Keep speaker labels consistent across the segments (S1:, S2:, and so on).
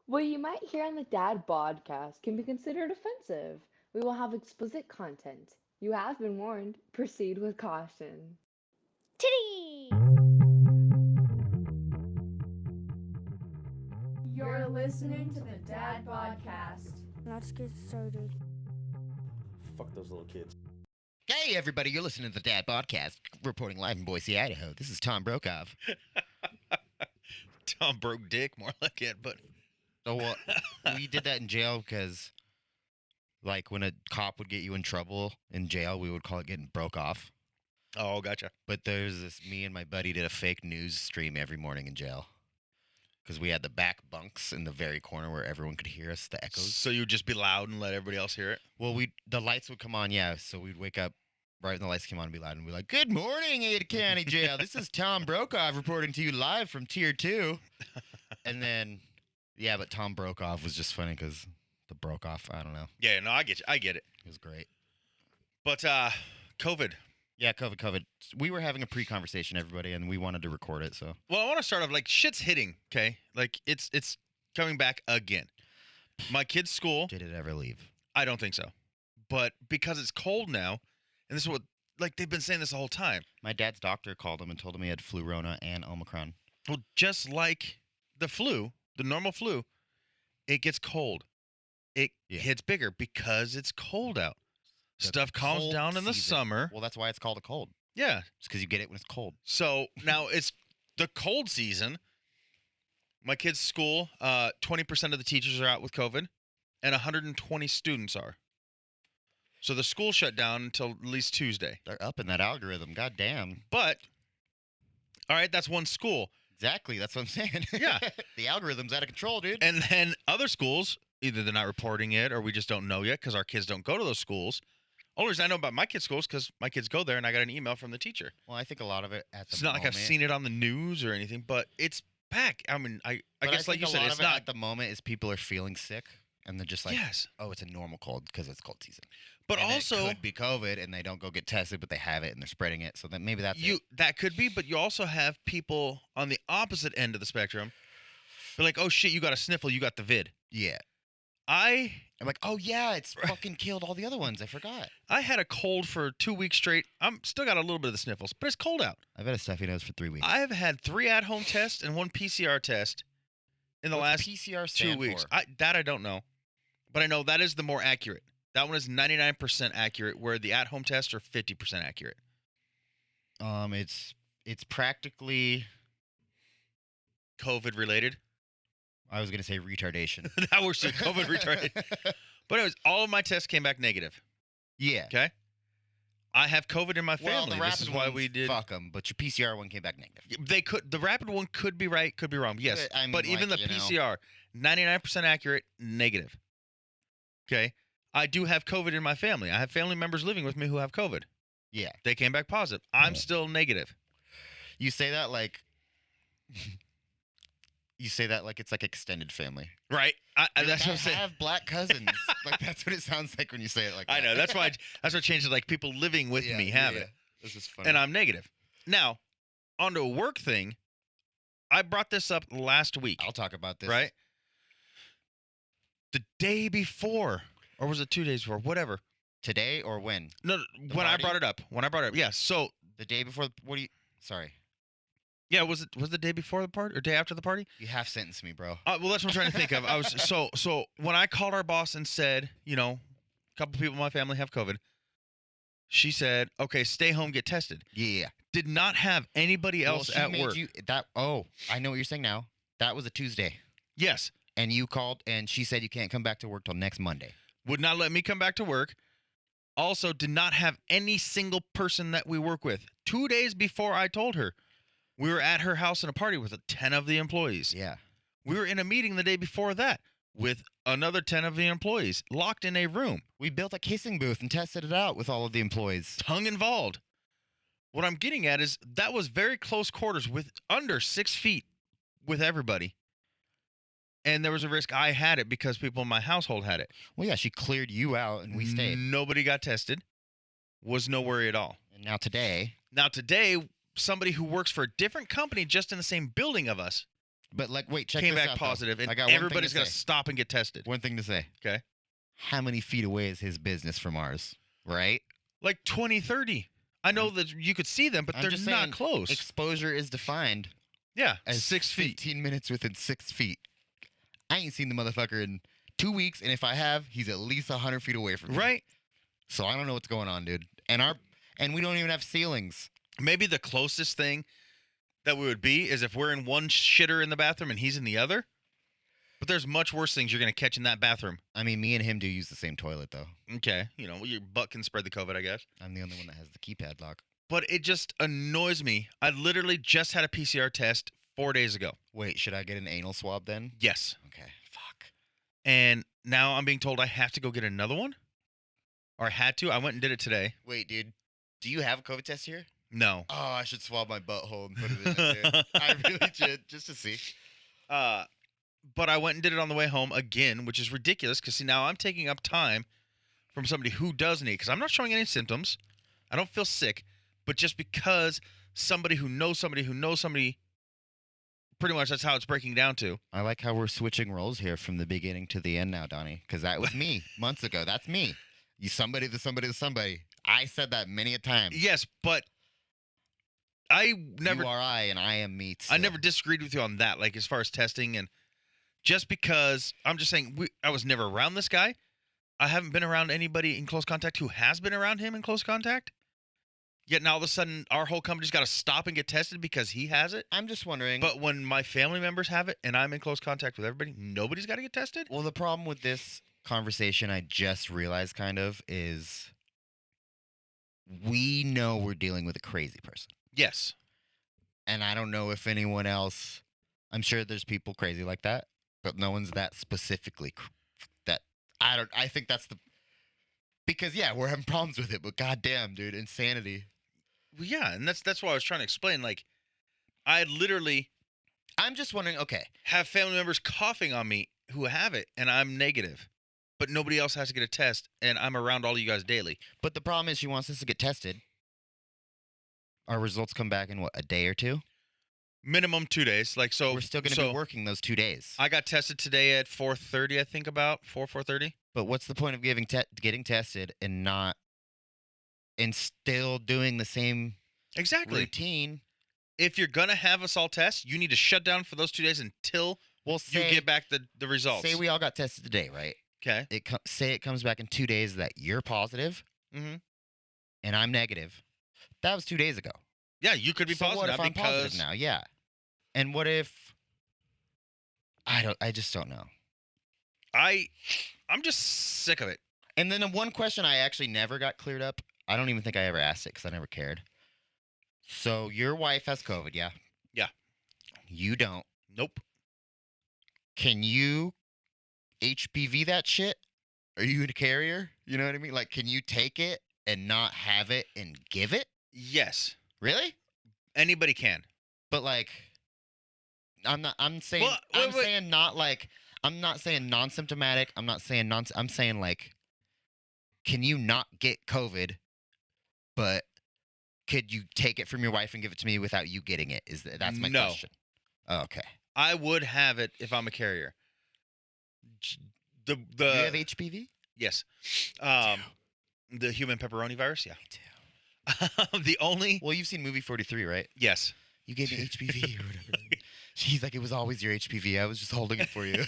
S1: What you might hear on the Dad Podcast can be considered offensive. We will have explicit content. You have been warned. Proceed with caution.
S2: Titties!
S3: You're listening to the Dad Podcast.
S2: Let's get started.
S4: Fuck those little kids.
S5: Hey, everybody, you're listening to the Dad Podcast, reporting live in Boise, Idaho. This is Tom Brokaw.
S4: Tom broke dick, more like it, but...
S5: So what? We did that in jail because, like, when a cop would get you in trouble in jail, we would call it getting broke off.
S4: Oh, gotcha.
S5: But there's this, me and my buddy did a fake news stream every morning in jail. Because we had the back bunks in the very corner where everyone could hear us, the echoes.
S4: So you'd just be loud and let everybody else hear it?
S5: Well, the lights would come on, yeah, so we'd wake up right when the lights came on and be loud and be like, "Good morning, Ada County Jail. This is Tom Brokaw reporting to you live from Tier 2. And then, yeah, but Tom Brokaw was just funny because the Brokaw, I don't know.
S4: Yeah, no, I get you. I get it.
S5: It was great.
S4: But, COVID.
S5: Yeah, COVID. We were having a pre-conversation, everybody, and we wanted to record it, so.
S4: Well, I want to start off, like, shit's hitting, okay? Like, it's coming back again. My kid's school,
S5: Did it ever leave?
S4: I don't think so. But because it's cold now, and this is what, like, they've been saying this the whole time.
S5: My dad's doctor called him and told him he had flu Rona and Omicron.
S4: Well, just like the flu, the normal flu, it gets cold. It hits bigger because it's cold out.
S5: The
S4: Stuff calms
S5: cold
S4: down in the
S5: season.
S4: summer.
S5: Well, that's why it's called a cold.
S4: Yeah.
S5: It's because you get it when it's cold.
S4: So now it's the cold season. My kid's school, 20% of the teachers are out with COVID, and 120 students are. So the school shut down until at least Tuesday.
S5: They're up in that algorithm. God damn.
S4: But, all right, that's one school.
S5: Exactly. That's what I'm saying.
S4: Yeah.
S5: The algorithm's out of control, dude.
S4: And then other schools, either they're not reporting it or we just don't know yet because our kids don't go to those schools. Only reason I know about my kids' schools because my kids go there and I got an email from the teacher.
S5: Well, I think a lot of it at the
S4: It's not
S5: moment.
S4: like I've seen it on the news or anything, but it's back. I mean, I
S5: But
S4: guess like
S5: think
S4: you said,
S5: a lot
S4: it's
S5: of it
S4: not.
S5: at the moment is people are feeling sick and they're just like,
S4: Yes.
S5: oh, it's a normal cold because it's cold season.
S4: But
S5: And
S4: also,
S5: it could be COVID and they don't go get tested, but they have it and they're spreading it. So then maybe that's it.
S4: that could be, but you also have people on the opposite end of the spectrum. They're like, oh shit, you got a sniffle, you got the vid.
S5: Yeah.
S4: I'm
S5: like, oh yeah, it's fucking killed all the other ones. I forgot.
S4: I had a cold for 2 weeks straight. I'm still got a little bit of the sniffles, but it's cold out.
S5: I've had a stuffy nose for 3 weeks.
S4: I've had 3 at-home tests and 1 PCR test in the last
S5: PCR
S4: 2
S5: stand
S4: weeks.
S5: for?
S4: I don't know, but I know that is the more accurate. That one is 99% accurate, where the at-home tests are 50% accurate.
S5: It's practically.
S4: COVID related.
S5: I was gonna say retardation.
S4: That was COVID retarded. But anyways, all of my tests came back negative.
S5: Yeah.
S4: Okay. I have COVID in my
S5: Well,
S4: family.
S5: the rapid
S4: This is why
S5: ones,
S4: we did.
S5: fuck them, but your PCR one came back negative.
S4: They could. The rapid one could be right, could be wrong. Yes,
S5: I mean,
S4: but even
S5: like,
S4: the
S5: you know.
S4: PCR, 99% accurate, negative. Okay. I do have COVID in my family. I have family members living with me who have COVID.
S5: Yeah.
S4: They came back positive. I'm still negative.
S5: You say that like. You say that like it's like extended family.
S4: Right.
S5: You're
S4: That's
S5: like,
S4: what I'm
S5: I
S4: saying.
S5: have black cousins. Like that's what it sounds like when you say it like that.
S4: I know. That's why. That's what changed it. Like people living with me have it,
S5: This is funny.
S4: and I'm negative. Now, on to a work thing. I brought this up last week.
S5: I'll talk about this.
S4: Right? The day before, or was it 2 days before? Whatever.
S5: Today or when?
S4: No, when I
S5: party?
S4: brought it up. When I brought it up. Yeah. So,
S5: The day before. What do you? Sorry.
S4: yeah, was the day before the party or day after the party?
S5: You half sentenced me, bro.
S4: Well, that's what I'm trying to think of. I was so when I called our boss and said, a couple people in my family have COVID. She said, "Okay, stay home, get tested."
S5: Yeah.
S4: Did not have anybody else
S5: she
S4: at
S5: made
S4: work.
S5: You, that. Oh, I know what you're saying now. That was a Tuesday,
S4: Yes.
S5: and you called, and she said you can't come back to work till next Monday.
S4: Would not let me come back to work. Also, did not have any single person that we work with. 2 days before I told her, we were at her house in a party with 10 of the employees.
S5: Yeah.
S4: We were in a meeting the day before that with another 10 of the employees, locked in a room,
S5: We built a kissing booth and tested it out with all of the employees.
S4: tongue involved. What I'm getting at is that was very close quarters with under 6 feet with everybody. And there was a risk I had it because people in my household had it.
S5: Well, yeah, she cleared you out, and we stayed.
S4: Nobody got tested. Was no worry at all.
S5: And now today,
S4: Now today, somebody who works for a different company just in the same building of us
S5: But like, wait, check
S4: came
S5: this
S4: back
S5: out, though.
S4: positive, and
S5: I got one thing
S4: everybody's
S5: to
S4: gonna
S5: say.
S4: stop and get tested.
S5: One thing to say.
S4: Okay.
S5: How many feet away is his business from ours? Right?
S4: Like 20, 30. I know that you could see them, but
S5: I'm
S4: they're
S5: just
S4: not
S5: saying,
S4: close.
S5: Exposure is defined
S4: Yeah,
S5: as
S4: 6 feet.
S5: 15 minutes within 6 feet. I ain't seen the motherfucker in 2 weeks, and if I have, he's at least 100 feet away from me.
S4: Right?
S5: So I don't know what's going on, dude. And we don't even have ceilings.
S4: Maybe the closest thing that we would be is if we're in one shitter in the bathroom and he's in the other. But there's much worse things you're going to catch in that bathroom.
S5: I mean, me and him do use the same toilet, though.
S4: Okay. You know, your butt can spread the COVID, I guess.
S5: I'm the only one that has the keypad lock.
S4: But it just annoys me. I literally just had a PCR test 4 days ago.
S5: Wait, should I get an anal swab then?
S4: Yes.
S5: Okay, fuck.
S4: And now I'm being told I have to go get another one? Or I had to. I went and did it today.
S5: Wait, dude. Do you have a COVID test here?
S4: No.
S5: Oh, I should swab my butthole and put it in there, dude. I really should, just to see.
S4: But I went and did it on the way home again, which is ridiculous because, see, now I'm taking up time from somebody who does need, because I'm not showing any symptoms. I don't feel sick, but just because somebody who knows somebody who knows somebody, pretty much that's how it's breaking down to.
S5: I like how we're switching roles here from the beginning to the end now, Donnie, because that was me months ago. That's me. You somebody to somebody to somebody. I said that many a time.
S4: Yes, but I never,
S5: You are I, and I am me.
S4: I never disagreed with you on that, like as far as testing. And just because I'm just saying I was never around this guy. I haven't been around anybody in close contact who has been around him in close contact. Yet now all of a sudden our whole company's got to stop and get tested because he has it.
S5: I'm just wondering.
S4: But when my family members have it and I'm in close contact with everybody, nobody's got to get tested?
S5: Well, the problem with this conversation, I just realized kind of, is we know we're dealing with a crazy person.
S4: Yes.
S5: And I don't know if anyone else, I'm sure there's people crazy like that, but no one's that specifically that I think that's because yeah, we're having problems with it, but goddamn, dude, insanity.
S4: Well, yeah, and that's why I was trying to explain. Like, I literally
S5: I'm just wondering, okay,
S4: have family members coughing on me who have it, and I'm negative. But nobody else has to get a test, and I'm around all you guys daily.
S5: but the problem is she wants us to get tested. Our results come back in what, a day or two?
S4: Minimum 2 days. Like, so
S5: We're still going to be working those 2 days.
S4: I got tested today at 4:30, I think, about 4:30.
S5: But what's the point of getting tested and still doing the same
S4: Exactly.
S5: routine?
S4: If you're going to have us all test, you need to shut down for those 2 days until
S5: Well,
S4: you get back the results.
S5: say we all got tested today, right?
S4: Okay.
S5: Say it comes back in 2 days that you're positive
S4: Mm-hmm.
S5: and I'm negative. That was 2 days ago.
S4: Yeah, you could be
S5: So
S4: positive
S5: what if
S4: now
S5: I'm
S4: because
S5: positive now? Yeah. And what if I just don't know.
S4: I'm just sick of it.
S5: And then the one question I actually never got cleared up. I don't even think I ever asked it because I never cared. So your wife has COVID, yeah?
S4: Yeah.
S5: You don't.
S4: Nope.
S5: Can you HPV that shit? Are you a carrier? You know what I mean? Like, can you take it and not have it and give it?
S4: Yes.
S5: Really?
S4: Anybody can.
S5: But like, I'm saying,
S4: Well,
S5: I'm
S4: wait.
S5: saying not like, I'm not saying non-symptomatic. I'm not saying I'm saying like, can you not get COVID, but could you take it from your wife and give it to me without you getting it? That's my
S4: No.
S5: question. Oh, okay.
S4: I would have it if I'm a carrier. The
S5: you have HPV?
S4: yes. The human pepperoni virus, yeah.
S5: Me too.
S4: The only
S5: Well, you've seen movie 43, right?
S4: yes.
S5: You gave me HPV or whatever. She's like, it was always your HPV. I was just holding it for you.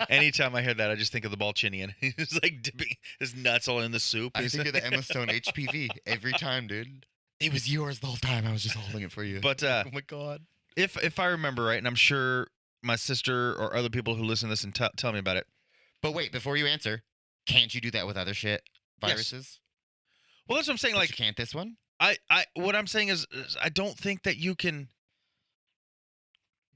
S4: Anytime I hear that, I just think of the Balchinian. He's like dipping his nuts all in the soup.
S5: I think of the Emma Stone HPV every time, dude. It was yours the whole time. I was just holding it for you.
S4: But
S5: oh my god.
S4: if I remember right, and I'm sure my sister or other people who listen to this and tell me about it.
S5: But wait, before you answer, can't you do that with other shit viruses?
S4: Well, that's what I'm saying.
S5: But
S4: Like
S5: you can't this one?
S4: what I'm saying is I don't think that you can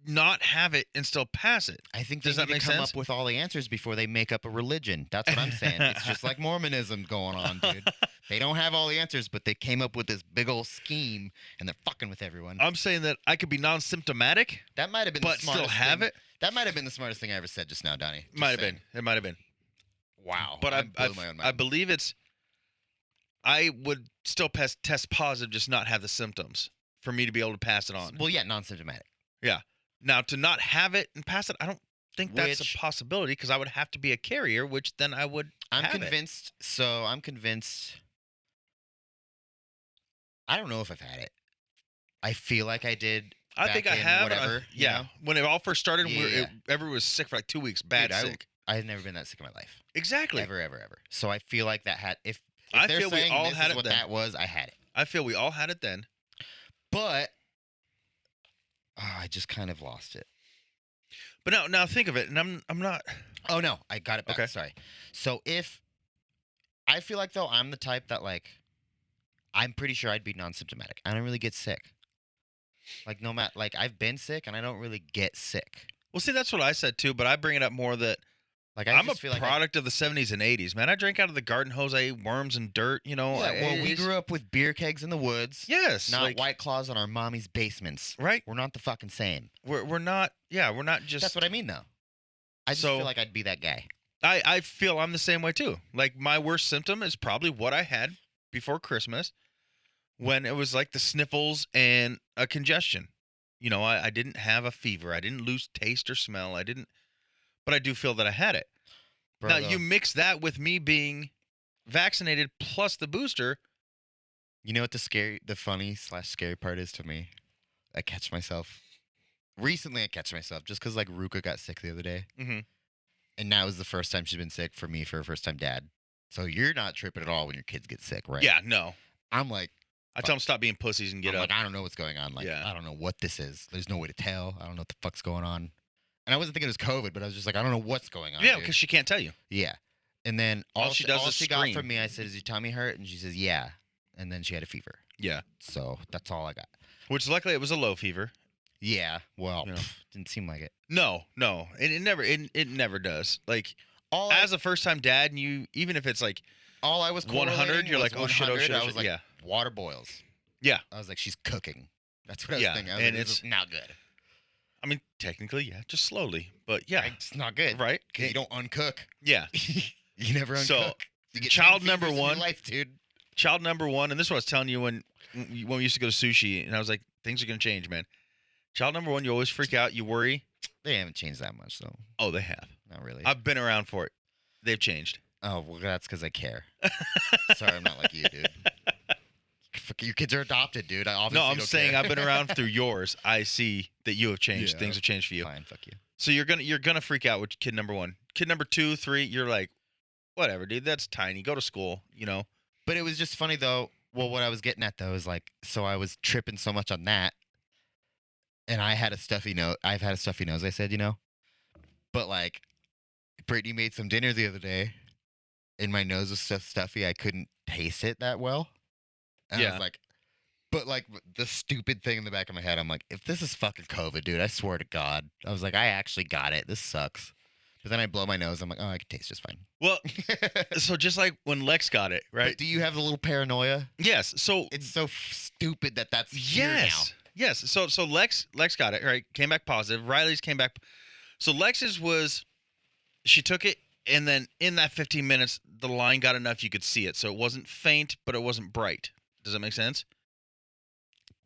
S4: not have it and still pass it.
S5: I think
S4: Does
S5: they
S4: that
S5: need
S4: make
S5: to come
S4: sense?
S5: up with all the answers before they make up a religion. That's what I'm saying. It's just like Mormonism going on, dude. They don't have all the answers, but they came up with this big old scheme, and they're fucking with everyone.
S4: I'm saying that I could be non-symptomatic,
S5: That might have been
S4: but
S5: the smartest
S4: still have
S5: thing.
S4: it.
S5: That might have been the smartest thing I ever said just now, Donnie. Just
S4: Might have
S5: saying.
S4: been. It might have been.
S5: Wow.
S4: But
S5: I blew my own
S4: I
S5: mind.
S4: believe I would still test positive, just not have the symptoms for me to be able to pass it on.
S5: Well, yeah, non-symptomatic.
S4: Yeah. Now, to not have it and pass it, I don't think that's
S5: Which-
S4: a possibility because I would have to be a carrier, which then I would
S5: I'm
S4: have it.
S5: convinced. So I'm convinced. I don't know if I've had it. I feel like I did.
S4: I think I
S5: back in
S4: have.
S5: whatever. you
S4: Yeah.
S5: know?
S4: When it all first started,
S5: Yeah.
S4: everyone was sick for like 2 weeks. Bad
S5: Dude,
S4: sick.
S5: I had never been that sick in my life.
S4: Exactly.
S5: Ever. So I feel like that had. If
S4: I
S5: they're
S4: feel we
S5: saying
S4: all
S5: this
S4: had
S5: is
S4: it
S5: what
S4: then.
S5: that was, I had it.
S4: I feel we all had it then.
S5: But I just kind of lost it.
S4: But now think of it, and I'm not.
S5: Oh no, I got it back.
S4: Okay.
S5: Sorry. So if I feel like though I'm the type that like I'm pretty sure I'd be non-symptomatic. I don't really get sick. Like no matter like I've been sick and I don't really get sick.
S4: Well, see, that's what I said too, but I bring it up more that
S5: Like I
S4: I'm a
S5: just feel like
S4: product of the 70s and 80s, man. I drank out of the garden hose. I ate worms and dirt. You know.
S5: well, we
S4: it's-
S5: grew up with beer kegs in the woods,
S4: Yes.
S5: not
S4: like,
S5: White Claws on our mommy's basements.
S4: Right.
S5: We're not the fucking same.
S4: We're not. Yeah. We're not just.
S5: That's what I mean though. I just
S4: So-
S5: feel like I'd be that guy.
S4: I feel I'm the same way too. Like my worst symptom is probably what I had before Christmas when it was like the sniffles and a congestion. You know, I didn't have a fever. I didn't lose taste or smell. But I do feel that I had it.
S5: Bro,
S4: now
S5: though,
S4: you mix that with me being vaccinated plus the booster.
S5: you know what the funny/scary part is to me? I catch myself. Recently, I catch myself just because like Ruka got sick the other day.
S4: Mhm.
S5: And now is the first time she's been sick for me for her first time dad. So you're not tripping at all when your kids get sick, right?
S4: Yeah, no.
S5: I'm like,
S4: I tell them stop being pussies and get
S5: I'm
S4: up.
S5: like, I don't know what's going on. Like,
S4: Yeah.
S5: I don't know what this is. There's no way to tell. I don't know what the fuck's going on. And I wasn't thinking it was COVID, but I was just like, I don't know what's going on.
S4: Yeah,
S5: dude.
S4: because she can't tell you.
S5: Yeah. And then
S4: All she does
S5: all
S4: is
S5: she got
S4: scream.
S5: from me, I said, "Is your tummy hurt?" And she says, "Yeah." And then she had a fever.
S4: Yeah.
S5: So that's all I got.
S4: Which luckily it was a low fever.
S5: Yeah. Well,
S4: You know.
S5: didn't seem like it.
S4: No. It never does. Like
S5: All
S4: as a first time dad, and you even if it's like
S5: all I was
S4: 100,
S5: correlating
S4: you're
S5: was
S4: like, oh shit, oh
S5: 100.
S4: shit, oh
S5: I
S4: shit.
S5: was like,
S4: Yeah.
S5: water boils.
S4: Yeah.
S5: I was like, she's cooking. That's what I was
S4: Yeah,
S5: thinking. I was
S4: and
S5: like, this
S4: it's-
S5: is not good.
S4: I mean, technically, yeah, just slowly, but yeah,
S5: It's not good.
S4: right?
S5: Because you don't uncook.
S4: Yeah.
S5: You never uncook.
S4: So,
S5: you get
S4: child
S5: 10
S4: number
S5: fevers in your
S4: one-
S5: life, dude.
S4: Child number one, and this is what I was telling you when we used to go to sushi, and I was like, things are gonna change, man. Child number one, you always freak out, you worry.
S5: They haven't changed that much, though.
S4: Oh, they have.
S5: Not really.
S4: I've been around for it. They've changed.
S5: Oh, well, that's because I care. Sorry, I'm not like you, dude. Fuck, your kids are adopted, dude. I obviously
S4: No, I'm
S5: don't
S4: saying
S5: care.
S4: I've been around through yours. I see that you have changed.
S5: Yeah.
S4: Things have changed for you.
S5: Fine, fuck you.
S4: So you're gonna freak out with kid number one. Kid number 2, 3, you're like, whatever, dude. That's tiny. Go to school. You know.
S5: But it was just funny, though. Well, what I was getting at, though, is like, so I was tripping so much on that. And I had a stuffy nose. I've had a stuffy nose, I said, you know? But, like, Brittany made some dinner the other day, and my nose was so stuffy I couldn't taste it that well. And I
S4: Yeah.
S5: was like, but, like, the stupid thing in the back of my head, I'm like, if this is fucking COVID, dude, I swear to God. I was like, I actually got it. This sucks. But then I blow my nose. I'm like, oh, I can taste just fine.
S4: Well, so just like when Lex got it, right?
S5: But do you have the little paranoia?
S4: Yes. So
S5: It's so stupid that that's here now.
S4: Yes. So Lex got it, right? Came back positive. Riley's came back. So Lex's was, she took it, and then in that 15 minutes, the line got enough you could see it. So it wasn't faint, but it wasn't bright. Does that make sense?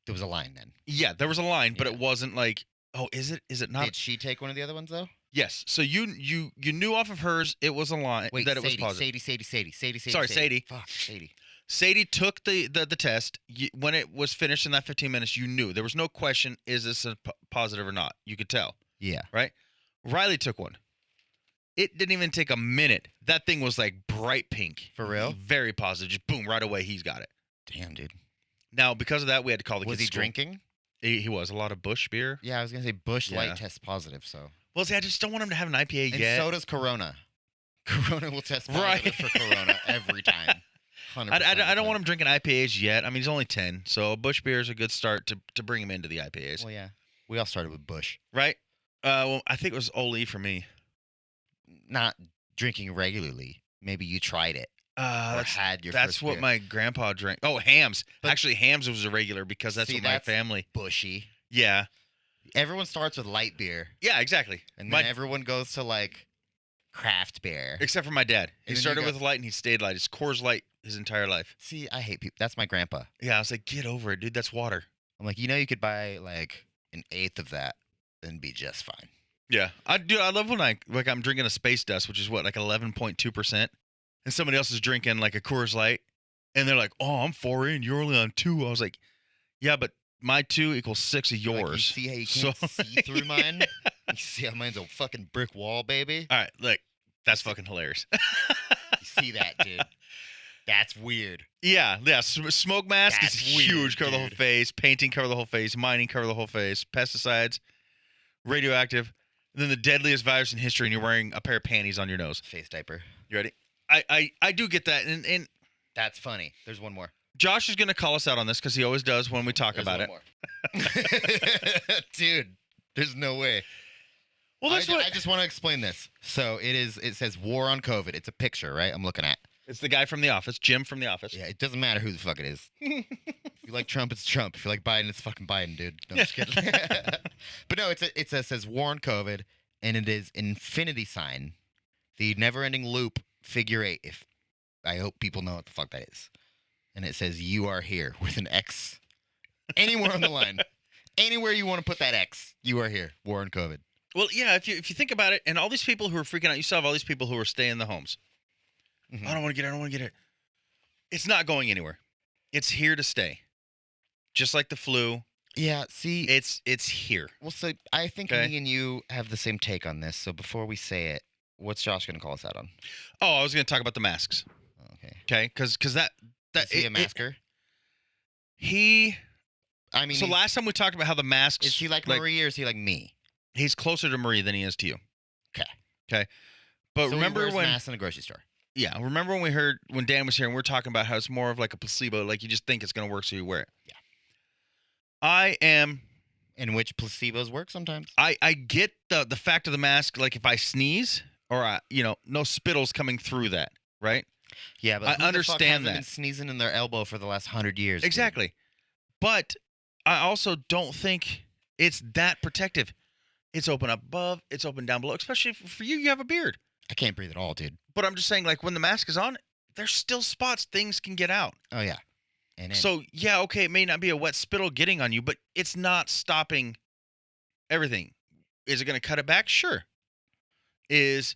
S5: There was a line then.
S4: Yeah, there was a line, but
S5: Yeah.
S4: it wasn't like, oh, is it not?
S5: Did she take one of the other ones though?
S4: Yes. So you knew off of hers it was a line that it was positive.
S5: Sadie.
S4: Sorry, Sadie.
S5: Fuck, Sadie.
S4: Sadie took the test. When it was finished in that 15 minutes, you knew. There was no question, is this a positive or not? You could tell.
S5: Yeah.
S4: Right? Riley took one. It didn't even take a minute. That thing was like bright pink.
S5: For real?
S4: Very positive. Just boom, right away, he's got it.
S5: Damn, dude.
S4: Now, because of that, we had to call the
S5: Was
S4: kids
S5: he
S4: to school.
S5: drinking?
S4: He was. A lot of Busch beer.
S5: Yeah, I was gonna say Bush
S4: Yeah.
S5: Light tests positive, so.
S4: Well, see, I just don't want him to have an IPA
S5: And
S4: yet.
S5: so does Corona. Corona will test positive
S4: Right.
S5: for Corona every time. 100%
S4: I don't want
S5: him.
S4: him drinking IPAs yet. I mean, he's only 10, so Busch beer is a good start to bring him into the IPAs.
S5: Well, yeah. We all started with Bush.
S4: Right? Well, I think it was Oli for me.
S5: Not drinking regularly. Maybe you tried it or had your
S4: That's
S5: first
S4: what
S5: beer.
S4: my grandpa drank. Oh, Hams.
S5: But-
S4: Actually, Hams was a regular because that's
S5: See,
S4: what my
S5: that's-
S4: family.
S5: Bushy.
S4: Yeah.
S5: Everyone starts with light beer,
S4: Yeah, exactly.
S5: and
S4: My-
S5: then everyone goes to like craft beer.
S4: Except for my dad. He
S5: And then you
S4: started
S5: go-
S4: with light and he stayed light. It's Coors Light his entire life.
S5: See, I hate people. That's my grandpa.
S4: Yeah, I was like, get over it, dude. That's water.
S5: I'm like, you know, you could buy like an eighth of that then be just fine.
S4: Yeah, I do. I love when I'm drinking a Space Dust, which is what, like 11.2%, and somebody else is drinking like a Coors Light, and they're like, "Oh, I'm 4 in, you're only on 2." I was like, "Yeah, but my 2 equals 6 of
S5: Like,
S4: yours."
S5: you see how you can't see through mine? You see how mine's a fucking brick wall, baby?
S4: All right, look, that's fucking hilarious.
S5: You see that, dude? That's weird.
S4: Yeah. Smoke mask
S5: That's
S4: is
S5: weird,
S4: huge. Cover the whole
S5: dude.
S4: face. Painting, cover the whole face. Mining, cover the whole face. Pesticides, radioactive, and then the deadliest virus in history, and you're wearing a pair of panties on your nose.
S5: Face diaper.
S4: You ready? I do get that, and
S5: That's funny. There's one more.
S4: Josh is going to call us out on this because he always does when we talk
S5: There's
S4: about
S5: one
S4: it.
S5: more. Dude, there's no way.
S4: Well, that's
S5: I just want to explain this. So it says war on COVID. It's a picture, right? I'm looking at.
S4: It's the guy from The Office, Jim from The Office.
S5: Yeah, it doesn't matter who the fuck it is. If you like Trump, it's Trump. If you like Biden, it's fucking Biden, dude. No, I'm just kidding. But no, it says war on COVID, and it is an infinity sign, the never-ending loop figure 8. If I hope people know what the fuck that is. And it says you are here with an X. Anywhere on the line, anywhere you want to put that X, you are here. War on COVID.
S4: Well, yeah, if you think about it, and all these people who are freaking out, you still have all these people who are staying in the homes.
S5: Mhm.
S4: I don't want to get it. I don't want to get it. It's not going anywhere. It's here to stay. Just like the flu,
S5: Yeah, see,
S4: it's here.
S5: well, so I think
S4: Okay.
S5: me and you have the same take on this. So before we say it, what's Josh going to call us out on?
S4: Oh, I was going to talk about the masks.
S5: Okay.
S4: Okay, because that
S5: Is he a masker?
S4: he.
S5: I mean,
S4: So last time we talked about how the masks.
S5: is he like Marie or is he like me?
S4: He's closer to Marie than he is to you.
S5: Okay.
S4: But
S5: So
S4: remember
S5: he wears
S4: when?
S5: masks in a grocery store?
S4: Yeah, remember when Dan was here and we were talking about how it's more of like a placebo, like you just think it's going to work, so you wear it.
S5: Yeah.
S4: I am.
S5: In which placebos work sometimes.
S4: I get the fact of the mask. Like if I sneeze or no spittle's coming through that, right?
S5: Yeah, but
S4: I
S5: who the fuck
S4: understand
S5: hasn't
S4: that.
S5: been sneezing in their elbow for the last 100 years. dude?
S4: Exactly. But I also don't think it's that protective. It's open up above, it's open down below, especially for you have a beard.
S5: I can't breathe at all, dude.
S4: But I'm just saying, like, when the mask is on, there's still spots things can get out.
S5: Oh yeah. And in.
S4: So, yeah, okay, it may not be a wet spittle getting on you, but it's not stopping everything. Is it going to cut it back? Sure. Is,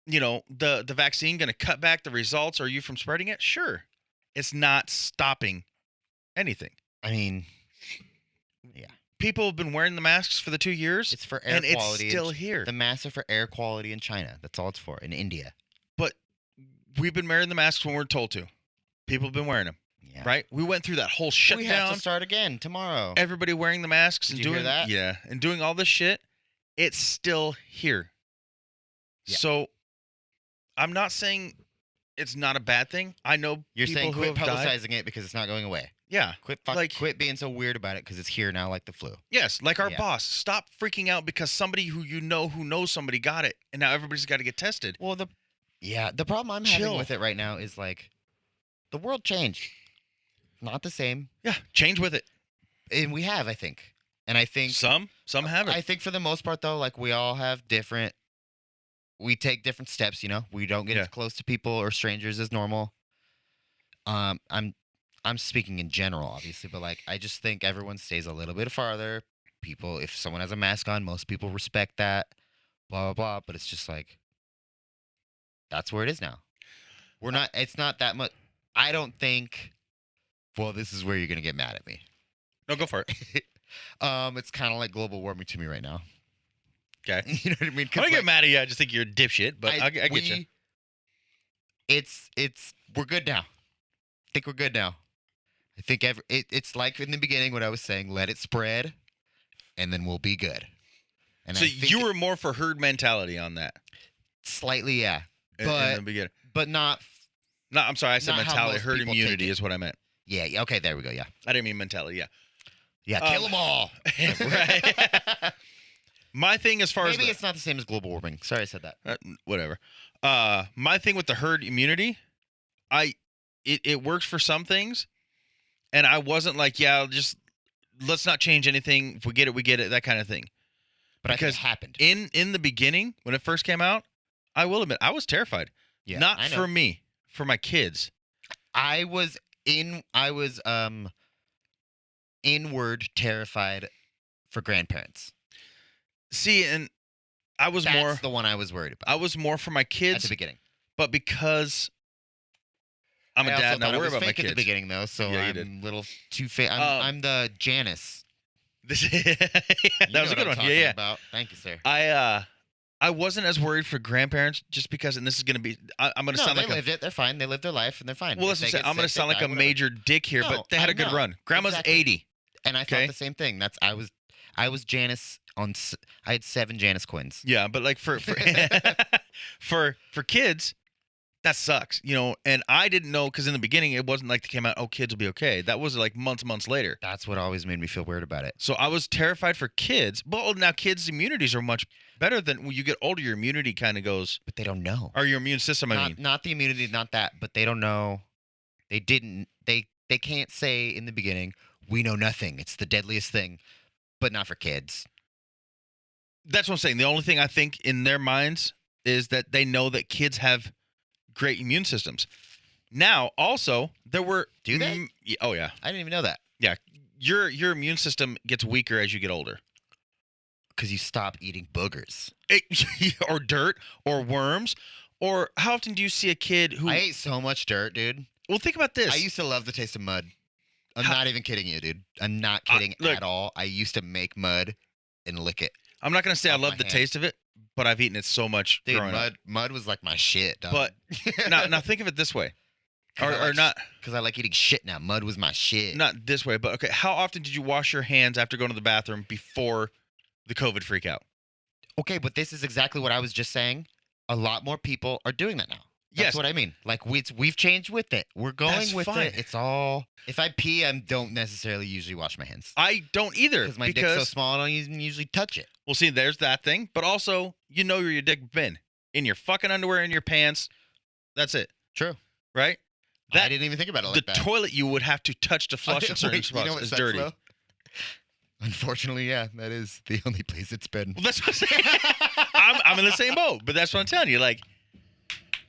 S4: the vaccine going to cut back the results or you from spreading it? Sure. It's not stopping anything.
S5: I mean,
S4: People have been wearing the masks for the 2 years,
S5: it's for air
S4: and it's
S5: quality.
S4: still here.
S5: The masks are for air quality in China. That's all it's for. In India.
S4: But we've been wearing the masks when we're told to. People have been wearing them,
S5: Yeah.
S4: right? We went through that whole
S5: We have
S4: shutdown.
S5: to start again tomorrow.
S4: Everybody wearing the masks
S5: Did
S4: and
S5: you hear
S4: doing
S5: that?
S4: Yeah, and doing all this shit. It's still here.
S5: Yeah.
S4: So I'm not saying it's not a bad thing. I know
S5: You're
S4: people
S5: saying
S4: who
S5: quit
S4: have died.
S5: publicizing it because it's not going away.
S4: Yeah.
S5: Quit being so weird about it because it's here now, like the flu.
S4: Yes, like our
S5: Yeah.
S4: boss. Stop freaking out because somebody who knows somebody got it, and now everybody's got to get tested.
S5: Well, the problem I'm having
S4: Chill.
S5: with it right now is like the world changed. Not the same,
S4: Yeah, change with it.
S5: and we have, I think, and I think
S4: Some have it.
S5: I think for the most part though, like we all have different. We take different steps, We don't get
S4: Yeah.
S5: as close to people or strangers as normal. I'm speaking in general, obviously, but like I just think everyone stays a little bit farther. People, if someone has a mask on, most people respect that. Blah blah blah. But it's just like that's where it is now. We're not. It's not that much. I don't think. Well, this is where you're gonna get mad at me.
S4: No, go for it.
S5: It's kind of like global warming to me right now.
S4: Okay.
S5: You know what I mean?
S4: I don't get mad at you. I just think you're a dipshit, but I get you.
S5: It's we're good now. I think we're good now. I think it's like in the beginning what I was saying. Let it spread, and then we'll be good. And
S4: So
S5: I think
S4: you were more for herd mentality on that.
S5: slightly, yeah,
S4: in
S5: But-
S4: the beginning.
S5: but not.
S4: No, I'm sorry. I said
S5: Not how
S4: mentality.
S5: most
S4: Herd
S5: people
S4: immunity
S5: take it.
S4: is what I meant.
S5: Yeah. Okay. There we go. Yeah.
S4: I didn't mean mentality. Yeah.
S5: Yeah. Kill them all.
S4: Right. My thing as far
S5: Maybe
S4: as
S5: it's not the same as global warming. Sorry, I said that.
S4: whatever. My thing with the herd immunity, it works for some things, and I wasn't like, yeah, just let's not change anything. If we get it, that kind of thing.
S5: But I think
S4: Because
S5: it happened.
S4: In the beginning, when it first came out, I will admit I was terrified.
S5: Yeah.
S4: Not
S5: I know.
S4: for me, for my kids.
S5: I was inward terrified for grandparents.
S4: See, and I was
S5: That's
S4: more
S5: the one I was worried about
S4: I was more for my
S5: at
S4: kids,
S5: the beginning.
S4: but because I'm a
S5: I also
S4: dad and I
S5: thought it
S4: worry
S5: was
S4: about my
S5: fake
S4: kids.
S5: at the beginning though, so
S4: Yeah, you
S5: I'm
S4: did.
S5: a little too fake. I'm the Janice.
S4: This,
S5: You
S4: that
S5: know
S4: was a
S5: what
S4: good
S5: I'm
S4: one.
S5: talking
S4: Yeah, yeah.
S5: About. Thank you, sir.
S4: I wasn't as worried for grandparents just because, and this is gonna be I'm gonna
S5: No,
S4: sound
S5: they
S4: like
S5: lived it. They're fine. They lived their life and they're fine.
S4: well,
S5: If
S4: that's
S5: they
S4: what I'm saying.
S5: get
S4: I'm gonna
S5: sick,
S4: sound
S5: they
S4: like
S5: die,
S4: a
S5: whatever.
S4: major dick here,
S5: No,
S4: but they had
S5: I
S4: a good
S5: know.
S4: run. Grandma's
S5: Exactly.
S4: 80.
S5: And I
S4: Okay.
S5: thought the same thing. I was Janice I had 7 Janice coins.
S4: Yeah, but like for for kids, that sucks, you know. And I didn't know because in the beginning it wasn't like they came out. Oh, kids will be okay. That was like months later.
S5: That's what always made me feel weird about it.
S4: So I was terrified for kids. But now kids' immunities are much better than when you get older. Your immunity kind of goes,
S5: But they don't know.
S4: or your immune system. I mean,
S5: Not the immunity, not that, but they don't know. They didn't. They can't say in the beginning, "We know nothing. It's the deadliest thing," but not for kids.
S4: that's what I'm saying. The only thing I think in their minds is that they know that kids have great immune systems. Now, also, there were
S5: Do they?
S4: Oh yeah,
S5: I didn't even know that
S4: yeah. Your immune system gets weaker as you get older.
S5: because you stop eating boogers.
S4: Or dirt or worms. Or how often do you see a kid who?
S5: I ate so much dirt, dude.
S4: Well, think about this.
S5: I used to love the taste of mud. I'm
S4: How-
S5: not even kidding you, dude. I'm not kidding
S4: look-
S5: at all. I used to make mud and lick it.
S4: I'm not gonna say I
S5: off
S4: love
S5: my
S4: the
S5: hand.
S4: taste of it, but I've eaten it so much
S5: Dude,
S4: growing up.
S5: mud was like my shit, dog.
S4: But now think of it this way,
S5: 'Cause I
S4: or
S5: like
S4: not
S5: because I like eating shit now. Mud was my shit.
S4: not this way, but okay. How often did you wash your hands after going to the bathroom before the COVID freak out?
S5: Okay, but this is exactly what I was just saying. A lot more people are doing that now. That's
S4: Yes.
S5: what I mean. Like we've changed with it. We're going
S4: That's
S5: with
S4: fine.
S5: it. It's all. If I pee, I don't necessarily usually wash my hands
S4: I don't either
S5: because my dick's so small. I don't even usually touch it.
S4: well, see, there's that thing, but also you know where your dick been in your fucking underwear, in your pants. That's it,
S5: True.
S4: right?
S5: I
S4: That
S5: didn't even think about it
S4: the
S5: like that.
S4: toit you would have to touch to flush at certain
S5: Wait,
S4: spots
S5: you know what
S4: is
S5: sucks,
S4: dirty.
S5: though? Unfortunately, yeah, that is the only place it's been.
S4: Well, that's what I'm saying. I'm in the same boat, but that's what I'm telling you. Like,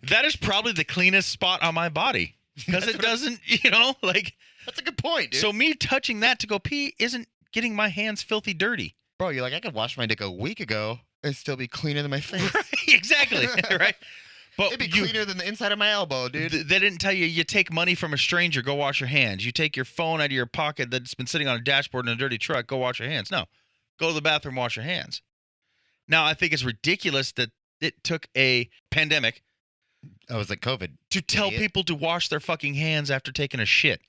S4: that is probably the cleanest spot on my body because it doesn't, you know, like.
S5: That's a good point, dude.
S4: So me touching that to go pee isn't getting my hands filthy dirty.
S5: Bro, you're like, I could wash my dick a week ago and still be cleaner than my face.
S4: Exactly, right? But
S5: It'd be
S4: you,
S5: cleaner than the inside of my elbow, dude.
S4: they didn't tell you take money from a stranger, go wash your hands. You take your phone out of your pocket that's been sitting on a dashboard in a dirty truck, go wash your hands. No, go to the bathroom, wash your hands. Now, I think it's ridiculous that it took a pandemic
S5: I was like, COVID.
S4: to tell
S5: Idiot.
S4: people to wash their fucking hands after taking a shit.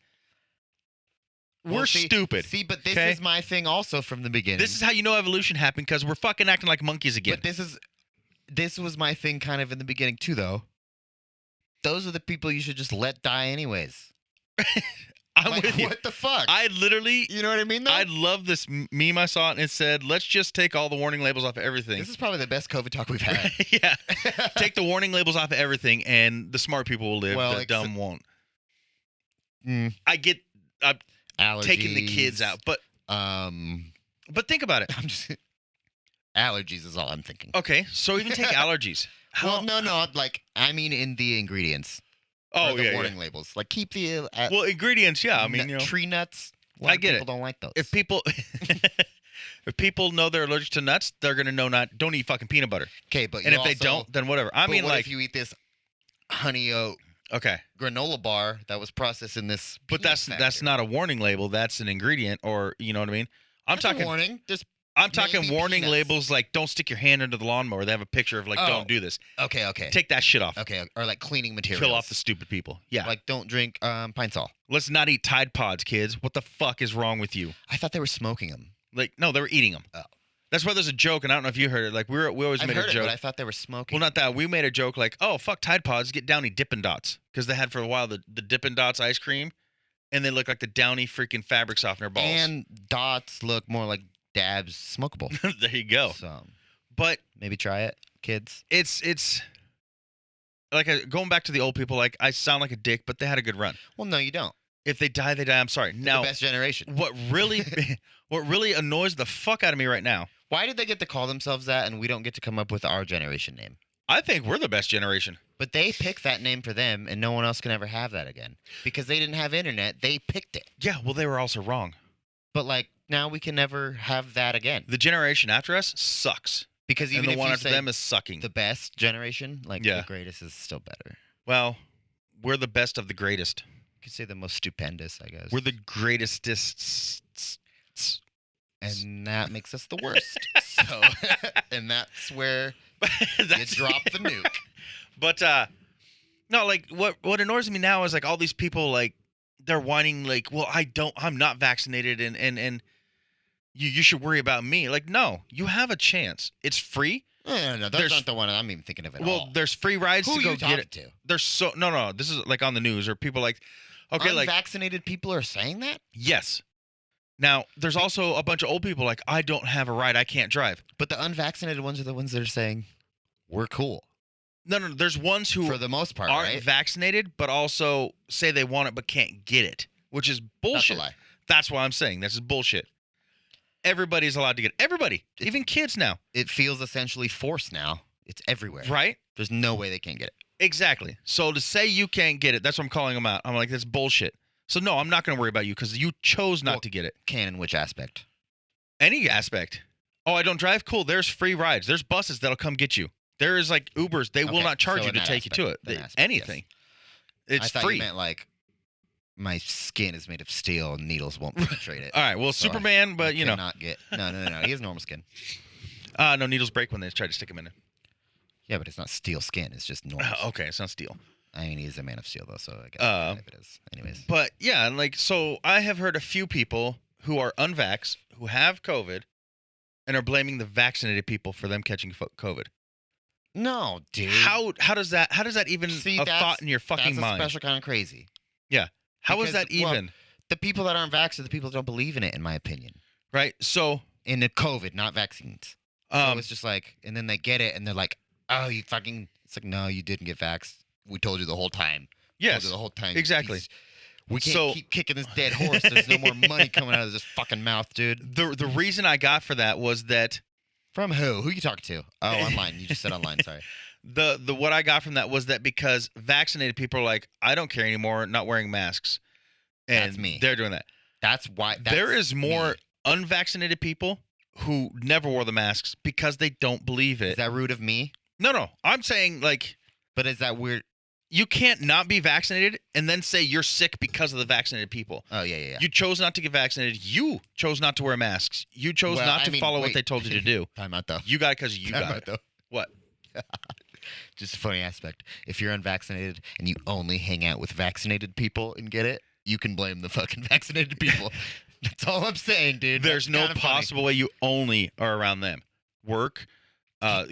S5: Well,
S4: We're
S5: see-
S4: stupid.
S5: See, but this
S4: okay?
S5: is my thing also from the beginning.
S4: This is how you know evolution happened because we're fucking acting like monkeys again.
S5: But this was my thing kind of in the beginning too, though. Those are the people you should just let die anyways.
S4: I'm
S5: Like,
S4: with you.
S5: what the fuck?
S4: I literally,
S5: you know what I mean, though?
S4: I love this meme I saw, and it said, "Let's just take all the warning labels off of everything."
S5: This is probably the best COVID talk we've had.
S4: Yeah, take the warning labels off of everything, and the smart people will live.
S5: Well,
S4: The dumb won't.
S5: Mm,
S4: I get
S5: allergies.
S4: taking the kids out, but think about it.
S5: I'm just allergies is all I'm thinking.
S4: Okay, so even take allergies.
S5: Well, no, like I mean in the ingredients.
S4: Oh
S5: or the
S4: yeah,
S5: warning labels. Like keep the
S4: Well, ingredients. Yeah, I mean, you know,
S5: tree nuts. A lot
S4: I
S5: of
S4: get
S5: people don't like those.
S4: if people if people know they're allergic to nuts, they're gonna know don't eat fucking peanut butter.
S5: Okay, but
S4: And
S5: you
S4: if they
S5: also-
S4: don't, then whatever. I
S5: but
S4: mean,
S5: what
S4: like,
S5: if you eat this honey oat
S4: okay,
S5: granola bar that was processed in this?
S4: but
S5: peanut
S4: that's
S5: factory?
S4: not a warning label. That's an ingredient, or you know what I mean. I'm
S5: That's a
S4: talking.
S5: warning. Just
S4: I'm talking
S5: maybe
S4: warning
S5: peanuts.
S4: labels like don't stick your hand under the lawnmower. They have a picture of like
S5: Oh.
S4: don't do this.
S5: okay.
S4: Take that shit off.
S5: Okay, or like cleaning materials.
S4: Kill off the stupid people. Yeah.
S5: Like don't drink Pine Sol.
S4: Let's not eat Tide Pods, kids. What the fuck is wrong with you?
S5: I thought they were smoking them.
S4: Like, no, they were eating them.
S5: Oh.
S4: That's why there's a joke, and I don't know if you heard it. Like, we always
S5: I've
S4: made
S5: heard
S4: a
S5: it,
S4: joke.
S5: but I thought they were smoking.
S4: Well, not that. We made a joke like, oh, fuck Tide Pods, get Downy Dippin' Dots. Because they had for a while the Dippin' Dots ice cream, and they look like the Downy freaking fabric softener balls.
S5: And dots look more like dabs smokable.
S4: There you go.
S5: So
S4: But
S5: maybe try it, kids.
S4: it's like going back to the old people, like, I sound like a dick, but they had a good run.
S5: Well, no, you don't.
S4: If they die, they die. I'm sorry.
S5: They're
S4: Now,
S5: the best generation.
S4: what really annoys the fuck out of me right now,
S5: Why did they get to call themselves that and we don't get to come up with our generation name?
S4: I think we're the best generation.
S5: But they picked that name for them and no one else can ever have that again. Because they didn't have internet, they picked it.
S4: Yeah, well, they were also wrong.
S5: But like now we can never have that again.
S4: The generation after us sucks.
S5: Because even
S4: And the
S5: if
S4: one
S5: you
S4: after
S5: say
S4: them is sucking.
S5: the best generation, like
S4: Yeah.
S5: the greatest is still better.
S4: Well, we're the best of the greatest.
S5: You could say the most stupendous, I guess.
S4: We're the greatestest.
S5: And that makes us the worst. So, and that's where you drop the nuke.
S4: But no, like what annoys me now is like all these people like they're whining like, well, I'm not vaccinated and you should worry about me. Like, no, you have a chance. It's free.
S5: No, that's
S4: There's-
S5: not the one I'm even thinking of at all.
S4: Well, there's free rides
S5: Who
S4: to
S5: are
S4: go
S5: you
S4: get
S5: talking
S4: it.
S5: to?
S4: There's so no. This is like on the news or people like, okay, like
S5: Unvaccinated people are saying that?
S4: yes. Now there's also a bunch of old people like I don't have a ride, I can't drive.
S5: But the unvaccinated ones are the ones that are saying, we're cool.
S4: No. There's ones who
S5: For the most part,
S4: aren't
S5: right?
S4: vaccinated but also say they want it but can't get it, which is bullshit.
S5: That's a lie.
S4: That's why I'm saying this is bullshit. Everybody's allowed to get it. Everybody, even kids now,
S5: It feels essentially forced now. It's everywhere.
S4: right?
S5: There's no way they can get it.
S4: Exactly. So to say you can't get it, that's what I'm calling them out. I'm like, that's bullshit. So no, I'm not going to worry about you because you chose not
S5: Well-
S4: to get it.
S5: Can in which aspect?
S4: Any aspect. Oh, I don't drive? Cool. There's free rides. There's buses that'll come get you. There is like Ubers. They will
S5: Okay,
S4: not charge
S5: so
S4: you
S5: in
S4: to
S5: that
S4: take you to it.
S5: aspect, that aspect,
S4: Anything. It's
S5: I thought
S4: free.
S5: you meant like my skin is made of steel and needles won't penetrate it.
S4: All right. Well,
S5: So
S4: Superman, but
S5: I
S4: you know.
S5: cannot get. No. He has normal skin.
S4: No, needles break when they try to stick them in.
S5: Yeah, but it's not steel skin. It's just normal.
S4: Okay, it's not steel.
S5: I mean, he's a man of steel though, so I guess kind of it is. Anyways,
S4: But yeah, like so I have heard a few people who are unvax who have COVID and are blaming the vaccinated people for them catching COVID.
S5: no, dude.
S4: How does that even
S5: See,
S4: a
S5: that's-
S4: thought in your fucking
S5: That's a
S4: mind?
S5: special kind of crazy.
S4: How is
S5: because,
S4: that
S5: well,
S4: even?
S5: The people that aren't vaccinated are the people that don't believe in it, in my opinion.
S4: Right? So
S5: In the COVID, not vaccines. So
S4: um
S5: it's just like, and then they get it, and they're like, "Oh, you fucking." It's like, no, you didn't get vaxxed. We told you the whole time. Told
S4: yes.
S5: you the whole time. you
S4: exactly.
S5: piece. We can't
S4: So-
S5: keep kicking this dead horse. There's no more money coming out of this fucking mouth, dude.
S4: The reason I got for that was that
S5: From who? Who you talking to? Oh, online. You just said online. Sorry.
S4: the what I got from that was that because vaccinated people are like, I don't care anymore, not wearing masks. And
S5: That's me.
S4: they're doing that.
S5: That's why.
S4: There is more
S5: me.
S4: unvaccinated people who never wore the masks because they don't believe it.
S5: Is that rude of me?
S4: No. I'm saying like
S5: But is that weird?
S4: you can't not be vaccinated and then say you're sick because of the vaccinated people.
S5: Oh yeah.
S4: You chose not to get vaccinated. You chose not to wear masks. You chose
S5: Well,
S4: not
S5: I
S4: to
S5: mean,
S4: follow what
S5: wait.
S4: they told you to do.
S5: Time out though.
S4: You got it because you
S5: Time
S4: got
S5: out,
S4: it.
S5: though.
S4: What?
S5: Just a funny aspect. If you're unvaccinated and you only hang out with vaccinated people and get it, you can blame the fucking vaccinated people. That's all I'm saying, dude.
S4: There's
S5: That's
S4: no
S5: kinda funny.
S4: possible way you only are around them. Work,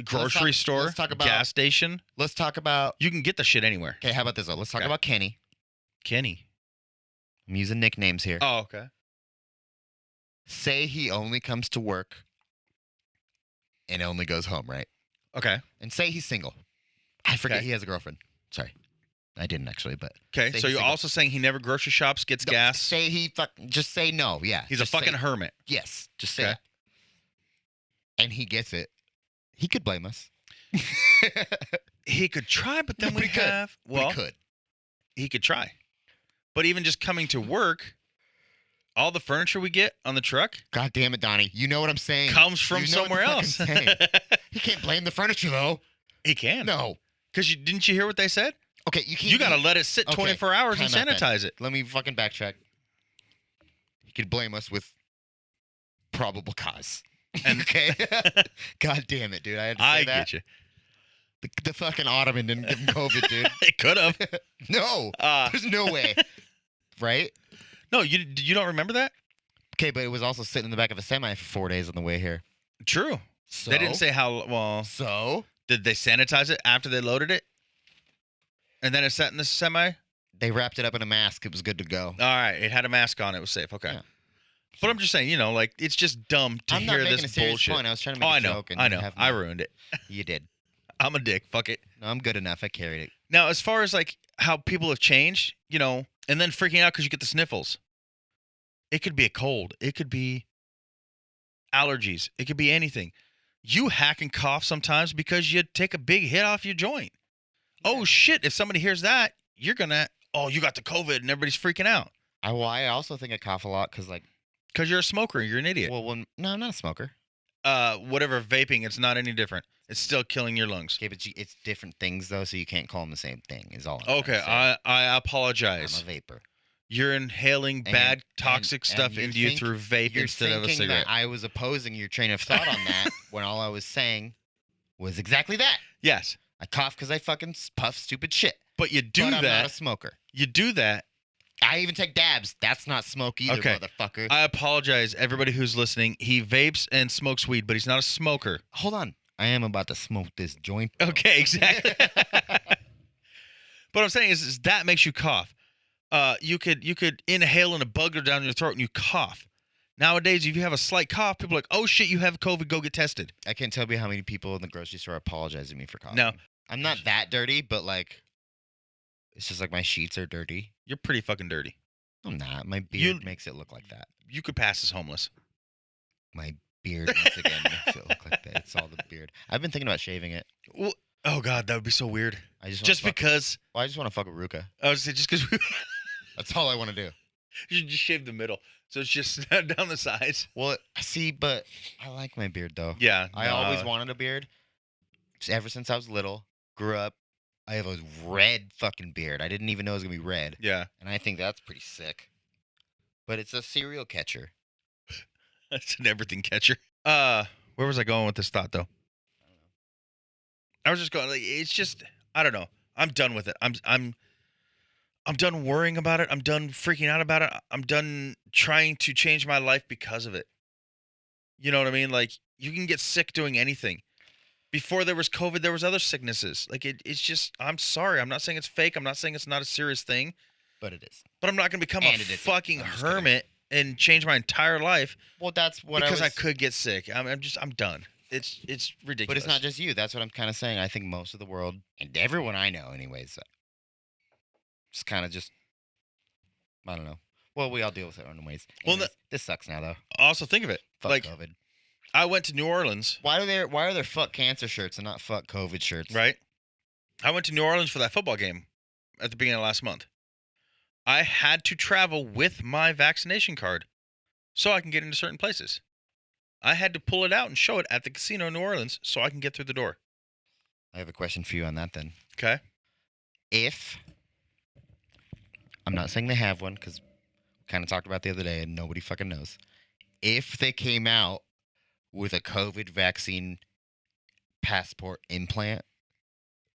S4: grocery
S5: talk-
S4: store,
S5: let's talk about-
S4: gas station.
S5: Let's talk about.
S4: You can get the shit anywhere.
S5: Okay, how about this? Though? Let's talk
S4: Okay.
S5: about Kenny.
S4: Kenny.
S5: I'm using nicknames here.
S4: Oh, okay.
S5: Say he only comes to work and only goes home, right?
S4: Okay.
S5: And say he's single. I forget
S4: Okay.
S5: he has a girlfriend. Sorry. I didn't actually, but
S4: Okay.
S5: Say
S4: So
S5: he's
S4: you're
S5: single.
S4: also saying he never grocery shops, gets
S5: No,
S4: gas.
S5: Say he just say no. Yeah,
S4: He's a
S5: just say-
S4: fucking hermit.
S5: yes. Just say
S4: Okay.
S5: that. And he gets it. He could blame us.
S4: He could try, but then
S5: But
S4: we
S5: he could.
S4: have. Well,
S5: we could.
S4: he could try. But even just coming to work, all the furniture we get on the truck
S5: God damn it, Donnie. You know what I'm saying?
S4: comes from
S5: You know what
S4: somewhere
S5: I'm
S4: else.
S5: fucking saying. He can't blame the furniture though.
S4: He can.
S5: No.
S4: Because didn't you hear what they said?
S5: Okay, you can't.
S4: You got to let it sit
S5: Okay,
S4: 24 hours and
S5: time out then.
S4: sanitize it.
S5: Let me fucking backtrack. He could blame us with probable cause.
S4: And-
S5: okay. God damn it, dude. I had to say
S4: I
S5: that.
S4: get you.
S5: The fucking Ottoman didn't give him COVID, dude.
S4: It could have.
S5: No. There's no way. Right?
S4: No, you don't remember that?
S5: Okay, but it was also sitting in the back of a semi for 4 days on the way here.
S4: True.
S5: So
S4: They didn't say how. Well,
S5: So
S4: did they sanitize it after they loaded it? And then it sat in the semi?
S5: they wrapped it up in a mask. It was good to go.
S4: All right. It had a mask on. It was safe. Okay.
S5: Yeah.
S4: But I'm just saying, like, it's just dumb to
S5: I'm not
S4: hear
S5: making
S4: this
S5: a serious
S4: bullshit.
S5: point. I was trying to make
S4: Oh,
S5: a
S4: I know.
S5: joke. And
S4: I
S5: you
S4: know.
S5: have
S4: I
S5: no-
S4: ruined it.
S5: You did.
S4: I'm a dick. Fuck it.
S5: No, I'm good enough. I carried it.
S4: Now, as far as, like, how people have changed, and then freaking out because you get the sniffles. It could be a cold. It could be allergies. It could be anything. You hack and cough sometimes because you take a big hit off your joint. Oh, shit. If somebody hears that, you're going to, you got the COVID and everybody's freaking out.
S5: I also think I cough a lot because, like,
S4: Because you're a smoker. You're an idiot.
S5: Well, no, I'm not a smoker.
S4: Whatever vaping, it's not any different. It's still killing your lungs.
S5: Okay, but it's different things though, so you can't call them the same thing. Is all. I'm trying
S4: Okay,
S5: to say.
S4: I
S5: I'm
S4: apologize.
S5: a vapor.
S4: You're inhaling bad, toxic
S5: and
S4: stuff
S5: you're
S4: into you through vape
S5: You're
S4: instead of a
S5: thinking
S4: cigarette.
S5: that I was opposing your train of thought on that when all I was saying was exactly that.
S4: Yes,
S5: I cough because I fucking puff stupid shit.
S4: but you do
S5: but I'm
S4: that.
S5: not a smoker.
S4: You do that.
S5: I even take dabs. That's not smoke either,
S4: Okay.
S5: motherfucker.
S4: I apologize, everybody who's listening. He vapes and smokes weed, but he's not a smoker.
S5: Hold on. I am about to smoke this joint. Though.
S4: Okay, exactly. But what I'm saying is that makes you cough. You could inhale and a bug go down your throat and you cough. Nowadays, if you have a slight cough, people are like, oh shit, you have COVID, go get tested.
S5: I can't tell you how many people in the grocery store apologize to me for coughing.
S4: No.
S5: I'm not that dirty, but like, it's just like my sheets are dirty.
S4: You're pretty fucking dirty.
S5: I'm not. My beard makes it look like that.
S4: You could pass as homeless.
S5: My beard, once again, makes it look like that. It's all the beard. I've been thinking about shaving it.
S4: Well, oh god, that would be so weird.
S5: I just
S4: Just because.
S5: Well, I just want to fuck a Ruka.
S4: I was just because
S5: That's all I want to do.
S4: you should just shave the middle, so it's just down the sides.
S5: Well, see, but I like my beard though.
S4: Yeah,
S5: I always wanted a beard. Just ever since I was little, grew up. I have a red fucking beard. I didn't even know it was gonna be red,
S4: Yeah,
S5: and I think that's pretty sick. But it's a serial catcher.
S4: that's an everything catcher. Where was I going with this thought though? I was just going. Like, it's just I don't know. I'm done with it. I'm done worrying about it. I'm done freaking out about it. I'm done trying to change my life because of it. You know what I mean? Like you can get sick doing anything. Before there was COVID, there was other sicknesses. Like it's just. I'm sorry. I'm not saying it's fake. I'm not saying it's not a serious thing.
S5: But it is.
S4: But I'm not gonna become
S5: And
S4: a
S5: it isn't.
S4: fucking
S5: I'm just kidding.
S4: hermit and change my entire life
S5: Well, that's what
S4: because
S5: I
S4: I
S5: was.
S4: could get sick. I'm done. It's ridiculous.
S5: But it's not just you. That's what I'm kind of saying. I think most of the world and everyone I know, anyways, just kind of just. I don't know. Well, we all deal with it in ways.
S4: Well,
S5: Anyways, this sucks now though.
S4: Also, think of it.
S5: Fuck
S4: Like
S5: COVID.
S4: I went to New Orleans,
S5: Why are there fuck cancer shirts and not fuck COVID shirts?
S4: right? I went to New Orleans for that football game at the beginning of last month. I had to travel with my vaccination card so I can get into certain places. I had to pull it out and show it at the casino in New Orleans so I can get through the door.
S5: I have a question for you on that then.
S4: Okay?
S5: If I'm not saying they have one because we kind of talked about it the other day and nobody fucking knows. If they came out with a COVID vaccine passport implant,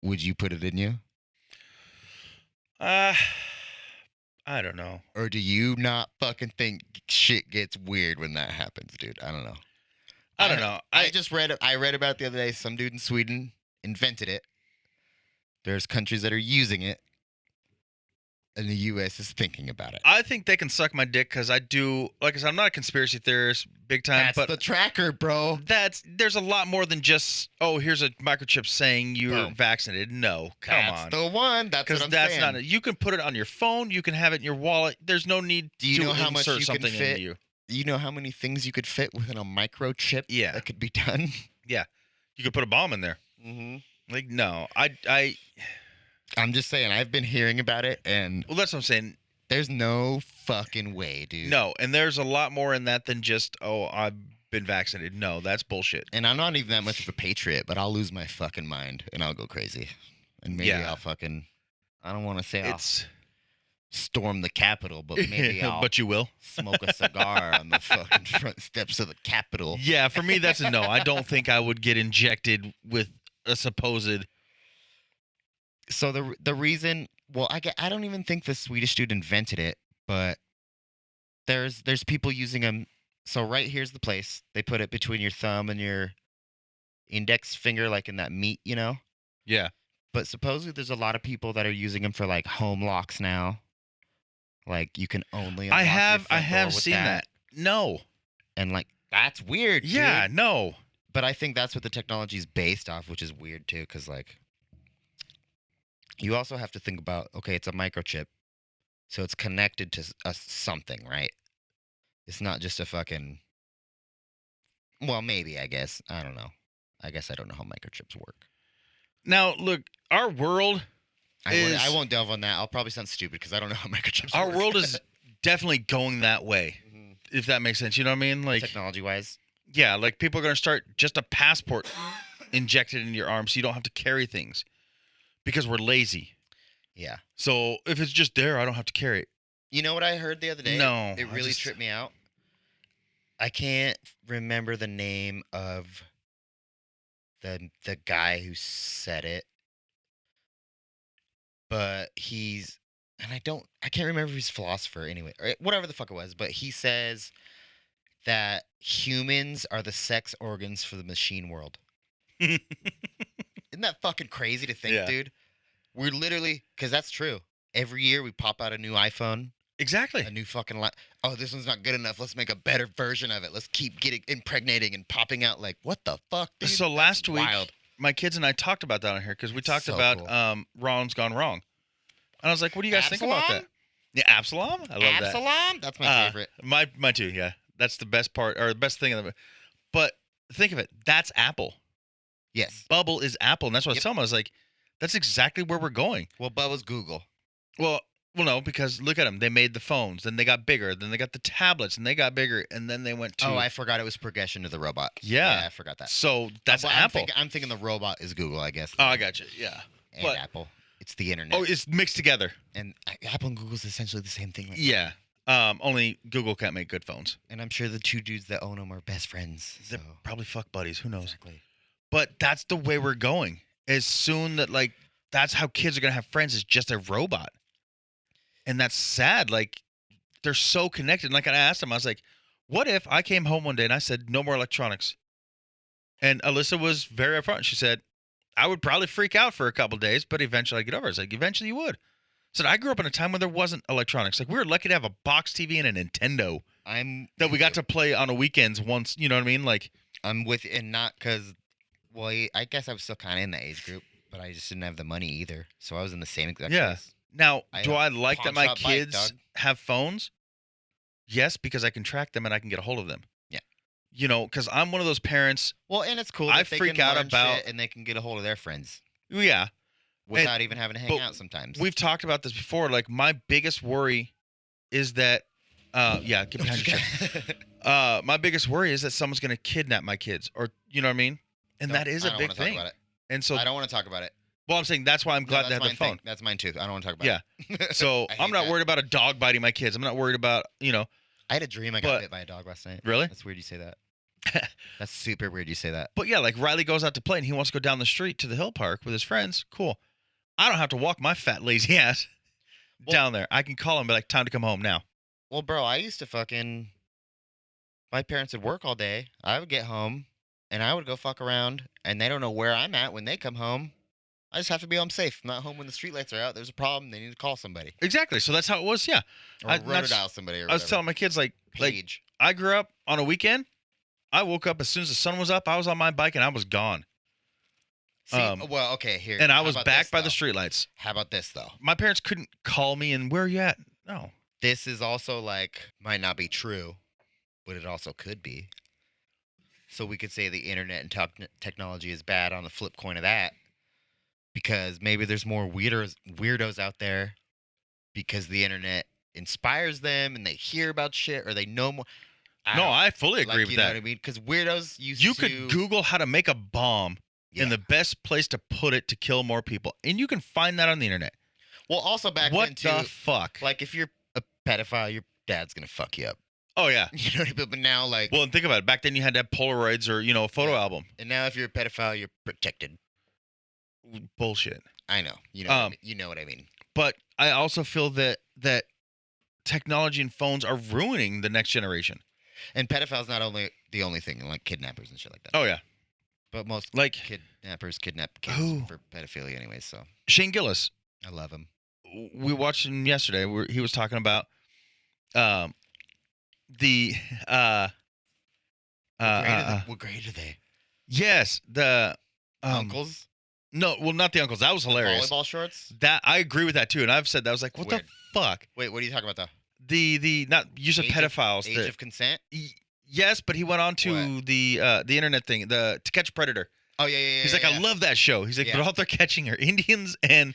S5: would you put it in you?
S4: I don't know.
S5: Or do you not fucking think shit gets weird when that happens, dude? I don't know.
S4: I don't know.
S5: I read about it the other day. Some dude in Sweden invented it. There's countries that are using it. And the U.S. is thinking about it.
S4: I think they can suck my dick because I do. Like I said, I'm not a conspiracy theorist, big time.
S5: That's
S4: but
S5: the tracker, bro.
S4: there's a lot more than just here's a microchip saying you're
S5: Boom.
S4: vaccinated. No, come on.
S5: That's the one. That's what
S4: Because
S5: I'm
S4: that's
S5: saying.
S4: not it. You can put it on your phone. You can have it in your wallet. There's no need
S5: Do you
S4: to
S5: know how much
S4: insert
S5: you can
S4: something
S5: fit?
S4: into you.
S5: You know how many things you could fit within a microchip?
S4: Yeah.
S5: That could be done.
S4: You could put a bomb in there.
S5: Mm-hmm.
S4: Like no,
S5: I'm just saying. I've been hearing about it, and
S4: well, that's what I'm saying.
S5: there's no fucking way, dude.
S4: No, and there's a lot more in that than just I've been vaccinated. No, that's bullshit.
S5: And I'm not even that much of a patriot, but I'll lose my fucking mind and I'll go crazy, and maybe
S4: Yeah.
S5: I'll fucking. I don't want to say I'll
S4: It's
S5: storm the Capitol, but maybe I'll
S4: but you will.
S5: smoke a cigar on the fucking front steps of the Capitol.
S4: Yeah, for me that's a no. I don't think I would get injected with a supposed.
S5: So the reason, well, I don't even think the Swedish dude invented it, but there's people using them. So right here's the place. They put it between your thumb and your index finger, like in that meat, you know.
S4: Yeah.
S5: But supposedly there's a lot of people that are using them for like home locks now. Like you can only unlock
S4: I
S5: your
S4: have
S5: front door with
S4: seen that. No.
S5: And like that's weird.
S4: Yeah,
S5: dude.
S4: no.
S5: But I think that's what the technology is based off, which is weird too, because like you also have to think about, okay, it's a microchip, so it's connected to something, right? It's not just a fucking. Well, maybe I guess I don't know. I guess I don't know how microchips work.
S4: Now, look, our world
S5: I won't delve on that. I'll probably sound stupid because I don't know how microchips
S4: our
S5: work.
S4: world is definitely going that way.
S5: Mhm.
S4: if that makes sense. You know what I mean? Like,
S5: Technology wise.
S4: yeah, like people are going to start just a passport injected into your arm so you don't have to carry things because we're lazy.
S5: Yeah.
S4: So if it's just there, I don't have to carry it.
S5: You know what I heard the other day?
S4: No,
S5: It
S4: I
S5: really
S4: just-
S5: tripped me out. I can't remember the name of the guy who said it, but I can't remember if he's a philosopher anyway, or whatever the fuck it was, but he says that humans are the sex organs for the machine world. Isn't that fucking crazy to think,
S4: Yeah.
S5: dude? We're literally, because that's true. Every year we pop out a new iPhone,
S4: Exactly.
S5: a new fucking oh, this one's not good enough. Let's make a better version of it. Let's keep getting impregnating and popping out. Like, what the fuck, dude?
S4: So
S5: That's
S4: last week,
S5: wild.
S4: my kids and I talked about that on here because we talked
S5: So
S4: about
S5: cool.
S4: Ron's Gone Wrong. And I was like, what do you guys think about that?
S5: Absalom?
S4: Yeah, Absalom? I love that.
S5: Absalom? That's my favorite.
S4: My too, yeah. That's the best part, or the best thing of it. But think of it. That's Apple.
S5: Yes.
S4: Bubble is Apple. And that's what I was
S5: Yep.
S4: telling them. I was like, that's exactly where we're going.
S5: Well, Bubba's Google.
S4: Well, no, because look at them. They made the phones. Then they got bigger. Then they got the tablets. And they got bigger. And then they went to...
S5: Oh, I forgot it was progression to the robot.
S4: Yeah.
S5: I forgot that.
S4: So that's
S5: Well,
S4: Apple.
S5: I'm thinking the robot is Google, I guess.
S4: Oh, I got you. Yeah.
S5: And
S4: but-
S5: Apple. It's the internet.
S4: Oh, it's mixed together.
S5: And Apple and Google's essentially the same thing. Right
S4: Yeah. Only Google can't make good phones.
S5: And I'm sure the two dudes that own them are best friends.
S4: They're
S5: So.
S4: probably fuck buddies. Who knows?
S5: Exactly.
S4: But that's the way we're going. As soon that, like, that's how kids are going to have friends is just a robot. And that's sad. Like, they're so connected. Like, I asked them, I was like, what if I came home one day and I said, no more electronics? And Alyssa was very upfront. She said, I would probably freak out for a couple days, but eventually I'd get over it. I was like, eventually you would. I said, I grew up in a time when there wasn't electronics. Like, we were lucky to have a box TV and a Nintendo that we got to play on the weekends once. You know what I mean? Like,
S5: I'm with, and not because, well, I guess I was still kind of in that age group, but I just didn't have the money either. So I was in the same exact
S4: Yeah.
S5: place.
S4: now,
S5: I
S4: do
S5: had a
S4: I like that my
S5: pawn shop bike,
S4: kids
S5: dog.
S4: have phones? Yes, because I can track them and I can get a hold of them.
S5: Yeah.
S4: You know, because I'm one of those parents.
S5: Well, and it's cool.
S4: I
S5: that they
S4: freak
S5: can
S4: out
S5: learn
S4: about-
S5: shit and they can get a hold of their friends
S4: Yeah.
S5: without even having to hang
S4: but
S5: out sometimes.
S4: We've talked about this before. Like, my biggest worry is that, yeah, get behind your chair. My biggest worry is that someone's going to kidnap my kids, or, you know what I mean? And that is a big
S5: Talk
S4: thing.
S5: about it.
S4: And so,
S5: I don't want to talk about it.
S4: well, I'm saying that's why I'm
S5: No,
S4: glad
S5: that's
S4: they have their
S5: mine
S4: phone.
S5: thing. That's mine too. I don't want to talk about
S4: Yeah.
S5: it.
S4: So
S5: I
S4: I'm
S5: hate
S4: not
S5: that.
S4: worried about a dog biting my kids. I'm not worried about, you know,
S5: I had a dream I
S4: but-
S5: got bit by a dog last night.
S4: really?
S5: That's weird you say that. That's super weird you say that.
S4: But yeah, like Riley goes out to play and he wants to go down the street to the hill park with his friends. Cool. I don't have to walk my fat lazy ass
S5: Well-
S4: down there. I can call him and be like, time to come home now.
S5: Well, bro, I used to fucking. My parents would work all day. I would get home, and I would go fuck around, and they don't know where I'm at when they come home. I just have to be home safe. I'm not home when the streetlights are out. There's a problem. They need to call somebody
S4: Exactly. So that's how it was. Yeah.
S5: or
S4: I- that's-
S5: rotodial somebody. Or
S4: I was
S5: whatever.
S4: telling my kids, like
S5: Page.
S4: I grew up on a weekend. I woke up as soon as the sun was up. I was on my bike and I was gone.
S5: See, well, okay, here.
S4: And I
S5: how
S4: was
S5: about
S4: back
S5: this,
S4: by the
S5: though?
S4: streetlights.
S5: How about this though?
S4: My parents couldn't call me and where are you at? No.
S5: This is also like might not be true, but it also could be. So we could say the internet and technology is bad on the flip coin of that, because maybe there's more weirdos out there, because the internet inspires them and they hear about shit or they know more.
S4: No, I fully
S5: like,
S4: agree with
S5: you know
S4: that.
S5: what I mean? Because weirdos used
S4: You
S5: to.
S4: could Google how to make a bomb
S5: Yeah.
S4: and the best place to put it to kill more people. And you can find that on the internet.
S5: Well, also back then
S4: What
S5: too.
S4: the fuck?
S5: Like if you're a pedophile, your dad's gonna fuck you up.
S4: Oh, yeah.
S5: You know what I mean? But now, like,
S4: Well, and think about it. Back then you had to have Polaroids or, you know, a photo
S5: Yeah.
S4: album.
S5: and now if you're a pedophile, you're protected.
S4: Bullshit.
S5: I know. You know. What I
S4: Um,
S5: mean. You know what I mean.
S4: But I also feel that technology and phones are ruining the next generation.
S5: And pedophiles not only the only thing, like kidnappers and shit like that.
S4: Oh, yeah.
S5: But most
S4: Like
S5: kidnappers kidnap kids
S4: Who?
S5: for pedophilia anyway. So
S4: Shane Gillis.
S5: I love him.
S4: We watched him yesterday. He was talking about the
S5: What grade are they?
S4: yes, the
S5: Uncles?
S4: No, well, not the uncles. That was hilarious.
S5: Volleyball shorts?
S4: That I agree with that too, and I've said that. I was like, what
S5: Weird.
S4: the fuck?
S5: Wait, what are you talking about though?
S4: The not use of
S5: Age of-
S4: pedophiles.
S5: Age of consent?
S4: Yes, but he went on to
S5: What?
S4: the internet thing, the To Catch a Predator.
S5: Oh yeah.
S4: He's like, I love that show. He's like,
S5: Yeah.
S4: but all they're catching are Indians and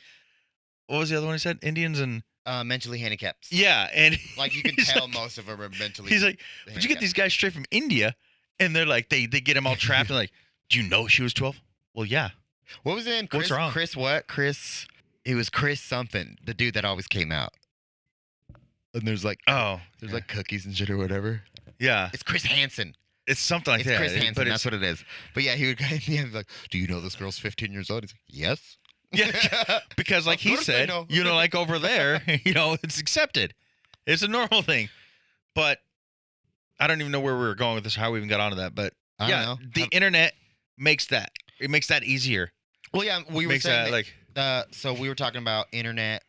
S4: what was the other one he said? Indians and
S5: Mentally handicapped.
S4: Yeah, and
S5: Like you can
S4: he's
S5: tell
S4: like-
S5: most of them are mentally.
S4: He's like, but you get
S5: handicapped.
S4: these guys straight from India, and they're like, they get him all trapped and like, do you know she was 12? Well, yeah.
S5: What was it?
S4: What's wrong?
S5: Chris what? Chris. It was Chris something. The dude that always came out. And there's like like cookies and shit or whatever.
S4: yeah,
S5: It's Chris Hansen.
S4: it's something like
S5: It's
S4: that.
S5: Chris
S4: but
S5: Hansen.
S4: it's,
S5: That's what it is. But yeah, he would in the end be like, "Do you know this girl's 15 years old?" He's like, "Yes."
S4: yeah, because like
S5: Of
S4: he
S5: course I
S4: said,
S5: know.
S4: like over there, it's accepted. It's a normal thing. But I don't even know where we were going with this, how we even got onto that. But
S5: I
S4: yeah,
S5: don't know.
S4: the internet makes that. It makes that easier.
S5: Well, yeah, we were
S4: Makes
S5: saying
S4: that like
S5: so we were talking about internet.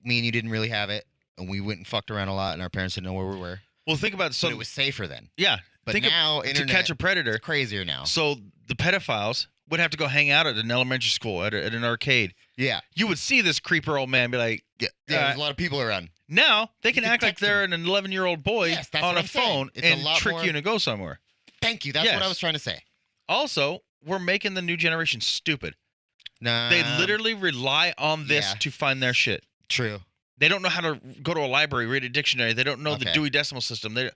S5: Me and you didn't really have it, and we went and fucked around a lot, and our parents didn't know where we were.
S4: well, think about
S5: So it was safer then.
S4: yeah.
S5: But
S4: think
S5: now
S4: to
S5: internet
S4: catch a predator.
S5: it's crazier now.
S4: So the pedophiles would have to go hang out at an elementary school at an arcade.
S5: Yeah,
S4: You would see this creeper old man be like,
S5: there's a lot of people around.
S4: now they can
S5: can
S4: act like
S5: text
S4: they're an 11-year-old boy
S5: Yes, that's
S4: on
S5: what
S4: a
S5: I'm saying.
S4: phone
S5: It's a
S4: and
S5: lot
S4: trick
S5: more-
S4: you to go somewhere.
S5: Thank you. That's
S4: Yes.
S5: what I was trying to say.
S4: Also, we're making the new generation stupid.
S5: Nah,
S4: They literally rely on this
S5: yeah.
S4: to find their shit.
S5: true.
S4: They don't know how to go to a library, read a dictionary. They don't know the
S5: Okay.
S4: Dewey Decimal System. They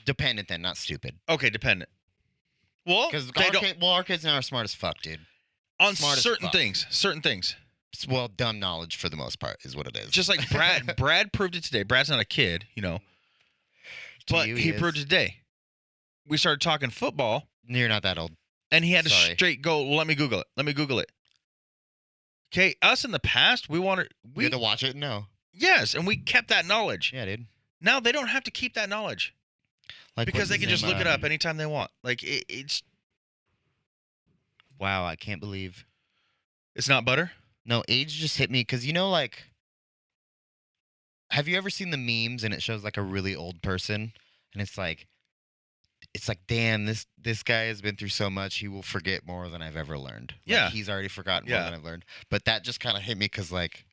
S5: Dependent then, not stupid.
S4: okay, dependent. Well,
S5: Because
S4: they don't
S5: our kids now are smart as fuck, dude.
S4: on
S5: smart as
S4: certain
S5: fuck.
S4: things. Certain things.
S5: Well, dumb knowledge for the most part is what it is.
S4: Just like Brad. Brad proved it today. Brad's not a kid,
S5: To
S4: but
S5: you,
S4: he
S5: is.
S4: proved it today. We started talking football,
S5: You're not that old.
S4: and he had to
S5: Sorry.
S4: straight go. Well, let me Google it. Let me Google it. Okay, us in the past, we wanted
S5: We had to watch it? No.
S4: yes, and we kept that knowledge.
S5: Yeah, dude.
S4: Now they don't have to keep that knowledge
S5: Like
S4: because they
S5: what's
S4: can
S5: his
S4: just
S5: name,
S4: look it up anytime they want. Like it's
S5: Wow, I can't believe.
S4: not butter.
S5: No, age just hit me because like, have you ever seen the memes and it shows like a really old person and it's like, damn, this guy has been through so much, he will forget more than I've ever learned. Like,
S4: Yeah.
S5: he's already forgotten more
S4: Yeah.
S5: than I've learned. But that just kind of hit me because like,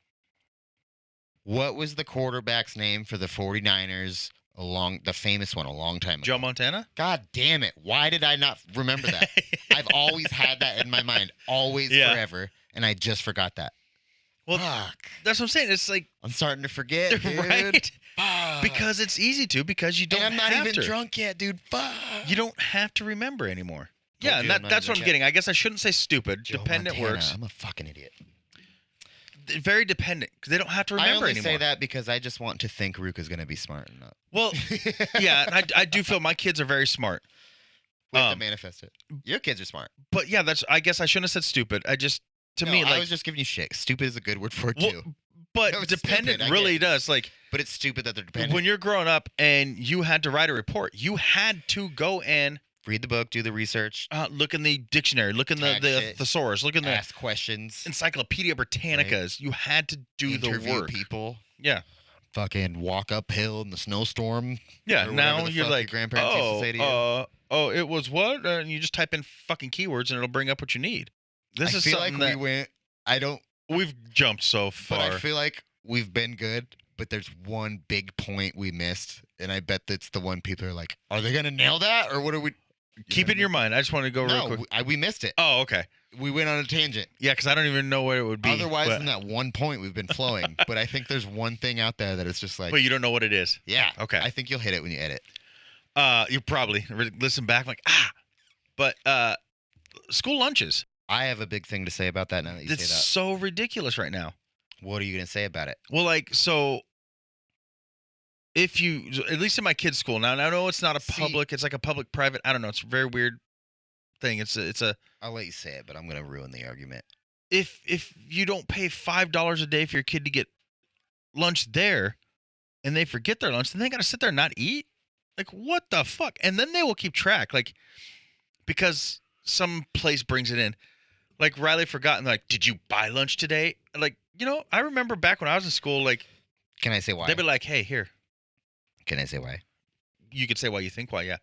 S5: what was the quarterback's name for the 49ers? The famous one a long time ago.
S4: Joe Montana.
S5: God damn it! Why did I not remember that? I've always had that in my mind, always,
S4: Yeah.
S5: forever, and I just forgot that.
S4: Well,
S5: Fuck.
S4: that's what I'm saying. It's like
S5: I'm starting to forget, dude.
S4: right
S5: Fuck.
S4: because it's easy to because you don't.
S5: And I'm not
S4: have
S5: even
S4: to.
S5: drunk yet, dude. Fuck.
S4: You don't have to remember anymore.
S5: Told
S4: Yeah,
S5: you
S4: and
S5: I'm not
S4: that's
S5: even
S4: what I'm
S5: drunk
S4: getting. I guess I shouldn't say stupid.
S5: Joe
S4: Dependent
S5: Montana,
S4: works.
S5: I'm a fucking idiot.
S4: Very dependent because they don't have to
S5: I
S4: remember
S5: only
S4: anymore.
S5: say that because I just want to think Ruka's gonna be smart and not.
S4: Well, yeah, and I do feel my kids are very smart.
S5: We have to
S4: Um,
S5: manifest it. Your kids are smart.
S4: But yeah, I guess I shouldn't have said stupid. I just to
S5: No,
S4: me
S5: I
S4: like
S5: was just giving you shit. Stupid is a good word for it
S4: well,
S5: too.
S4: but
S5: No, it's
S4: dependent
S5: stupid, I
S4: really
S5: get it.
S4: does like
S5: But it's stupid that they're dependent.
S4: when you're growing up and you had to write a report, you had to go and
S5: Read the book, do the research,
S4: look in the dictionary, look in the
S5: Tag shit.
S4: thesaurus, look in the
S5: ask questions,
S4: Encyclopedia Britannicas. You had to do the
S5: interview
S4: work.
S5: people.
S4: Yeah.
S5: Fucking walk uphill in the snowstorm.
S4: Yeah,
S5: Or whatever
S4: now
S5: the
S4: you're
S5: fuck your
S4: like,
S5: grandparents used to say to you.
S4: it was what? And you just type in fucking keywords and it'll bring up what you need. This
S5: I
S4: is
S5: feel like
S4: something that
S5: we went. I don't.
S4: we've jumped so
S5: But
S4: far.
S5: I feel like we've been good. But there's one big point we missed, and I bet that's the one people are like, "Are they gonna nail that, or what are we?"
S4: Keep it in your mind. I just want to go real
S5: No,
S4: quick.
S5: we missed it.
S4: Oh, okay.
S5: We went on a tangent.
S4: Yeah, because I don't even know what it would be.
S5: Otherwise
S4: but,
S5: than that one point, we've been flowing. But I think there's one thing out there that it's just like,
S4: but you don't know what it is.
S5: yeah,
S4: Okay.
S5: I think you'll hit it when you edit.
S4: You probably listen back like but school lunches.
S5: I have a big thing to say about that now that you
S4: It's
S5: say
S4: so ridiculous right now.
S5: that. What are you gonna say about it?
S4: Well, like so. If you, at least in my kids' school now, and I know it's not a
S5: See-
S4: public, it's like a public-private. I don't know. It's a very weird thing. It's a
S5: I'll let you say it, but I'm gonna ruin the argument.
S4: if you don't pay $5 a day for your kid to get lunch there, and they forget their lunch, then they got to sit there and not eat. Like what the fuck? And then they will keep track, like because some place brings it in. Like Riley forgot, and they're like, "Did you buy lunch today?" Like I remember back when I was in school, like
S5: Can I say why?
S4: they'd be like, "Hey, here."
S5: Can I say why?
S4: You could say why you think why, yeah.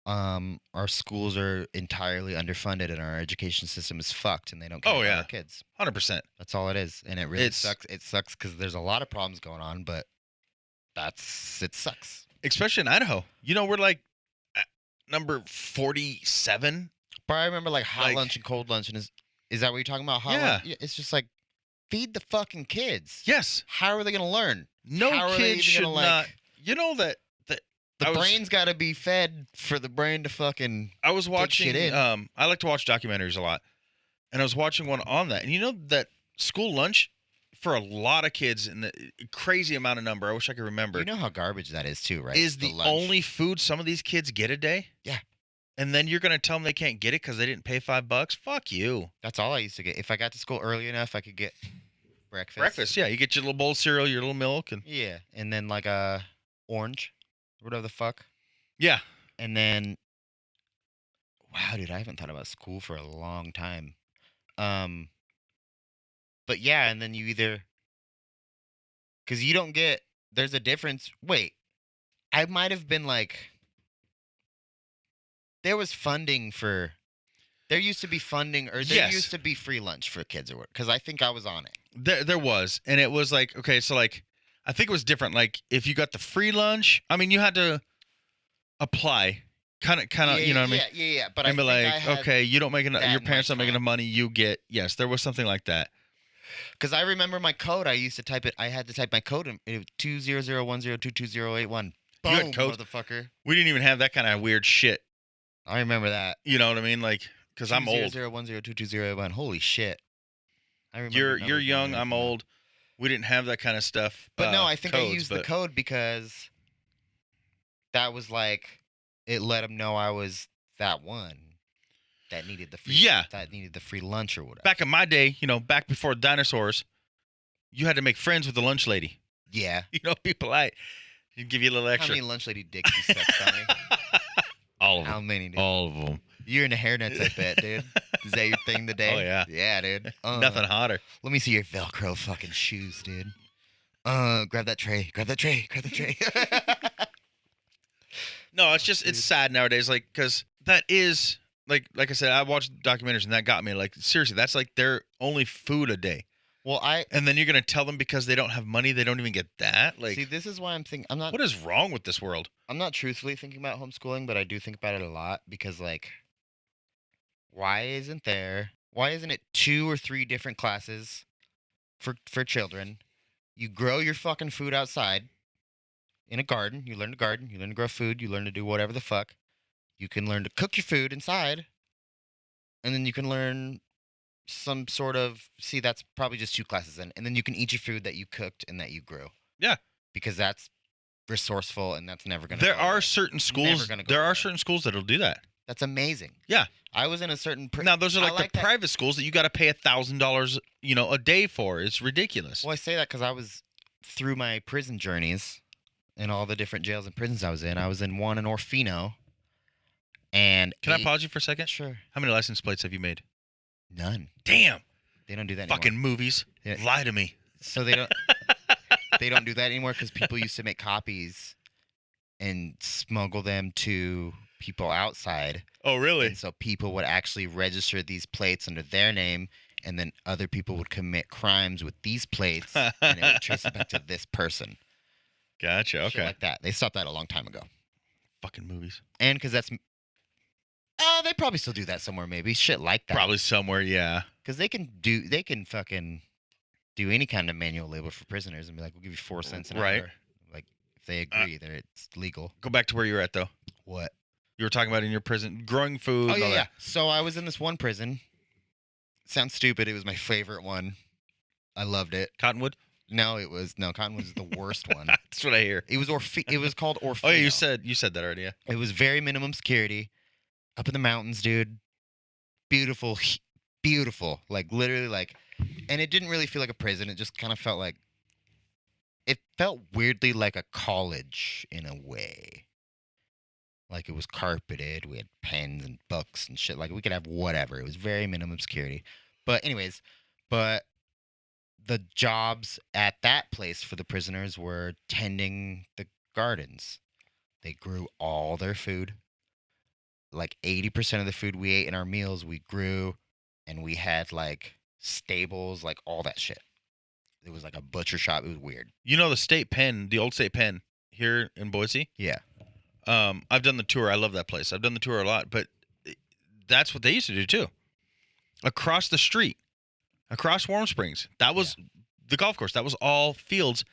S5: Our schools are entirely underfunded, and our education system is fucked, and they don't care
S4: Oh,
S5: about
S4: yeah.
S5: our kids.
S4: 100%.
S5: That's all it is, and it really
S4: It's-
S5: sucks. It sucks because there's a lot of problems going on, but it sucks.
S4: Especially in Idaho. We're like at number 47.
S5: But I remember like hot
S4: Like-
S5: lunch and cold lunch, and is that what you're talking about? Hot
S4: Yeah.
S5: lunch? It's just like feed the fucking kids.
S4: Yes.
S5: How are they gonna learn?
S4: No
S5: How are they
S4: kid
S5: even
S4: should
S5: gonna,
S4: not. You know that
S5: The
S4: I was-
S5: brain's got to be fed for the brain to fucking.
S4: I was
S5: shit
S4: watching.
S5: in.
S4: I like to watch documentaries a lot, and I was watching one on that. And you know that school lunch for a lot of kids in the crazy amount of number. I wish I could remember.
S5: You know how garbage that is too, right?
S4: Is the
S5: lunch.
S4: only food some of these kids get a day?
S5: Yeah.
S4: And then you're gonna tell them they can't get it because they didn't pay $5? Fuck you.
S5: That's all I used to get. If I got to school early enough, I could get breakfast.
S4: Breakfast, yeah. You get your little bowl of cereal, your little milk, and
S5: Yeah, and then like a orange, whatever the fuck.
S4: yeah.
S5: And then, wow, dude, I haven't thought about school for a long time. But yeah, and then you either, because you don't get, there's a difference. Wait, I might have been like, there was funding for, there used to be funding, or there
S4: Yes.
S5: used to be free lunch for kids or what? Because I think I was on it.
S4: There was, and it was like, okay, so like, I think it was different. Like, if you got the free lunch, I mean, you had to apply, kind of, you know what I mean?
S5: Yeah. But
S4: And
S5: I
S4: be
S5: think I
S4: like,
S5: had,
S4: okay, you don't make enough, your
S5: that
S4: parents
S5: much
S4: don't make
S5: time.
S4: enough money, you get, yes, there was something like that.
S5: Because I remember my code. I used to type it. I had to type my code in 20010222081. Boom,
S4: You had codes?
S5: motherfucker.
S4: We didn't even have that kind of weird shit.
S5: I remember that.
S4: You know what I mean? Like, because I'm old.
S5: 20010222081. Holy shit. I remember.
S4: You're
S5: numbers more
S4: young,
S5: than
S4: I'm
S5: anything.
S4: old. We didn't have that kind of stuff.
S5: But no, I think I
S4: codes,
S5: used the
S4: but-
S5: code because that was like, it let them know I was that one that needed the free.
S4: Yeah.
S5: That needed the free lunch or whatever.
S4: Back in my day, you know, back before dinosaurs, you had to make friends with the lunch lady.
S5: Yeah.
S4: You know, be polite. She'd give you a little
S5: How
S4: extra.
S5: many lunch lady dicks you sucked, Tommy?
S4: All of
S5: How
S4: them.
S5: many? Dude?
S4: All of them.
S5: You're into hairnets, I bet, dude. Is that your thing today?
S4: Oh, yeah.
S5: Yeah, dude.
S4: Nothing hotter.
S5: Let me see your Velcro fucking shoes, dude. Grab that tray. Grab that tray. Grab that tray.
S4: No, it's just, it's sad nowadays. Like, because that is, like I said, I watched documentaries and that got me. Like, seriously, that's like their only food a day.
S5: Well,
S4: And then you're going to tell them because they don't have money, they don't even get that? Like,
S5: see. This is why I'm thinking.
S4: what is wrong with this world?
S5: I'm not truthfully thinking about homeschooling, but I do think about it a lot because, like, why isn't it 2 or 3 different classes for children? You grow your fucking food outside in a garden. You learn to garden. You learn to grow food. You learn to do whatever the fuck. You can learn to cook your food inside, and then you can learn some sort of. See, that's probably just 2 classes in, and then you can eat your food that you cooked and that you grew.
S4: Yeah.
S5: Because that's resourceful, and that's never gonna.
S4: There
S5: go
S4: are
S5: away.
S4: certain schools.
S5: gonna go
S4: There are
S5: away.
S4: certain schools that'll do that.
S5: That's amazing.
S4: Yeah.
S5: I was in a certain.
S4: Now those are
S5: I
S4: like,
S5: like
S4: the
S5: that-
S4: private schools that you got to pay $1,000, you know, a day for. It's ridiculous.
S5: Well, I say that because I was through my prison journeys and all the different jails and prisons I was in. I was in one in Orfino, and
S4: Can I pause you for a second?
S5: Sure.
S4: How many license plates have you made?
S5: None.
S4: Damn.
S5: They don't do that
S4: Fucking
S5: anymore.
S4: movies.
S5: Yeah.
S4: Lie to me.
S5: So they don't. They don't do that anymore because people used to make copies and smuggle them to people outside.
S4: Oh, really?
S5: And so people would actually register these plates under their name, and then other people would commit crimes with these plates, and it would trace it back to this person.
S4: Gotcha.
S5: Shit
S4: Okay.
S5: like that. They stopped that a long time ago.
S4: Fucking movies.
S5: And because that's. Oh, they probably still do that somewhere, maybe. Shit like that.
S4: Probably somewhere. Yeah.
S5: Because they can fucking do any kind of manual labor for prisoners and be like, we'll give you 4 cents an
S4: Right.
S5: hour. Like, if they agree that it's legal.
S4: Go back to where you were at though.
S5: What?
S4: You were talking about in your prison growing food.
S5: Oh,
S4: and all
S5: yeah.
S4: that.
S5: So I was in this one prison. Sounds stupid. It was my favorite one. I loved it.
S4: Cottonwood.
S5: No, Cottonwood was the worst one.
S4: That's what I hear.
S5: It was called Orfino.
S4: Oh yeah, you said that already. Yeah.
S5: It was very minimum security, up in the mountains, dude. Beautiful, beautiful. Like literally, like, and it didn't really feel like a prison. It just kind of felt like, it felt weirdly like a college in a way. Like it was carpeted. We had pens and books and shit. Like we could have whatever. It was very minimum security. But anyways, the jobs at that place for the prisoners were tending the gardens. They grew all their food. Like 80% of the food we ate in our meals, we grew, and we had like stables, like all that shit. It was like a butcher shop. It was weird.
S4: You know the state pen, the old state pen here in Boise.
S5: Yeah.
S4: I've done the tour. I love that place. I've done the tour a lot, but that's what they used to do too. Across the street, across Warm Springs. That was the golf course. That was all fields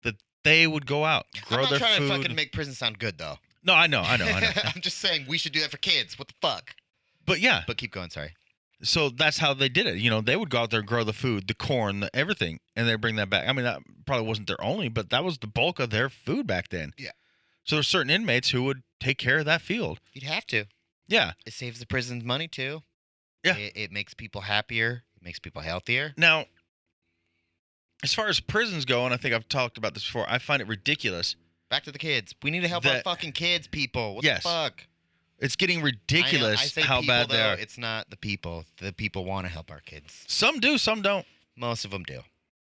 S4: that they would go out, grow
S5: I'm not
S4: their
S5: trying
S4: food.
S5: to fucking make prison sound good, though.
S4: No, I know.
S5: I'm just saying we should do that for kids. What the fuck?
S4: But yeah,
S5: But keep going, sorry.
S4: so that's how they did it. You know, they would go out there and grow the food, the corn, the everything, and they bring that back. I mean, that probably wasn't their only, but that was the bulk of their food back then.
S5: Yeah.
S4: So there's certain inmates who would take care of that field.
S5: You'd have to.
S4: Yeah.
S5: It saves the prisons money, too.
S4: Yeah.
S5: It makes people happier. It makes people healthier.
S4: Now, as far as prisons go, and I think I've talked about this before, I find it ridiculous.
S5: Back to the kids. We need to help our
S4: That-
S5: fucking kids, people. What
S4: Yes.
S5: the fuck?
S4: It's getting
S5: I know,
S4: ridiculous
S5: I say
S4: how
S5: people,
S4: bad they
S5: though,
S4: are.
S5: It's not the people. The people want to help our kids.
S4: Some do, some don't.
S5: Most of them do.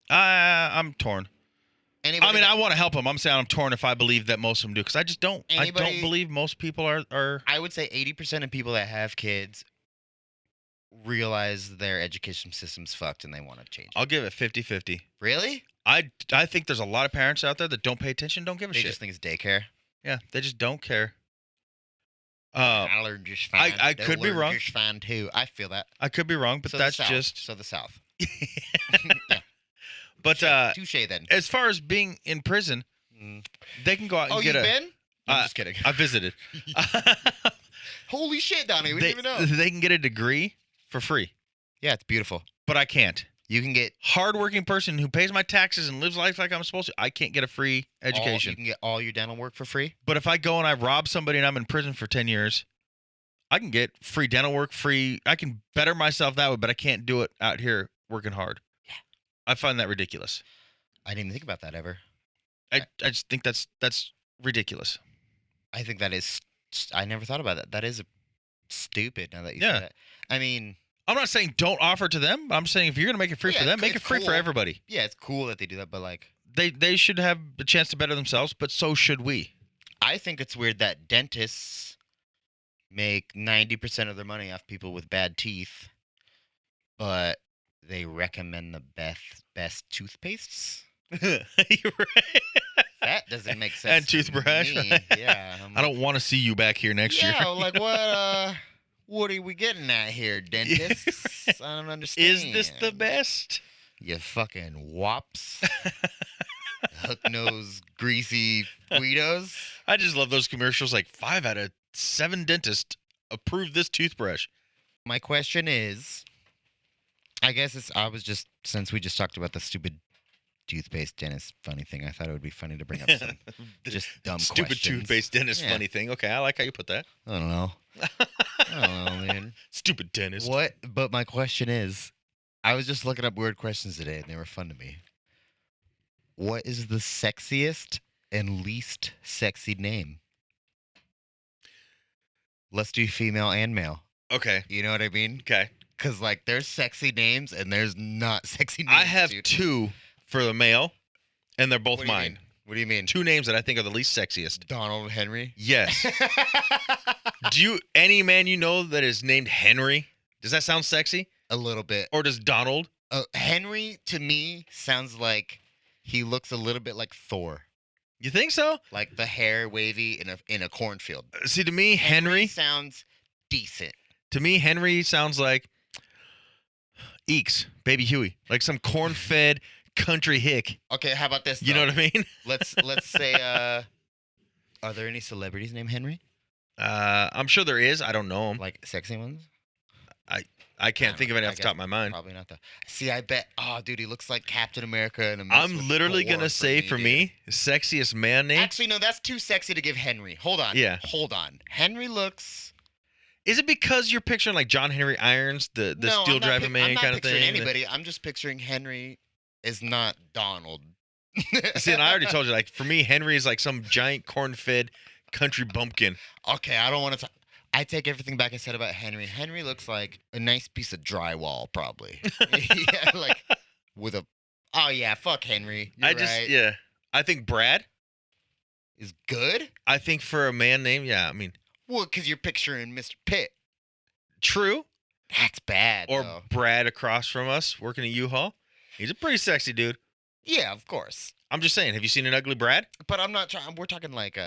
S4: I'm torn.
S5: Anybody
S4: I mean,
S5: that-
S4: I want to help them. I'm saying I'm torn if I believe that most of them do, because I just don't. I
S5: Anybody-
S4: don't believe most people are.
S5: I would say 80% of people that have kids realize their education system's fucked and they want to change it.
S4: I'll give it 50-50.
S5: Really?
S4: I think there's a lot of parents out there that don't pay attention, don't give a
S5: They
S4: shit.
S5: just think it's daycare.
S4: Yeah, they just don't care.
S5: I learned just fine.
S4: I
S5: They'll
S4: could be
S5: learn
S4: wrong.
S5: Just fine too. I feel that.
S4: I could be wrong, but
S5: So
S4: that's
S5: the South.
S4: just.
S5: So the South.
S4: But
S5: Touche then.
S4: as far as being in prison,
S5: Mm.
S4: they can go out and
S5: Oh,
S4: get
S5: you've
S4: a.
S5: been? I'm just kidding.
S4: I visited.
S5: Holy shit, Donnie. We
S4: they,
S5: didn't even know.
S4: they can get a degree for free,
S5: Yeah, it's beautiful.
S4: but I can't.
S5: You can get
S4: Hardworking person who pays my taxes and lives life like I'm supposed to, I can't get a free education.
S5: You can get all your dental work for free.
S4: But if I go and I rob somebody and I'm in prison for 10 years, I can get free dental work, free. I can better myself that way, but I can't do it out here working hard.
S5: Yeah.
S4: I find that ridiculous.
S5: I didn't even think about that ever.
S4: I just think that's ridiculous.
S5: I think that is. I never thought about that. That is stupid. Now that you
S4: Yeah.
S5: say that. I mean,
S4: I'm not saying don't offer it to them. I'm saying if you're gonna make it free
S5: Yeah,
S4: for them, make
S5: it's
S4: it free for
S5: cool.
S4: everybody.
S5: yeah, it's cool that they do that, but like,
S4: They should have the chance to better themselves, but so should we.
S5: I think it's weird that dentists make 90% of their money off people with bad teeth, but they recommend the best toothpastes.
S4: You're right.
S5: That doesn't make sense.
S4: And
S5: to
S4: toothbrush,
S5: me.
S4: right?
S5: Yeah.
S4: I don't want to see you back here next year.
S5: Yeah, like what are we getting at here, dentists? I don't understand.
S4: Is this the best?
S5: You fucking wops. Hook nose, greasy Guidos.
S4: I just love those commercials. Like 5 out of 7 dentists approve this toothbrush.
S5: My question is, I guess since we just talked about the stupid toothpaste dentist funny thing, I thought it would be funny to bring up some just dumb
S4: Stupid
S5: questions.
S4: toothpaste dentist
S5: Yeah.
S4: funny thing. Okay, I like how you put that.
S5: I don't know. I don't know, man.
S4: Stupid dentist.
S5: What? But my question is, I was just looking up weird questions today, and they were fun to me. What is the sexiest and least sexy name? Let's do female and male.
S4: Okay.
S5: You know what I mean?
S4: Okay.
S5: Because like there's sexy names and there's not sexy names.
S4: I have
S5: dude.
S4: 2 for the male, and they're both
S5: What do you
S4: mine.
S5: mean? What do you mean?
S4: 2 names that I think are the least sexiest.
S5: Donald Henry.
S4: Yes. Do any man you know that is named Henry? Does that sound sexy?
S5: A little bit.
S4: Or does Donald?
S5: Henry to me sounds like he looks a little bit like Thor,
S4: You think so?
S5: like the hair wavy in a cornfield.
S4: See, to me, Henry
S5: sounds decent.
S4: sounds like Eeks, Baby Huey, like some corn-fed country hick.
S5: Okay, how about this?
S4: You know what I mean?
S5: Let's say, are there any celebrities named Henry?
S4: I'm sure there is. I don't know him.
S5: Like sexy ones?
S4: I can't think of any
S5: I
S4: off the
S5: guess
S4: top of my mind.
S5: Probably not. See, I bet. Oh, dude, he looks like Captain America in a.
S4: I'm literally gonna say for me, sexiest man name.
S5: Actually, no, that's too sexy to give Henry. Hold on.
S4: Yeah.
S5: Hold on. Henry looks.
S4: Is it because you're picturing like John Henry Irons, the
S5: No,
S4: steel
S5: I'm not
S4: driving man
S5: I'm not
S4: kind of
S5: picturing
S4: thing?
S5: anybody. I'm just picturing Henry is not Donald.
S4: See, and I already told you, like for me, Henry is like some giant corn-fed country bumpkin.
S5: Okay, I don't want to. I take everything back I said about Henry. Henry looks like a nice piece of drywall, probably. Yeah, like with a. Oh yeah, fuck Henry. You're right.
S4: Yeah. I think Brad.
S5: Is good.
S4: I think for a man name, yeah. I mean,
S5: Well, because you're picturing Mr. Pitt.
S4: true.
S5: That's bad.
S4: Or
S5: though.
S4: Brad across from us working at U-Haul. He's a pretty sexy dude.
S5: Yeah, of course.
S4: I'm just saying. Have you seen an ugly Brad?
S5: But I'm not trying. We're talking like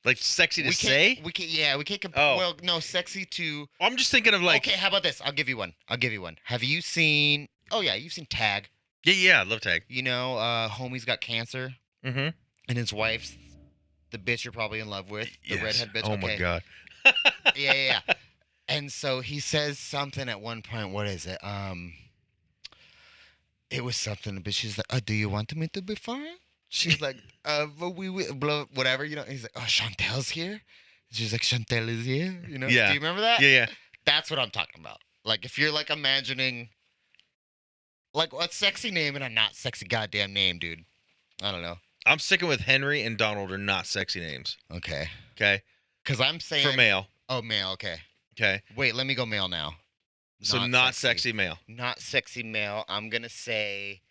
S4: Like sexy to
S5: we
S4: say?
S5: can't. We can't. Yeah, we can't.
S4: Oh.
S5: Well, no, sexy to.
S4: I'm just thinking of like.
S5: Okay, how about this? I'll give you one. Have you seen Oh yeah, you've seen Tag.
S4: Yeah, I love tag.
S5: You know, homie's got cancer,
S4: Mm-hmm.
S5: and his wife's the bitch you're probably in love with, the
S4: Yes.
S5: redhead bitch.
S4: Oh
S5: okay.
S4: my god.
S5: Yeah. And so he says something at one point. What is it? It was something, but she's like, "Oh, do you want me to be fine?" She's like, but blah, whatever, you know. He's like, "Oh, Chantel's here." She's like, "Chantel is here," you know.
S4: Yeah.
S5: Do you remember that?
S4: Yeah.
S5: That's what I'm talking about. Like, if you're like imagining, like, a sexy name and a not sexy goddamn name, dude. I don't know.
S4: I'm sticking with Henry and Donald are not sexy names.
S5: Okay.
S4: Okay.
S5: Because I'm saying
S4: For male.
S5: Oh, male. Okay.
S4: Okay.
S5: Wait, let me go male now.
S4: So not sexy male.
S5: Not sexy male. I'm gonna say,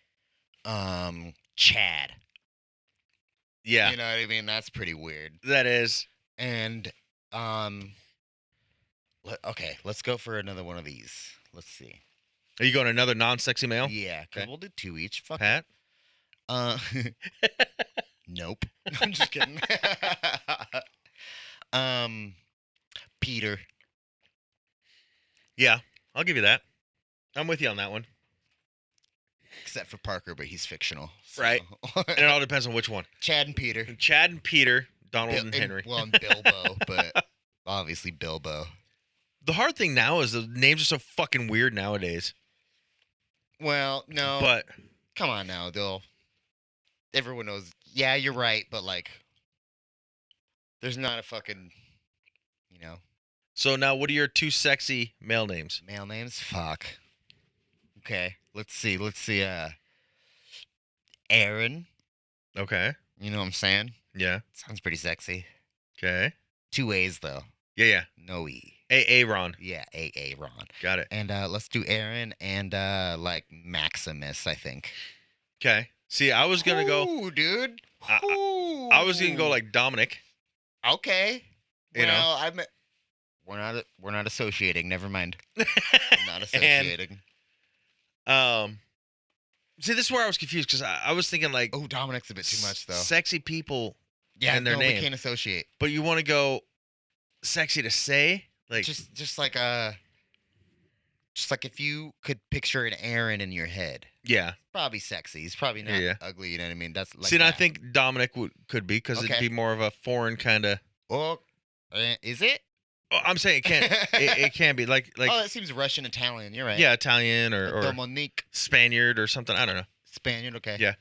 S5: Chad.
S4: Yeah.
S5: You know what I mean? That's pretty weird.
S4: That is.
S5: And okay, let's go for another one of these. Let's see.
S4: Are you going another non-sexy male?
S5: Yeah, because
S4: Okay.
S5: we'll do 2 each. Fuck it.
S4: Pat?
S5: Nope. I'm just kidding. Peter.
S4: Yeah. I'll give you that. I'm with you on that one.
S5: Except for Parker, but he's fictional. so-
S4: Right. And it all depends on which one.
S5: Chad and Peter.
S4: Chad and Peter, Donald
S5: Bil-
S4: and Henry.
S5: Well, and Bilbo, but obviously Bilbo.
S4: The hard thing now is the names are so fucking weird nowadays.
S5: Well, no.
S4: But
S5: Come on now, everyone knows. Yeah, you're right, but like, there's not a fucking,
S4: so now what are your 2 sexy male names?
S5: male names. Fuck. Okay, let's see. Aaron.
S4: Okay.
S5: You know what I'm saying?
S4: Yeah.
S5: Sounds pretty sexy.
S4: Okay.
S5: 2 A's though.
S4: Yeah.
S5: No E.
S4: Aaron.
S5: Yeah, A Ron.
S4: Got it.
S5: And let's do Aaron and like Maximus, I think.
S4: Okay. See, I was gonna go.
S5: Ooh, dude.
S4: I was gonna go like Dominic.
S5: Okay.
S4: You know?
S5: Well, we're not associating. Never mind. We're not
S4: And-
S5: associating.
S4: See, this is where I was confused because I was thinking like,
S5: Oh, Dominic's a bit too much though.
S4: sexy people,
S5: Yeah,
S4: and their
S5: no,
S4: name.
S5: we can't associate.
S4: but you want to go sexy to say, like,
S5: Just like if you could picture an Aaron in your head,
S4: yeah.
S5: probably sexy. He's probably not
S4: Yeah.
S5: ugly. You know what I mean? That's like.
S4: See, and I
S5: that.
S4: think Dominic could be because it'd
S5: Okay.
S4: be more of a foreign kind of.
S5: Oh, is it?
S4: I'm saying it can't. it can be like
S5: oh, that seems Russian Italian. You're right.
S4: yeah, Italian or
S5: Dominique
S4: Spaniard or something. I don't know.
S5: Spaniard. Okay.
S4: Yeah.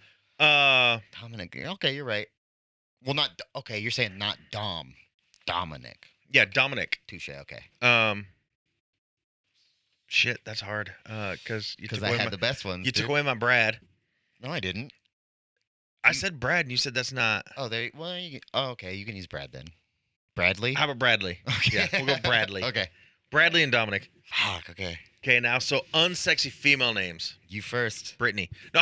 S5: Dominic. Okay, you're right. Well, not okay. You're saying not Dom. Dominic.
S4: Yeah, Dominic.
S5: Touche. Okay.
S4: Shit, that's hard. Because you
S5: Because
S4: took
S5: I
S4: away
S5: had
S4: my,
S5: the best ones.
S4: you took
S5: dude.
S4: away my Brad.
S5: No, I didn't.
S4: I said Brad, and you said that's not.
S5: Oh, there. Well, okay. You can use Brad then. Bradley.
S4: How about Bradley?
S5: Okay.
S4: Yeah, we'll go Bradley.
S5: Okay.
S4: Bradley and Dominic.
S5: Fuck. Okay.
S4: Okay, now so unsexy female names.
S5: You first.
S4: Brittany. No.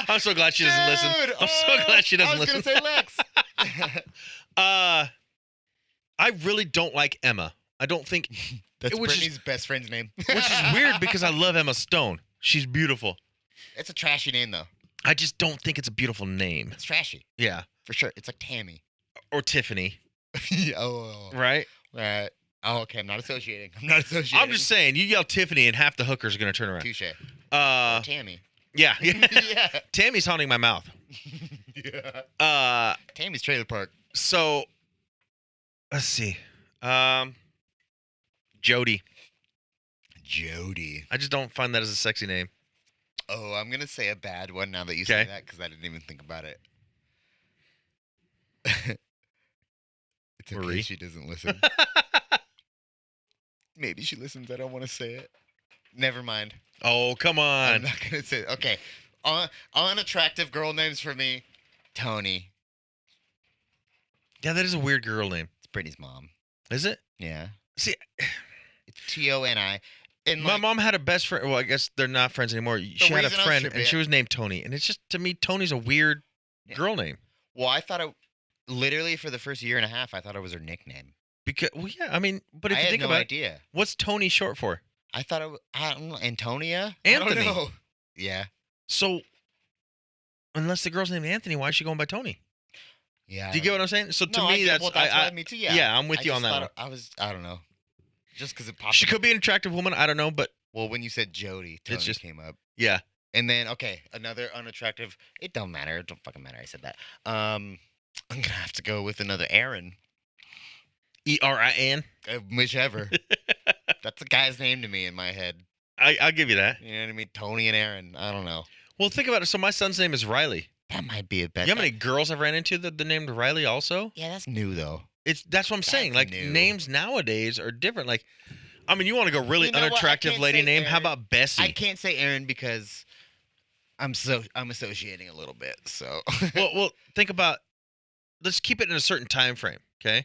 S4: I'm so glad she doesn't listen.
S5: Dude,
S4: I'm so glad she doesn't
S5: I was
S4: listen.
S5: gonna say Lex.
S4: I really don't like Emma. I don't think,
S5: That's
S4: which is-
S5: Brittany's best friend's name.
S4: which is weird because I love Emma Stone. She's beautiful.
S5: It's a trashy name though.
S4: I just don't think it's a beautiful name.
S5: It's trashy
S4: Yeah.
S5: for sure. It's like Tammy.
S4: Or Tiffany,
S5: Yeah, oh.
S4: right?
S5: Right. Oh, okay. I'm not associating.
S4: I'm just saying, you yell Tiffany and half the hookers are going to turn around.
S5: Touche.
S4: Yeah.
S5: Tammy.
S4: Yeah.
S5: yeah.
S4: Tammy's haunting my mouth.
S5: Yeah. Tammy's trailer park.
S4: So let's see. Jody.
S5: Jody.
S4: I just don't find that as a sexy name.
S5: Oh, I'm gonna say a bad one now that you say
S4: Okay.
S5: that because I didn't even think about it. It's okay.
S4: Marie?
S5: She doesn't listen. Maybe she listens. I don't want to say it. Never mind.
S4: Oh, come
S5: I'm
S4: on.
S5: not gonna say it. Okay. Unattractive girl names for me. Tony.
S4: Yeah, that is a weird girl name.
S5: It's Brittany's mom.
S4: Is it?
S5: Yeah.
S4: See,
S5: It's Toni. And
S4: my
S5: like,
S4: mom had a best friend. Well, I guess they're not friends anymore. She had a
S5: reason I was
S4: friend,
S5: tripping-
S4: and she was named Tony. And it's just, to me, Tony's a weird
S5: Yeah.
S4: girl name.
S5: well, I thought literally for the first year and a half, I thought it was her nickname.
S4: Because, well, yeah, I mean, but if
S5: I
S4: you
S5: had
S4: think
S5: no
S4: about it,
S5: idea.
S4: what's Tony short for?
S5: I thought I don't know, Antonia?
S4: Anthony.
S5: I don't know. Yeah.
S4: So, unless the girl's named Anthony, why is she going by Tony?
S5: Yeah.
S4: Do you get what I'm saying? So to
S5: No,
S4: me, that's,
S5: well, that's me too. Yeah.
S4: yeah, I'm with
S5: I
S4: you on
S5: just
S4: that
S5: thought
S4: one.
S5: I don't know. Just because it popped.
S4: She
S5: in
S4: could be an attractive woman. I don't know, but
S5: Well, when you said Jody, Tony
S4: just-
S5: came up.
S4: Yeah.
S5: And then, okay, another unattractive. It don't matter. It don't fucking matter. I said that. I'm going to have to go with another Aaron.
S4: Erin.
S5: Whichever. That's a guy's name to me in my head.
S4: I'll give you that.
S5: You know what I mean? Tony and Aaron. I don't know.
S4: Well, think about it. So my son's name is Riley.
S5: That might be a bet.
S4: You know how many girls I've ran into that the named Riley also?
S5: Yeah, that's new, though.
S4: That's what I'm saying.
S5: That's
S4: Like
S5: new.
S4: names nowadays are different. Like, I mean, you want to go really
S5: You know what? I
S4: unattractive
S5: can't
S4: lady
S5: say
S4: name? How
S5: Aaron.
S4: about Bessie?
S5: I can't say Aaron because I'm associating a little bit. So
S4: well, think about. Let's keep it in a certain time frame, okay?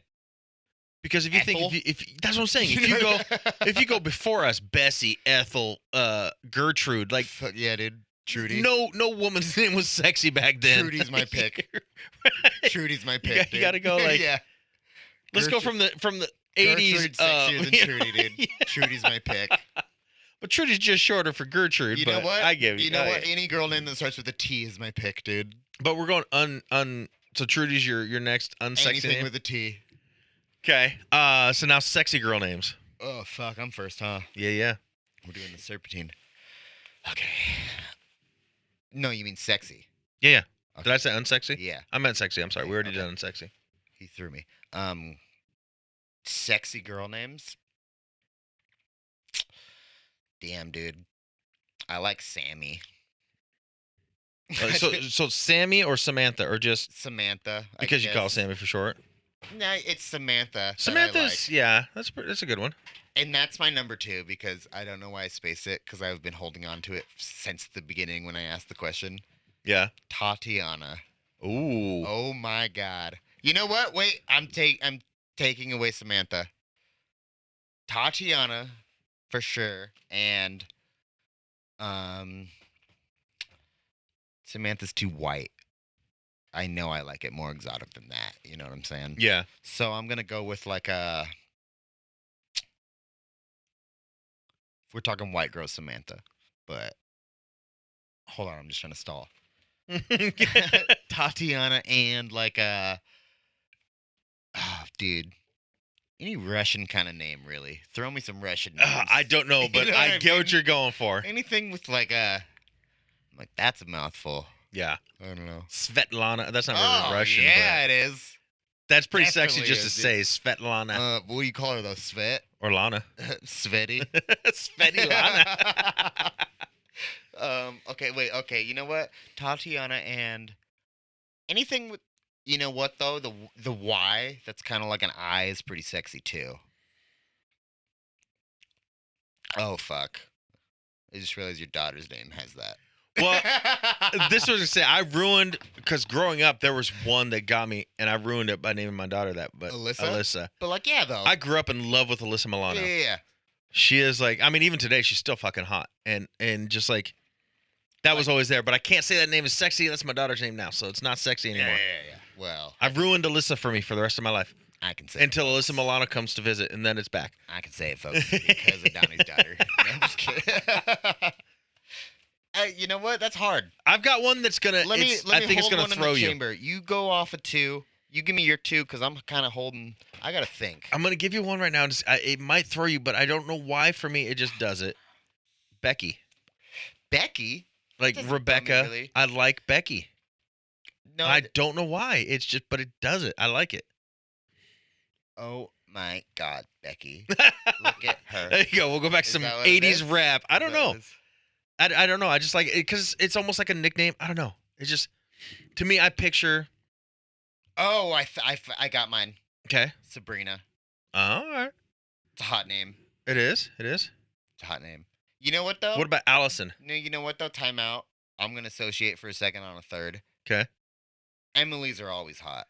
S4: Because if you
S5: Ethel?
S4: think if that's what I'm saying, if you go before us, Bessie, Ethel, Gertrude, like
S5: yeah, dude, Trudy.
S4: no woman's name was sexy back then.
S5: Trudy's my pick. Trudy's my pick.
S4: You gotta go like.
S5: yeah.
S4: Let's go from the 80s.
S5: Gertrude's sexier than
S4: you
S5: Trudy,
S4: know?
S5: dude.
S4: Yeah.
S5: Trudy's my pick.
S4: But Trudy's just shorter for Gertrude.
S5: You
S4: but
S5: know what?
S4: I give you.
S5: You know what? Any girl name that starts with a T is my pick, dude.
S4: But we're going So Trudy's your next unsexy
S5: Anything
S4: name.
S5: with a T.
S4: Okay. So now sexy girl names.
S5: Oh fuck, I'm first, huh?
S4: Yeah.
S5: We're doing the serpentine. Okay. No, you mean sexy.
S4: Yeah.
S5: Okay.
S4: Did I say unsexy?
S5: Yeah,
S4: I meant sexy. I'm sorry. We already
S5: Okay.
S4: did unsexy.
S5: he threw me. Sexy girl names. Damn, dude. I like Sammy.
S4: So Sammy or Samantha or just
S5: Samantha. I
S4: because you call
S5: guess.
S4: Sammy for short?
S5: No, it's Samantha. that I
S4: Samantha's
S5: like.
S4: yeah. That's a good one.
S5: And that's my number 2 because I don't know why I spaced it because I've been holding on to it since the beginning when I asked the question.
S4: Yeah.
S5: Tatiana.
S4: Ooh.
S5: Oh my God. You know what? Wait, I'm taking away Samantha. Tatiana, for sure, and Samantha's too white. I know I like it more exotic than that. You know what I'm saying?
S4: Yeah.
S5: So I'm gonna go with like a. If we're talking white girl Samantha, but hold on, I'm just trying to stall. Tatiana and like a. Oh, dude. Any Russian kind of name, really. Throw me some Russian names.
S4: I don't know, but
S5: You know
S4: I
S5: what
S4: get
S5: I
S4: what
S5: mean?
S4: you're going for.
S5: Anything with like a. Like, that's a mouthful.
S4: Yeah.
S5: I don't know.
S4: Svetlana. That's not really Russian.
S5: Yeah,
S4: But
S5: it is.
S4: that's pretty sexy
S5: Definitely
S4: just to
S5: is,
S4: say Svetlana
S5: What do you call her, though? Svet?
S4: or Lana.
S5: Sveti?
S4: Svetlana.
S5: Okay, wait, okay. You know what? Tatiana and. Anything with. You know what, though? The Y that's kind of like an I is pretty sexy, too. Oh, fuck. I just realized your daughter's name has that.
S4: Well, this was to say I ruined because growing up there was one that got me and I ruined it by naming my daughter that. But
S5: Alyssa? But, like, yeah, though.
S4: I grew up in love with Alyssa Milano.
S5: Yeah.
S4: She is like, I mean, even today she's still fucking hot and just like that was always there. But I can't say that name is sexy. That's my daughter's name now, so it's not sexy anymore.
S5: Yeah. Well,
S4: I've ruined Alyssa for me for the rest of my life
S5: I can say it,
S4: until
S5: folks.
S4: Alyssa Milano comes to visit, and then it's back.
S5: I can say it, folks, because of Donnie's daughter. No, I'm just kidding. You know what? That's hard.
S4: I've got one that's gonna.
S5: Let me
S4: I think it's
S5: hold
S4: gonna
S5: one
S4: throw
S5: in the
S4: you.
S5: chamber. You go off a 2. You give me your 2 because I'm kind of holding. I gotta think.
S4: I'm gonna give you one right now. It might throw you, but I don't know why. For me, it just does it. Becky,
S5: Becky.
S4: like
S5: Doesn't throw me,
S4: Rebecca.
S5: really.
S4: I like Becky.
S5: No.
S4: I don't know why. It's just, but it does it. I like it.
S5: Oh my God, Becky! Look at her.
S4: There you go. We'll go back to
S5: Is
S4: some
S5: that what it
S4: 80s
S5: is?
S4: rap. I
S5: Is
S4: don't
S5: that
S4: know.
S5: what it is?
S4: I don't know. I just like it because it's almost like a nickname. I don't know. It's just to me. I picture.
S5: Oh, I got mine.
S4: Okay.
S5: Sabrina.
S4: All right.
S5: It's a hot name.
S4: It is. It is.
S5: It's a hot name. You know what though?
S4: What about Allison?
S5: No, you know what though? Time out. I'm gonna associate for a second on a third.
S4: Okay.
S5: Emily's are always hot.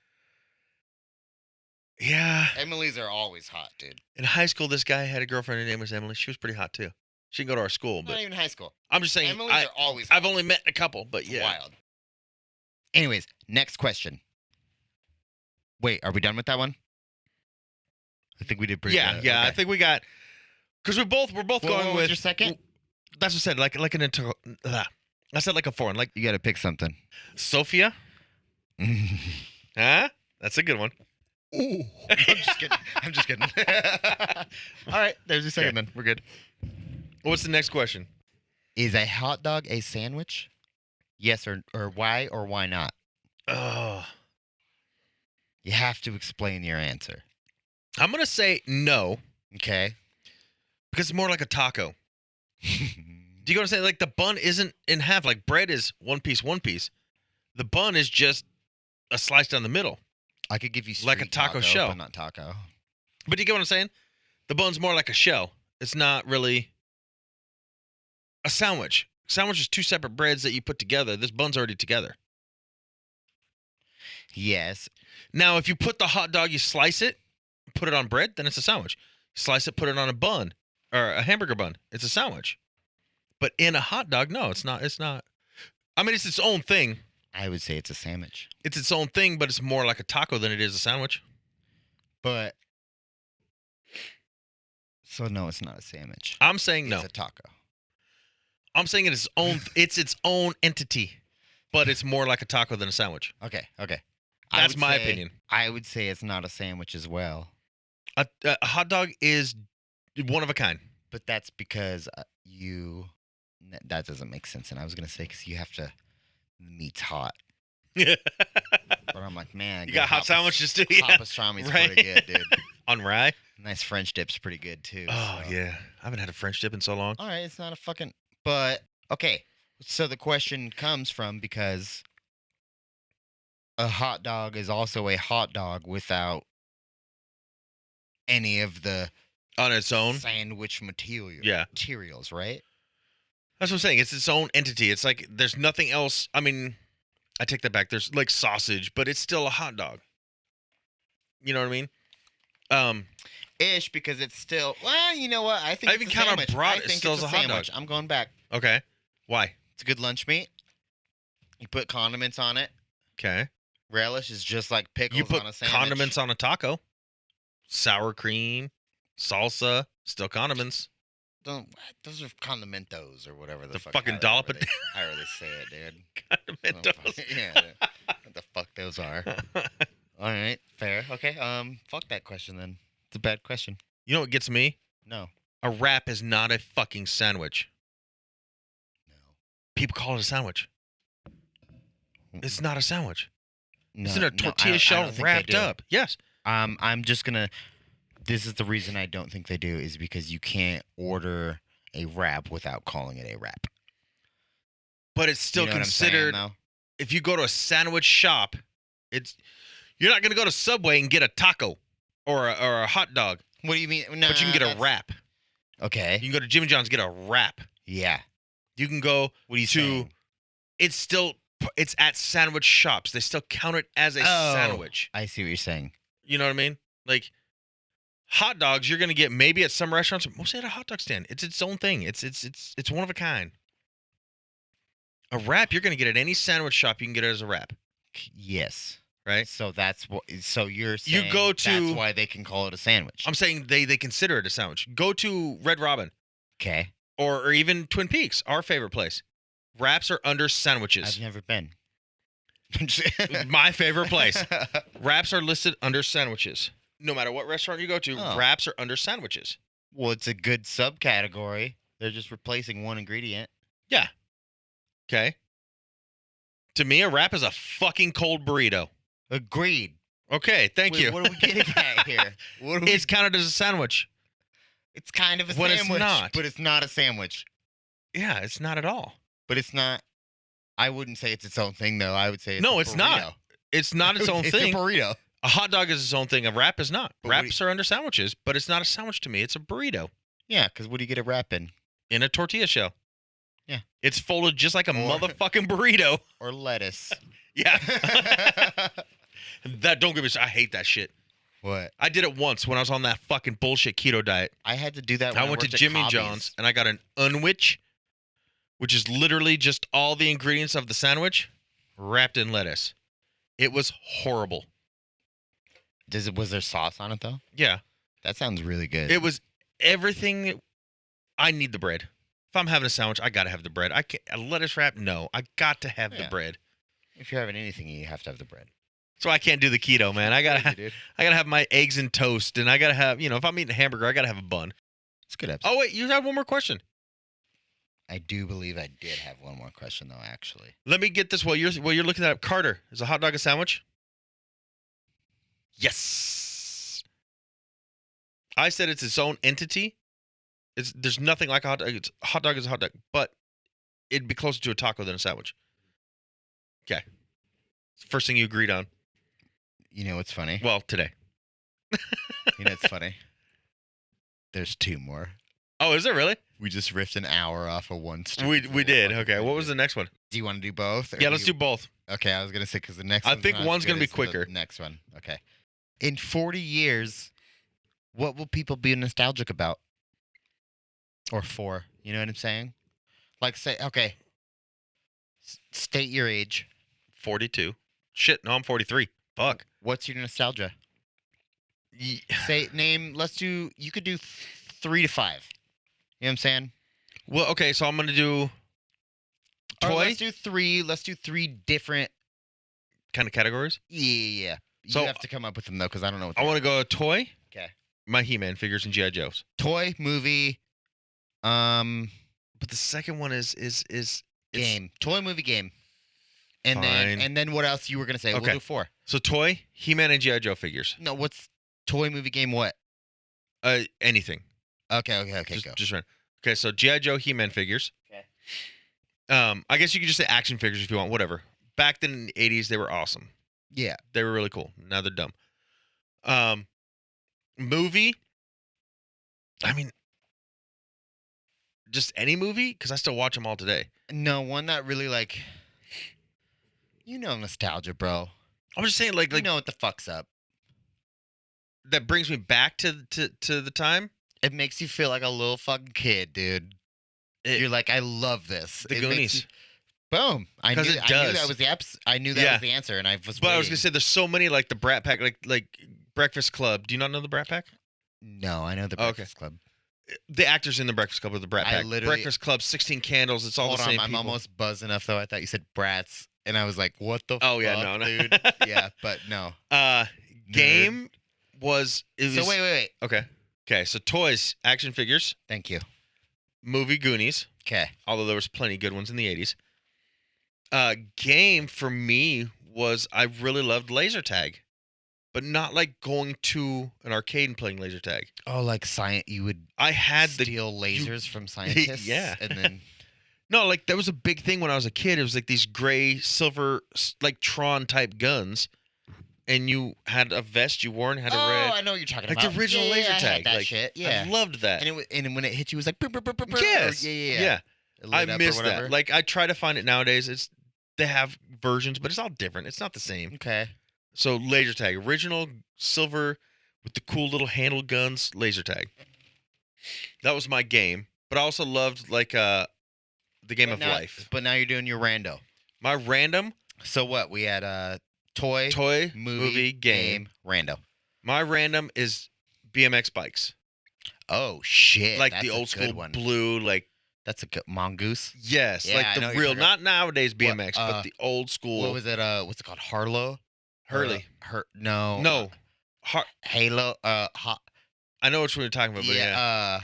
S4: Yeah.
S5: Emily's are always hot, dude.
S4: In high school, this guy had a girlfriend. Her name was Emily. She was pretty hot too. She didn't go to our school,
S5: Not
S4: but
S5: even high school.
S4: I'm just saying.
S5: Emily's are always hot.
S4: I've only met a couple, but yeah.
S5: Wild. Anyways, next question. Wait, are we done with that one? I think we did pretty
S4: Yeah,
S5: good.
S4: yeah. I
S5: Okay.
S4: think we got because we're both
S5: What
S4: going
S5: was
S4: with
S5: your second?
S4: That's what I said. Like an I said like a foreign, like
S5: You got to pick something.
S4: Sophia. Huh? That's a good one.
S5: Ooh. I'm just kidding. I'm just kidding. All right, there's your second then. We're good.
S4: What's the next question?
S5: Is a hot dog a sandwich? Yes or why not?
S4: Oh,
S5: You have to explain your answer.
S4: I'm gonna say no
S5: Okay.
S4: because it's more like a taco. Do you know what I'm saying? Like the bun isn't in half. Like bread is one piece, one piece. The bun is just a slice down the middle.
S5: I could give you
S4: Like a
S5: street
S4: taco shell.
S5: but not taco.
S4: But do you get what I'm saying? The bun's more like a shell. It's not really a sandwich. Sandwich is two separate breads that you put together. This bun's already together.
S5: Yes.
S4: Now, if you put the hot dog, you slice it, put it on bread, then it's a sandwich. Slice it, put it on a bun or a hamburger bun. It's a sandwich. But in a hot dog, no, it's not. It's not. I mean, it's its own thing.
S5: I would say it's a sandwich.
S4: It's its own thing, but it's more like a taco than it is a sandwich.
S5: But so no, it's not a sandwich.
S4: I'm saying no.
S5: It's a taco.
S4: I'm saying it's its own entity, but it's more like a taco than a sandwich.
S5: Okay.
S4: That's my opinion.
S5: I would say it's not a sandwich as well.
S4: A hot dog is one of a kind.
S5: But that's because that doesn't make sense. And I was gonna say because you have to, the meat's hot.
S4: Yeah.
S5: But I'm like, man,
S4: You got hot sandwiches too? Yeah.
S5: Hot pastrami's
S4: Right.
S5: pretty good, dude.
S4: On rye?
S5: Nice French dip's pretty good too.
S4: Oh,
S5: so.
S4: yeah. I haven't had a French dip in so long.
S5: All right, it's not a fucking. But okay, so the question comes from because a hot dog is also a hot dog without any of the
S4: On its own?
S5: sandwich
S4: Yeah.
S5: materials, right?
S4: That's what I'm saying. It's its own entity. It's like there's nothing else. I mean, I take that back. There's like sausage, but it's still a hot dog. You know what I mean?
S5: Ish, because it's still. Well, you know what? I think
S4: I
S5: it's
S4: even
S5: a
S4: kinda
S5: sandwich.
S4: brought
S5: I
S4: it
S5: think
S4: still
S5: it's
S4: as
S5: a
S4: a hot
S5: sandwich.
S4: dog.
S5: I'm going back.
S4: Okay. Why?
S5: It's a good lunch meat. You put condiments on it.
S4: Okay.
S5: Relish is just like pickles
S4: You put
S5: on a sandwich.
S4: condiments on a taco. Sour cream, salsa, still condiments.
S5: Those are condimentos or whatever the
S4: The
S5: fuck.
S4: fucking dollop of
S5: however they say it, dude.
S4: Condimentos.
S5: Yeah, what the fuck those are. All right, fair. Okay, fuck that question then. It's a bad question.
S4: You know what gets me?
S5: No.
S4: A wrap is not a fucking sandwich.
S5: No.
S4: People call it a sandwich. It's not a sandwich.
S5: No,
S4: It's in a tortilla shell wrapped up. Yes.
S5: I'm just gonna. This is the reason I don't think they do is because you can't order a wrap without calling it a wrap.
S4: But it's still
S5: You know what I'm saying,
S4: considered.
S5: though?
S4: If you go to a sandwich shop, you're not gonna go to Subway and get a taco or a hot dog,
S5: What do you mean? Nah,
S4: but you can get a
S5: that's-
S4: wrap.
S5: Okay.
S4: You can go to Jimmy John's and get a wrap.
S5: Yeah.
S4: You can go
S5: What are you
S4: to.
S5: saying?
S4: It's at sandwich shops. They still count it as a
S5: Oh.
S4: sandwich.
S5: I see what you're saying.
S4: You know what I mean? Like hot dogs, you're gonna get maybe at some restaurants, mostly at a hot dog stand. It's its own thing. It's one of a kind. A wrap, you're gonna get at any sandwich shop. You can get it as a wrap,
S5: Yes.
S4: right?
S5: So that's what. So you're
S4: You
S5: saying
S4: go
S5: that's
S4: to-
S5: why they can call it a sandwich.
S4: I'm saying they consider it a sandwich. Go to Red Robin
S5: Okay.
S4: or even Twin Peaks, our favorite place. Wraps are under sandwiches.
S5: I've never been.
S4: My favorite place. Wraps are listed under sandwiches. No matter what restaurant you go to,
S5: Oh.
S4: wraps are under sandwiches.
S5: Well, it's a good subcategory. They're just replacing one ingredient.
S4: Okay. To me, a wrap is a fucking cold burrito.
S5: Agreed.
S4: Okay, thank
S5: Wait,
S4: you.
S5: What are we getting at here? What are we,
S4: It's counted as a sandwich.
S5: it's kind of a
S4: when it's
S5: sandwich,
S4: not.
S5: but it's not a sandwich.
S4: Yeah, it's not at all.
S5: But it's not. I wouldn't say it's its own thing, though. I would say it's
S4: No,
S5: a
S4: it's not.
S5: burrito.
S4: It's not its own
S5: It's
S4: thing.
S5: a burrito.
S4: A hot dog is its own thing. A wrap is not.
S5: But what do
S4: Wraps are under sandwiches, but it's not a sandwich to me. It's a burrito
S5: Yeah, because what do you get a wrap in?
S4: in a tortilla shell.
S5: Yeah.
S4: It's folded just like a
S5: Or-
S4: motherfucking burrito.
S5: Or lettuce.
S4: Yeah. Don't get me started. I hate that shit.
S5: What?
S4: I did it once when I was on that fucking bullshit keto diet.
S5: I had to do that when
S4: I went to
S5: worked at
S4: Jimmy
S5: Cobby's.
S4: John's and I got an unwich, which is literally just all the ingredients of the sandwich wrapped in lettuce. It was horrible.
S5: Was there sauce on it, though?
S4: Yeah.
S5: That sounds really good.
S4: It was everything. I need the bread. If I'm having a sandwich, I got to have the bread. I can't, a lettuce wrap, no. I got to have the
S5: Yeah.
S4: bread.
S5: If you're having anything, you have to have the bread.
S4: So I can't do the keto, man. I got to have my eggs and toast, and I got to have, if I'm eating a hamburger, I got to have a bun.
S5: It's a good episode.
S4: Oh, wait, you have one more question.
S5: I do believe I did have one more question though. Actually,
S4: Let me get this while you're looking that up. Carter, is a hot dog a sandwich? Yes. I said it's its own entity. There's nothing like a hot dog. Hot dog is a hot dog, but it'd be closer to a taco than a sandwich. Okay. First thing you agreed on.
S5: you know what's funny?
S4: Well, today.
S5: You know what's funny? There's two more.
S4: Oh, is it really?
S5: We just riffed an hour off of one.
S4: We did. Okay. What was the next one?
S5: Do you want to do both?
S4: Yeah, let's do both.
S5: Okay, I was gonna say because the next.
S4: I
S5: one's
S4: think
S5: not as
S4: one's gonna
S5: good
S4: be
S5: as the
S4: quicker.
S5: Next one. Okay. In 40 years, what will people be nostalgic about? Or for? You know what I'm saying? Like, say, okay. State your age.
S4: 42. Shit, no, I'm 43. Fuck.
S5: What's your nostalgia?
S4: Ye-
S5: Say name. Let's do. You could do 3 to 5. You know what I'm saying?
S4: Well, okay, so I'm gonna do
S5: Or
S4: toy
S5: let's do 3. Let's do 3 different.
S4: kind of categories.
S5: Yeah. You
S4: So,
S5: have to come up with them though, because I don't know what.
S4: I want to go toy,
S5: Okay.
S4: my He-Man figures, and GI Joes.
S5: Toy, movie,
S4: But the second one is it's-
S5: game. Toy, movie, game. And
S4: Fine.
S5: then what else you were gonna say?
S4: Okay.
S5: We'll do 4.
S4: So toy, He-Man, and GI Joe figures.
S5: No, what's toy, movie, game? What?
S4: Anything.
S5: Okay,
S4: Just,
S5: go.
S4: just run. Okay, so GI Joe, He-Man figures.
S5: Okay.
S4: I guess you could just say action figures if you want. Whatever. Back then in the 80s, they were awesome.
S5: Yeah.
S4: They were really cool. Now they're dumb. Movie. I mean, just any movie because I still watch them all today.
S5: No, one that really like. You know nostalgia, bro.
S4: I'm just saying, like
S5: You know what the fuck's up.
S4: that brings me back to the time.
S5: It makes you feel like a little fucking kid, dude. You're like, I love this.
S4: The
S5: It makes
S4: Goonies.
S5: you- Boom! I
S4: 'Cause
S5: knew,
S4: it
S5: I knew
S4: does.
S5: that was the I knew that
S4: Yeah.
S5: was the answer, and I was.
S4: But I was gonna
S5: waiting.
S4: say there's so many like the Brat Pack, like Breakfast Club. Do you not know the Brat Pack?
S5: No, I know the
S4: Oh, okay.
S5: Breakfast Club.
S4: The actors in the Breakfast Club are the Brat
S5: I
S4: Pack.
S5: literally-
S4: Breakfast Club, 16 Candles. It's all
S5: Hold
S4: the
S5: on,
S4: same
S5: I'm
S4: people.
S5: almost buzzed enough though. I thought you said brats, and I was like, "What the?
S4: Oh, yeah,
S5: fuck,
S4: no.
S5: dude." Yeah, but no.
S4: Game was
S5: So wait.
S4: Okay, so toys, action figures,
S5: Thank you.
S4: movie Goonies,
S5: Okay.
S4: although there was plenty good ones in the 80s. Game for me was I really loved laser tag, but not like going to an arcade and playing laser tag.
S5: Oh, like science? You would
S4: I had the
S5: steal lasers from scientists?
S4: Yeah.
S5: And then
S4: no, like that was a big thing when I was a kid. It was like these gray, silver, like Tron type guns, and you had a vest you wore and had a red.
S5: I know what you're talking
S4: Like
S5: about.
S4: the original
S5: Yeah,
S4: laser
S5: I had
S4: tag.
S5: that
S4: Like,
S5: shit. Yeah.
S4: I loved that.
S5: And when it hit you, it was like brr, brr, brr, brr, brr,
S4: Yes.
S5: or-
S4: Yeah.
S5: It lit
S4: I
S5: up or
S4: miss
S5: whatever.
S4: that. Like I try to find it nowadays. They have versions, but it's all different. It's not the same.
S5: Okay.
S4: So laser tag, original silver with the cool little handle guns, laser tag. That was my game. But I also loved like the game of life.
S5: But now you're doing your rando.
S4: My random
S5: So what? We had toy,
S4: movie game.
S5: rando.
S4: My random is BMX bikes.
S5: Oh shit!
S4: Like
S5: that's
S4: the
S5: a
S4: old
S5: good
S4: school
S5: one.
S4: blue, like
S5: That's a good mongoose.
S4: yes,
S5: Yeah, I
S4: like
S5: know
S4: the
S5: what you're
S4: real,
S5: talking
S4: not nowadays
S5: What,
S4: BMX, but the old school
S5: What was it? What's it called? Harlow.
S4: Hurley.
S5: No.
S4: No,
S5: Halo.
S4: I know which one you're talking about, but yeah.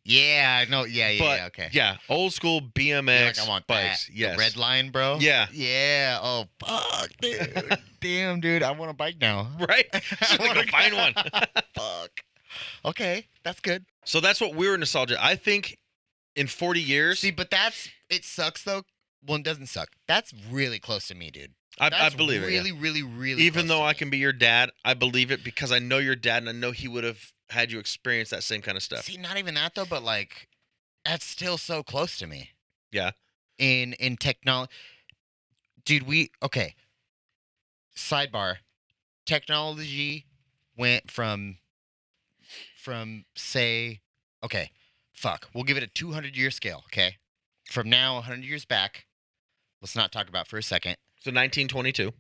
S5: Yeah. I know. Yeah.
S4: But,
S5: Yeah. Okay.
S4: Yeah, old school
S5: You're
S4: BMX
S5: like, I want
S4: bikes.
S5: that.
S4: Yes.
S5: The red line, bro.
S4: Yeah.
S5: Yeah. Oh fuck, dude. Damn, dude. I want a bike now.
S4: Right? Just
S5: I
S4: like
S5: wanna
S4: to find one.
S5: Fuck. Okay, that's good.
S4: So that's what we were nostalgia. I think in 40 years,
S5: See, but it sucks though. Well, it doesn't suck. That's really close to me, dude.
S4: I
S5: That's
S4: believe
S5: really,
S4: it.
S5: really, really.
S4: Even
S5: close
S4: though
S5: to
S4: I
S5: me.
S4: can be your dad, I believe it because I know your dad and I know he would have had you experience that same kind of stuff.
S5: See, not even that though, but like, that's still so close to me.
S4: Yeah.
S5: In technology, dude. Okay. Sidebar, technology went from say, okay, fuck. We'll give it a 200-year scale. Okay, from now 100 years back. Let's not talk about for a second.
S4: So 1922.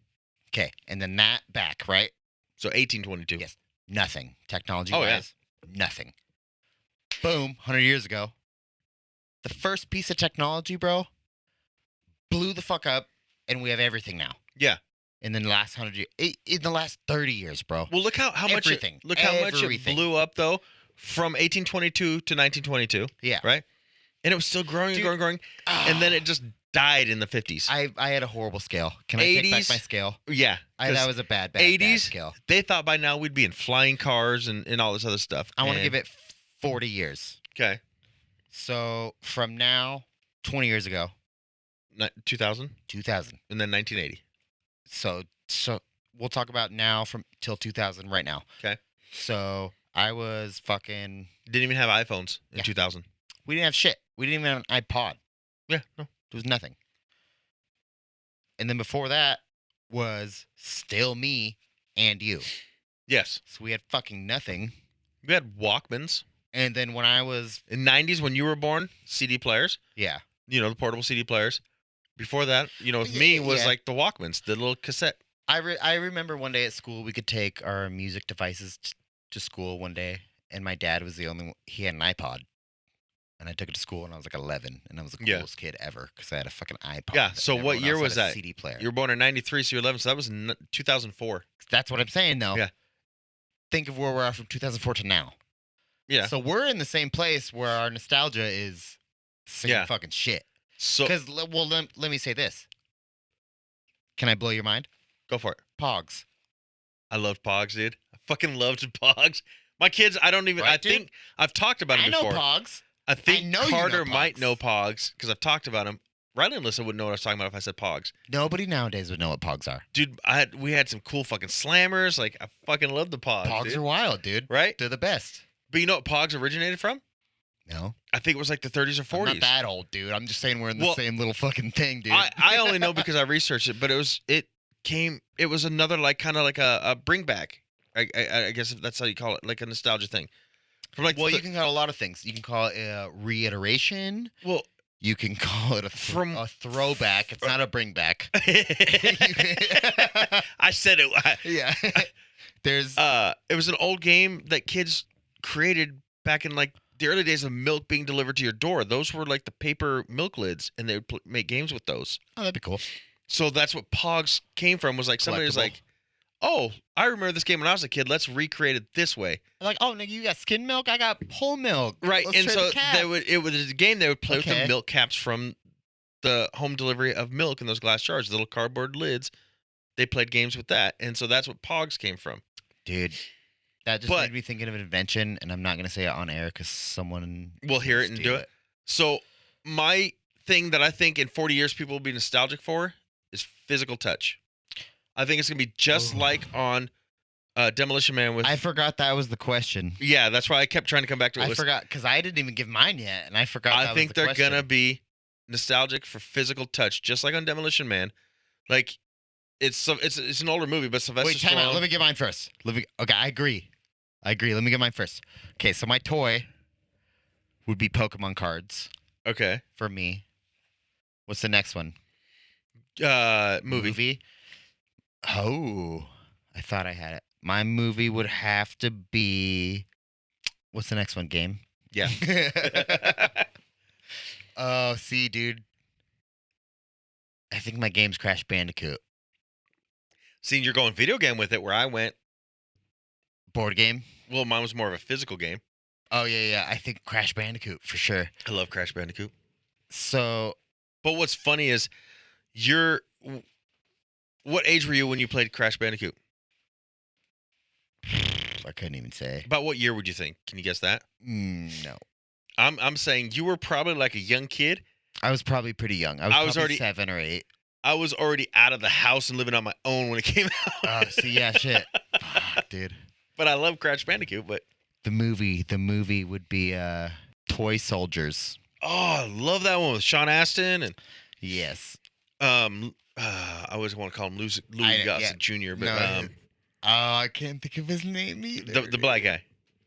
S5: Okay, and then that back, right?
S4: So 1822.
S5: Yes. Nothing. Technology
S4: Oh, yeah.
S5: wise, nothing. Boom, 100 years ago. The first piece of technology, bro, blew the fuck up, and we have everything now.
S4: Yeah.
S5: In the last 100 years, in the last 30 years, bro.
S4: Well, look how much
S5: Everything.
S4: Look how much it
S5: Everything.
S4: blew up though from 1822 to 1922.
S5: Yeah.
S4: Right? and it was still growing
S5: Dude.
S4: and growing, and then it just died in the 50s.
S5: I had a horrible scale. Can I take back
S4: 80s?
S5: my scale?
S4: Yeah,
S5: That was a bad
S4: 80s.
S5: scale.
S4: They thought by now we'd be in flying cars and all this other stuff.
S5: I want to give it 40 years.
S4: Okay,
S5: So from now, 20 years ago,
S4: 2000,
S5: 2000.
S4: and then 1980.
S5: So we'll talk about now from till 2000 right now.
S4: Okay.
S5: So I was fucking.
S4: Didn't even have iPhones in
S5: Yeah.
S4: 2000.
S5: We didn't have shit. We didn't even have an iPod.
S4: Yeah, no.
S5: There was nothing. And then before that was still me and you.
S4: Yes,
S5: So we had fucking nothing.
S4: we had Walkmans
S5: And then when I was,
S4: in 90s when you were born. CD players,
S5: yeah.
S4: the portable CD players. Before that, with me was
S5: Yeah.
S4: like the Walkmans, the little cassette.
S5: I remember one day at school we could take our music devices to school one day, and my dad was the only one. He had an iPod, and I took it to school when I was like 11, and I was the
S4: Yeah.
S5: coolest kid ever because I had a fucking iPod.
S4: Yeah,
S5: and
S4: so what
S5: everyone
S4: year
S5: else
S4: was
S5: had a
S4: that?
S5: CD player.
S4: You were born in 93, so you're 11, so that was 2004.
S5: That's what I'm saying, though.
S4: Yeah.
S5: Think of where we're at from 2004 to now.
S4: Yeah.
S5: So we're in the same place where our nostalgia is same
S4: Yeah.
S5: fucking shit.
S4: So
S5: Because, well, let me say this. Can I blow your mind?
S4: go for it.
S5: Pogs.
S4: I loved Pogs, dude. I fucking loved Pogs. My kids, I don't even.
S5: Right,
S4: I
S5: dude?
S4: think I've talked about
S5: I
S4: them
S5: know
S4: before.
S5: Pogs.
S4: I think
S5: know you know
S4: Carter might
S5: Pogs.
S4: know Pogs because I've talked about him. Riley and Alyssa wouldn't know what I was talking about if I said Pogs.
S5: Nobody nowadays would know what Pogs are.
S4: Dude, we had some cool fucking slammers. Like I fucking love the Pogs.
S5: Pogs
S4: dude.
S5: are wild, dude.
S4: Right.
S5: They're the best.
S4: But you know what Pogs originated from?
S5: No.
S4: I think it was like the 30s or 40s.
S5: I'm not that old, dude. I'm just saying we're in the
S4: Well,
S5: same little fucking thing, dude.
S4: I only know because I researched it, but it was another like kind of like a bring back. I guess if that's how you call it, like a nostalgia thing. From like
S5: well, you can call it a lot of things. You can call it a reiteration.
S4: well
S5: You can call it a throwback. It's not a bring back.
S4: I said it.
S5: Yeah. There's
S4: It was an old game that kids created back in like the early days of milk being delivered to your door. Those were like the paper milk lids, and they would make games with those.
S5: oh, that'd be cool.
S4: So that's what Pogs came from. Was like somebody was
S5: Collectible.
S4: like, "Oh, I remember this game when I was a kid. Let's recreate it this way."
S5: Like, oh, nigga, you got skim milk. I got whole milk.
S4: Right,
S5: Let's
S4: and
S5: trade
S4: so
S5: the cap.
S4: it was a game they would play with
S5: Okay.
S4: the milk caps from the home delivery of milk in those glass jars, little cardboard lids. They played games with that, and so that's what Pogs came from.
S5: Dude, that just
S4: But-
S5: made me think of an invention, and I'm not gonna say it on air because someone
S4: We'll hear
S5: will
S4: it and
S5: steal
S4: do it. So my thing that I think in 40 years people will be nostalgic for is physical touch. I think it's gonna be just
S5: Oh.
S4: like on Demolition Man with.
S5: I forgot that was the question.
S4: Yeah, that's why I kept trying to come back to it.
S5: I
S4: was-
S5: forgot because I didn't even give mine yet, and I forgot.
S4: I
S5: that
S4: think
S5: was the
S4: they're
S5: question.
S4: gonna be nostalgic for physical touch, just like on Demolition Man. Like it's an older movie, but Sylvester
S5: Wait, time out.
S4: Stallone.
S5: Let me get mine first. Okay, I agree. Let me get mine first. Okay, so my toy would be Pokemon cards
S4: Okay,
S5: for me. What's the next one?
S4: movie.
S5: Oh, I thought I had it. My movie would have to be. What's the next one? Game.
S4: Yeah.
S5: Oh, see, dude. I think my game's Crash Bandicoot.
S4: Seeing you're going video game with it, where I went.
S5: Board game.
S4: Well, mine was more of a physical game.
S5: Oh yeah. I think Crash Bandicoot for sure.
S4: I love Crash Bandicoot.
S5: So
S4: But what's funny is, what age were you when you played Crash Bandicoot?
S5: I couldn't even say.
S4: About what year would you think? Can you guess that?
S5: No.
S4: I'm saying you were probably like a young kid.
S5: I was probably pretty young. I was,
S4: I was
S5: probably
S4: already-
S5: 7 or 8.
S4: I was already out of the house and living on my own when it came out.
S5: Oh, see, yeah, shit. Fuck, dude.
S4: But I love Crash Bandicoot. But
S5: The movie would be Toy Soldiers.
S4: oh, I love that one with Sean Astin and
S5: Yes.
S4: I always want to call him Louis
S5: I-
S4: Gossett
S5: yeah.
S4: Jr. But
S5: No, Oh, I can't think of his name either.
S4: the black guy.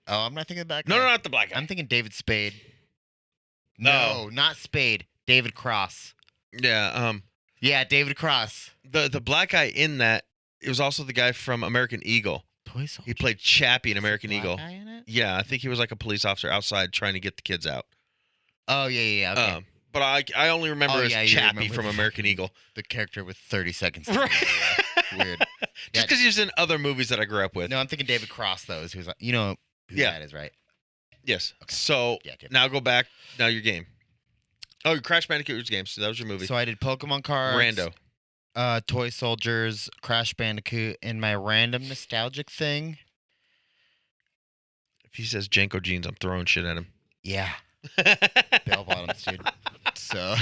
S5: Oh, I'm not thinking of that.
S4: No, not the black guy.
S5: I'm thinking David Spade.
S4: No.
S5: No, not Spade. David Cross.
S4: Yeah.
S5: Yeah, David Cross.
S4: The black guy in that, it was also the guy from American Eagle.
S5: Toy Soldiers.
S4: He played Chappie in American
S5: Black
S4: Eagle.
S5: guy in it?
S4: Yeah, I think he was like a police officer outside trying to get the kids out.
S5: Oh yeah. Okay.
S4: But I only remember
S5: Oh,
S4: as
S5: yeah, you
S4: Chappie
S5: remember
S4: from
S5: the
S4: American Eagle.
S5: The character with 30 seconds.
S4: Right.
S5: Yeah, weird. Yeah.
S4: Just because he was in other movies that I grew up with.
S5: No, I'm thinking David Cross though. Who's you know who
S4: Yeah.
S5: that is, right?
S4: Yes.
S5: Okay.
S4: So
S5: Yeah. David.
S4: now go back. Now your game. Oh, Crash Bandicoot games. That was your movie.
S5: So I did Pokemon cards,
S4: Rando.
S5: Toy Soldiers, Crash Bandicoot, and my random nostalgic thing.
S4: If he says Janko jeans, I'm throwing shit at him.
S5: Yeah, bell bottoms, dude. So,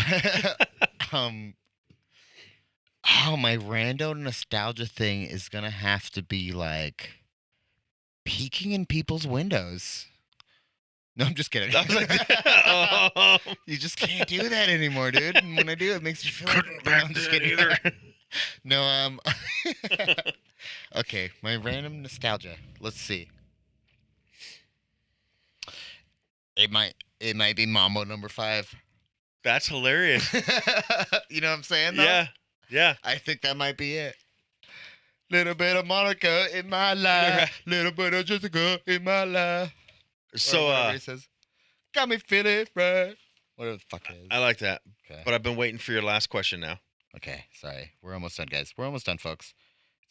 S5: my rando nostalgia thing is gonna have to be like peeking in people's windows. No, I'm just kidding.
S4: I was like,
S5: You just can't do that anymore, dude. And when I do, it makes me feel
S4: couldn't
S5: No,
S4: back
S5: I'm just
S4: then
S5: kidding.
S4: either.
S5: No, okay, my random nostalgia. Let's see. It might be Mambo number 5.
S4: That's hilarious.
S5: You know what I'm saying? Though?
S4: Yeah, yeah.
S5: I think that might be it. Little bit of Monica in my life. Little bit of Jessica in my life.
S4: So,
S5: he says, got me feeling right. Whatever the fuck it is.
S4: I like that.
S5: Okay.
S4: But I've been waiting for your last question now.
S5: Okay, sorry. We're almost done, guys. We're almost done, folks.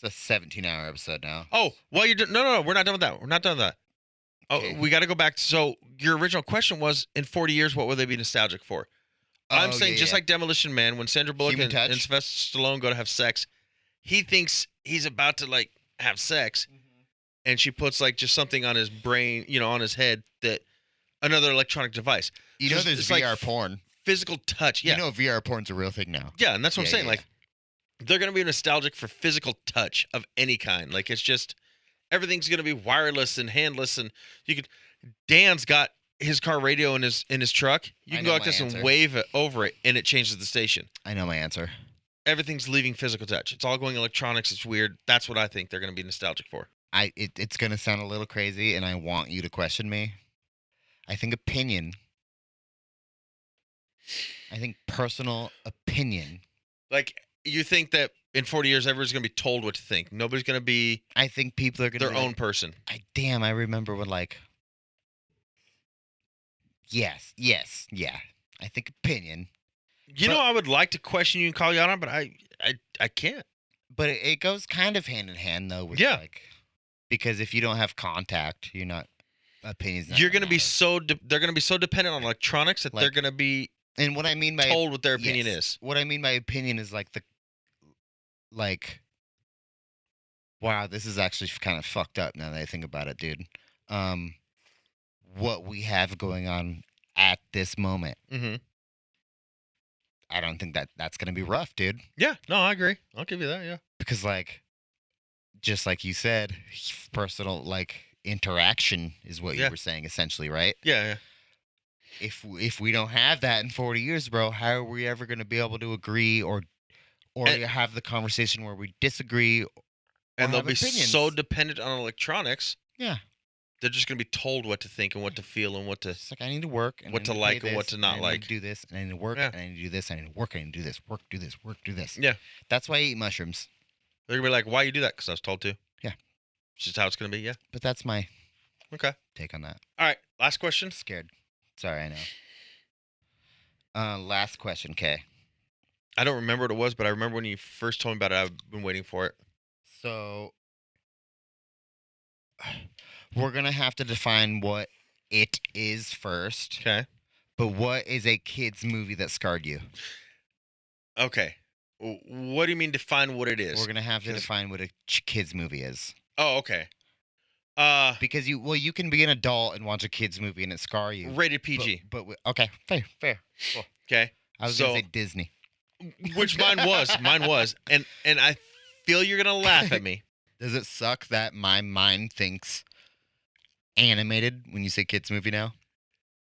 S5: It's a 17-hour episode now.
S4: Oh, well, you no. We're not done with that. We're not done with that. Oh,
S5: Okay.
S4: we got to go back. So your original question was, in 40 years, what will they be nostalgic for? I'm saying just like Demolition Man, when Sandra Bullock
S5: Human
S4: and
S5: touch.
S4: Sylvester Stallone go to have sex, he thinks he's about to like have sex, and she puts like just something on his brain, on his head, that another electronic device.
S5: You know
S4: Just-
S5: there's
S4: it's like
S5: VR porn.
S4: Physical touch. Yeah.
S5: You know VR porn's a real thing now.
S4: Yeah, and that's what I'm
S5: Yeah,
S4: saying.
S5: yeah,
S4: Like, they're going to be nostalgic for physical touch of any kind. Like, it's just everything's going to be wireless and handless, and you could. Dan's got his car radio in his truck. You
S5: I
S4: can
S5: know
S4: go like
S5: my
S4: this
S5: answer.
S4: and wave it over it, and it changes the station.
S5: I know my answer.
S4: Everything's leaving physical touch. It's all going electronics. It's weird. That's what I think they're going to be nostalgic for.
S5: It's gonna sound a little crazy, and I want you to question me. I think personal opinion.
S4: Like, you think that in 40 years, everyone's going to be told what to think. Nobody's going to be
S5: I think people are gonna
S4: their
S5: be like,
S4: own person.
S5: I remember when like. Yes, yeah. I think opinion,
S4: I would like to question you and call you out on, but I can't.
S5: but it goes kind of hand in hand though with
S4: Yeah.
S5: like, because if you don't have contact, you're not opinions. Not
S4: You're going to be
S5: matter.
S4: they're going to be so dependent on electronics that
S5: Like,
S4: they're going to be
S5: And what I mean by
S4: told what their opinion
S5: yes,
S4: is.
S5: What I mean by opinion is wow, this is actually kind of fucked up now that I think about it, dude. What we have going on at this moment,
S4: Mm-hmm.
S5: I don't think that's gonna be rough, dude.
S4: Yeah, no, I agree. I'll give you that. Yeah.
S5: Because like, just like you said, personal like interaction is what
S4: Yeah.
S5: you were saying essentially, right?
S4: Yeah.
S5: If we don't have that in 40 years, bro, how are we ever gonna be able to agree or
S4: And-
S5: have the conversation where we disagree?
S4: And they'll
S5: have
S4: be
S5: opinions.
S4: so dependent on electronics.
S5: Yeah.
S4: They're just going to be told what to think and what to feel and what to.
S5: It's like I need to work, and
S4: What
S5: I
S4: to
S5: need
S4: like
S5: pay
S4: and what
S5: this,
S4: to not
S5: I
S4: like.
S5: need to do this, and I need to work,
S4: Yeah.
S5: and I need to do this, I need to work, I need to do this, work, do this.
S4: Yeah.
S5: That's why I eat mushrooms.
S4: They're going to be like, why you do that? Because I was told to.
S5: Yeah.
S4: It's just how it's going to be. Yeah.
S5: But that's my
S4: Okay.
S5: take on that.
S4: All right. Last question.
S5: I'm scared. Sorry, I know. Last question, Kay.
S4: I don't remember what it was, but I remember when you first told me about it. I've been waiting for it.
S5: So we're gonna have to define what it is first.
S4: Okay.
S5: But what is a kids movie that scarred you?
S4: Okay. What do you mean define what it is?
S5: We're gonna have to
S4: 'Cause-
S5: define what a kids movie is.
S4: Oh, okay.
S5: Because you can be an adult and watch a kids movie and it scar you.
S4: Rated PG.
S5: But okay, fair. Cool.
S4: Okay.
S5: I was
S4: So-
S5: gonna say Disney.
S4: Which mine was. And I feel you're going to laugh at me.
S5: Does it suck that my mind thinks animated when you say kids movie now?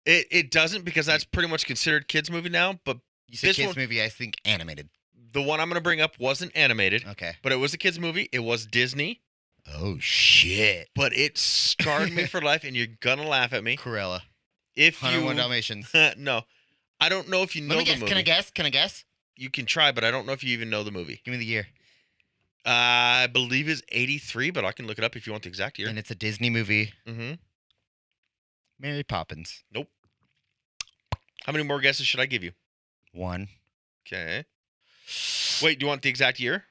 S4: It doesn't, because that's pretty much considered kids movie now, but
S5: You say
S4: This
S5: kids
S4: one-
S5: movie, I think animated.
S4: the one I'm going to bring up wasn't animated,
S5: Okay.
S4: but it was a kids movie. It was Disney,
S5: Oh shit.
S4: but it scarred me for life, and you're going to laugh at me.
S5: Cruella.
S4: If
S5: 101
S4: you
S5: Dalmatians.
S4: No. I don't know if you know
S5: Let me
S4: the
S5: guess.
S4: movie.
S5: Can I guess?
S4: You can try, but I don't know if you even know the movie.
S5: Give me the year.
S4: I believe it's 83, but I can look it up if you want the exact year.
S5: And it's a Disney movie.
S4: Mm-hmm.
S5: Mary Poppins.
S4: How many more guesses should I give you?
S5: 1.
S4: Okay. Wait, do you want the exact year?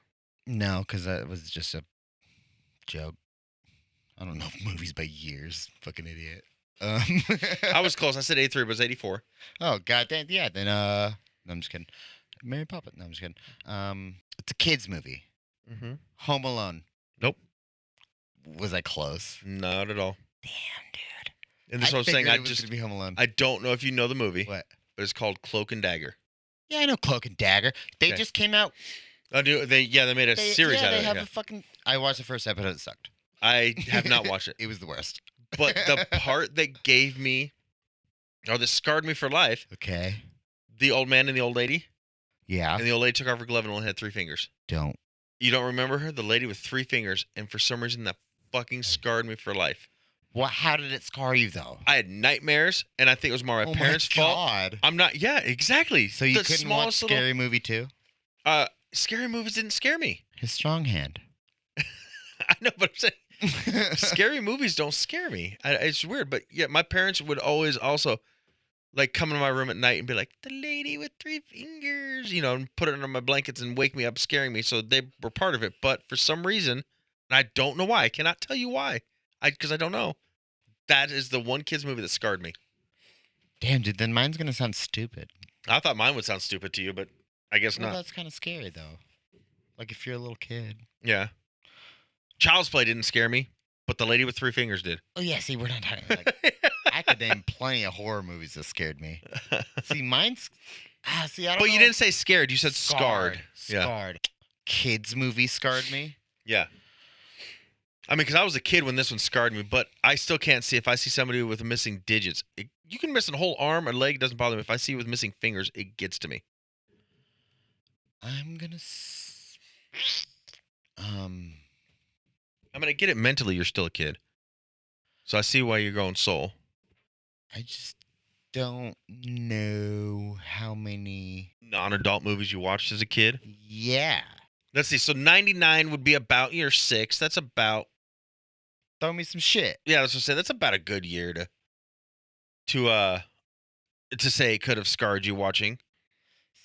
S5: No, because that was just a joke. I don't know movies by years. Fucking idiot.
S4: I was close. I said 83, but it was 84.
S5: Oh goddamn! Yeah. Then no, I'm just kidding. Mary Poppins. No, I'm just kidding. It's a kids movie.
S4: Mm-hmm.
S5: Home Alone.
S4: Nope.
S5: Was I close?
S4: Not at all.
S5: Damn, dude.
S4: And this is what I'm saying.
S5: figured it was gonna be Home Alone.
S4: I don't know if you know the movie,
S5: What?
S4: but it's called Cloak and Dagger.
S5: Yeah, I know Cloak and Dagger. They
S4: Okay.
S5: just came out.
S4: Oh, they made a series out of
S5: they
S4: it.
S5: have
S4: Yeah.
S5: a fucking. I watched the first episode. It sucked.
S4: I have not watched it,
S5: It was the worst.
S4: but the part that gave me, or that scarred me for life,
S5: Okay.
S4: the old man and the old lady,
S5: Yeah.
S4: and the old lady took off her glove and only had 3 fingers.
S5: Don't.
S4: You don't remember her? The lady with 3 fingers, and for some reason that fucking scarred me for life.
S5: What? How did it scar you though?
S4: I had nightmares, and I think it was more my
S5: Oh
S4: parents'
S5: my
S4: fault.
S5: God.
S4: I'm not. Yeah, exactly.
S5: So you
S4: The
S5: couldn't watch
S4: smallest
S5: Scary Movie too?
S4: Scary movies didn't scare me.
S5: His strong hand.
S4: I know, but I'm saying scary movies don't scare me. It's weird, but yeah, my parents would always also like come into my room at night and be like, "The lady with 3 fingers," and put it under my blankets and wake me up, scaring me. So they were part of it. But for some reason, and I don't know why, I cannot tell you why, because I don't know. That is the one kids movie that scarred me.
S5: Damn, dude. Then mine's gonna sound stupid.
S4: I thought mine would sound stupid to you, but I guess
S5: Well,
S4: not.
S5: that's kind of scary though. Like if you're a little kid.
S4: Yeah. Child's Play didn't scare me, but the lady with 3 fingers did.
S5: Oh yeah. See, we're not talking. Like, I could name plenty of horror movies that scared me. See, mine's. See, I don't.
S4: But
S5: know.
S4: you didn't say scared. You said scarred. Yeah.
S5: Scarred. Kids movie scarred me.
S4: Yeah. I mean, because I was a kid when this one scarred me, but I still can't see if I see somebody with missing digits. You can miss a whole arm or leg, it doesn't bother me. If I see you with missing fingers, it gets to me.
S5: I'm gonna.
S4: I mean, I get it mentally, you're still a kid. So I see why you're going soul.
S5: I just don't know how many.
S4: Non-adult movies you watched as a kid.
S5: Yeah.
S4: Let's see. So 99 would be about year 6. That's about,
S5: Throw me some shit.
S4: yeah, let's just say that's about a good year to say it could have scarred you watching.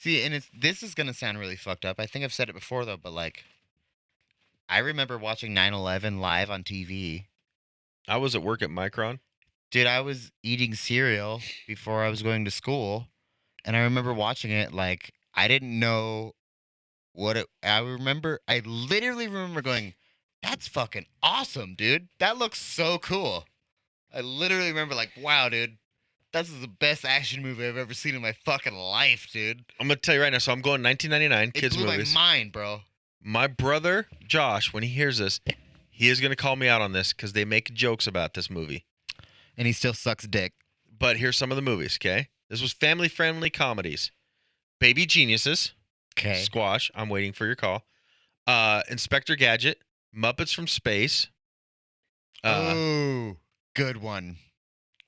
S5: See, and this is gonna sound really fucked up. I think I've said it before though, but like, I remember watching 9/11 live on TV.
S4: I was at work at Micron.
S5: Dude, I was eating cereal before I was going to school, and I remember watching it. Like, I didn't know what it. I literally remember going, "That's fucking awesome, dude. That looks so cool." I literally remember like, "Wow, dude, this is the best action movie I've ever seen in my fucking life, dude."
S4: I'm going to tell you right now. So I'm going 1999,
S5: It
S4: kids
S5: blew
S4: movies.
S5: my mind, bro.
S4: My brother, Josh, when he hears this, he is going to call me out on this because they make jokes about this movie.
S5: And he still sucks dick.
S4: But here's some of the movies, okay? This was family-friendly comedies. Baby Geniuses.
S5: Okay.
S4: Squash. I'm waiting for your call. Inspector Gadget. Muppets from Space.
S5: Oh, good one.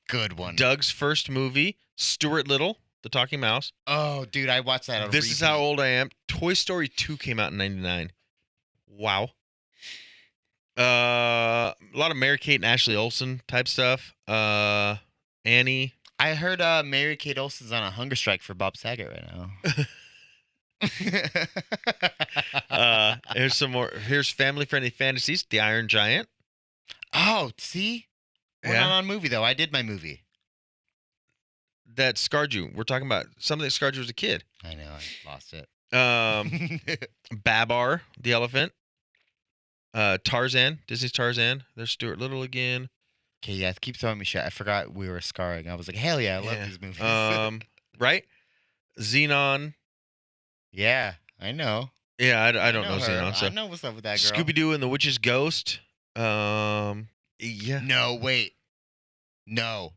S5: Good one.
S4: Doug's first movie. Stuart Little, the Talking Mouse.
S5: Oh, dude, I watched that on
S4: This is how
S5: repeat.
S4: old I am. Toy Story 2 came out in 99. Wow. A lot of Mary-Kate and Ashley Olsen type stuff. Annie.
S5: I heard Mary Kate Olsen's on a hunger strike for Bob Saget right now.
S4: Here's some more. Here's family-friendly fantasies. The Iron Giant.
S5: Oh, see? We're
S4: Yeah.
S5: not on movie, though. I did my movie.
S4: That scarred you. We're talking about something that scarred you as a kid.
S5: I know. I lost it.
S4: Babar, the elephant. Tarzan, Disney's Tarzan. There's Stuart Little again.
S5: Okay, yeah, keep throwing me shit. I forgot we were scarring. I was like, hell yeah, I love
S4: Yeah.
S5: these movies.
S4: Right? Xenon.
S5: yeah, I know.
S4: Yeah, I don't know
S5: her.
S4: Xenon. So
S5: I know what's up with that girl.
S4: Scooby Doo and the Witch's Ghost. Yeah.
S5: No, wait. No.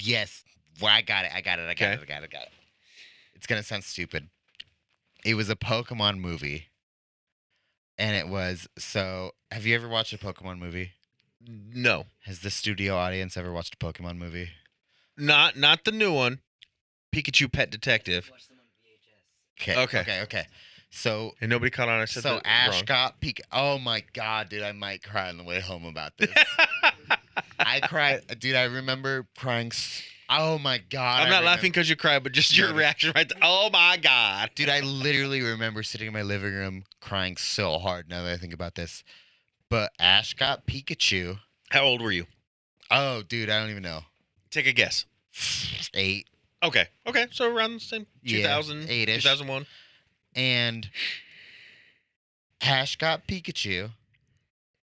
S5: Yes. Well, I got it. I got it.
S4: Okay.
S5: It's going to sound stupid. It was a Pokemon movie. And it was, so, have you ever watched a Pokemon movie?
S4: No,
S5: Has the studio audience ever watched a Pokemon movie?
S4: not the new one. Pikachu Pet Detective. Okay. So,
S5: So
S4: And nobody caught on. I said that
S5: Ash
S4: wrong.
S5: got Pikachu. Oh my God, dude, I might cry on the way home about this. I cried, dude. I remember crying. Oh my God.
S4: I'm
S5: I
S4: not
S5: remember-
S4: laughing because you cried, but just your
S5: No.
S4: reaction right there. Oh my God.
S5: Dude, I literally remember sitting in my living room crying so hard now that I think about this. But Ash got Pikachu.
S4: How old were you?
S5: Oh, dude, I don't even know.
S4: Take a guess.
S5: 8.
S4: Okay. So around the same
S5: Yeah,
S4: 2000,
S5: 8-ish.
S4: 2001.
S5: And Ash got Pikachu,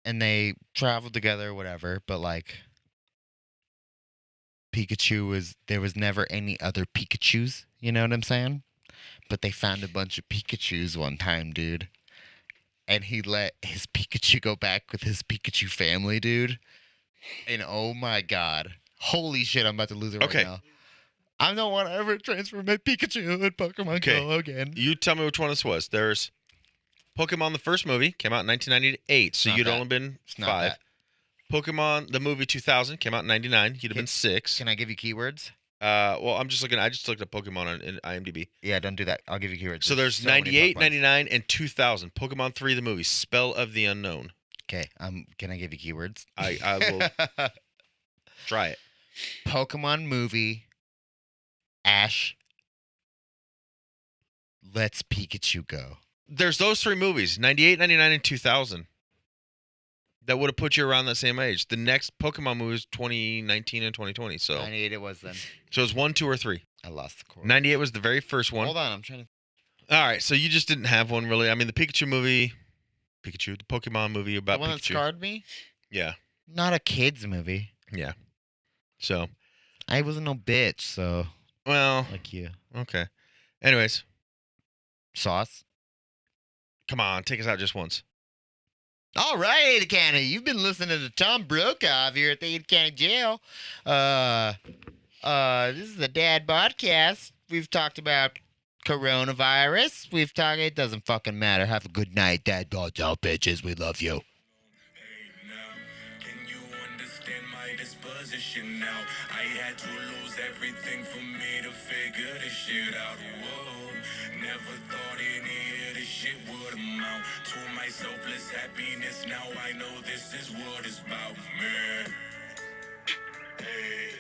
S5: and they traveled together or whatever, but like there was never any other Pikachus, you know what I'm saying? But they found a bunch of Pikachus one time, dude. And he let his Pikachu go back with his Pikachu family, dude. And oh my god. Holy shit, I'm about to lose it right
S4: Okay.
S5: now. I don't want to ever transfer my Pikachu in Pokemon
S4: Okay.
S5: Go again.
S4: You tell me which one this was. There's Pokemon, the first movie, came out in 1998, so
S5: Not
S4: you'd
S5: that.
S4: only been
S5: It's not
S4: 5.
S5: that.
S4: Pokemon, the movie 2000, came out in 99. You'd have been 6.
S5: Can I give you keywords?
S4: Well, I just looked at Pokemon in IMDb.
S5: Yeah, don't do that. I'll give you keywords.
S4: So there's
S5: so many
S4: 98,
S5: Pokemons.
S4: 99, and 2000. Pokemon 3, the movie, Spell of the Unknown.
S5: Okay, can I give you keywords?
S4: I will try it.
S5: Pokemon movie, Ash lets Pikachu go.
S4: There's those 3 movies, 98, 99, and 2000. That would have put you around that same age. The next Pokemon movie is 2019 and 2020. So
S5: 98 it was then.
S4: So it's 1, 2, or 3.
S5: I lost the cord.
S4: 98 was the very first one.
S5: Hold on, I'm trying to.
S4: All right, so you just didn't have one really. I mean, the Pikachu movie, the Pokemon movie about
S5: The one that
S4: Pikachu.
S5: scarred me?
S4: Yeah,
S5: Not a kid's movie.
S4: yeah. So,
S5: I wasn't no bitch, so
S4: well,
S5: like you.
S4: okay. Anyways,
S5: Sauce.
S4: come on, take us out just once.
S5: All right, Ada County. You've been listening to Tom Brokaw here at the Ada County Jail. This is the Dad Podcast. We've talked about coronavirus. We've talked. It doesn't fucking matter. Have a good night, Dad. Bods out, bitches. We love you.
S6: Can you understand my disposition now? I had to lose everything for me to figure this shit out. Whoa, never thought any of this shit would amount to my selfless happiness. Now I know this is what it's about, man. Hey.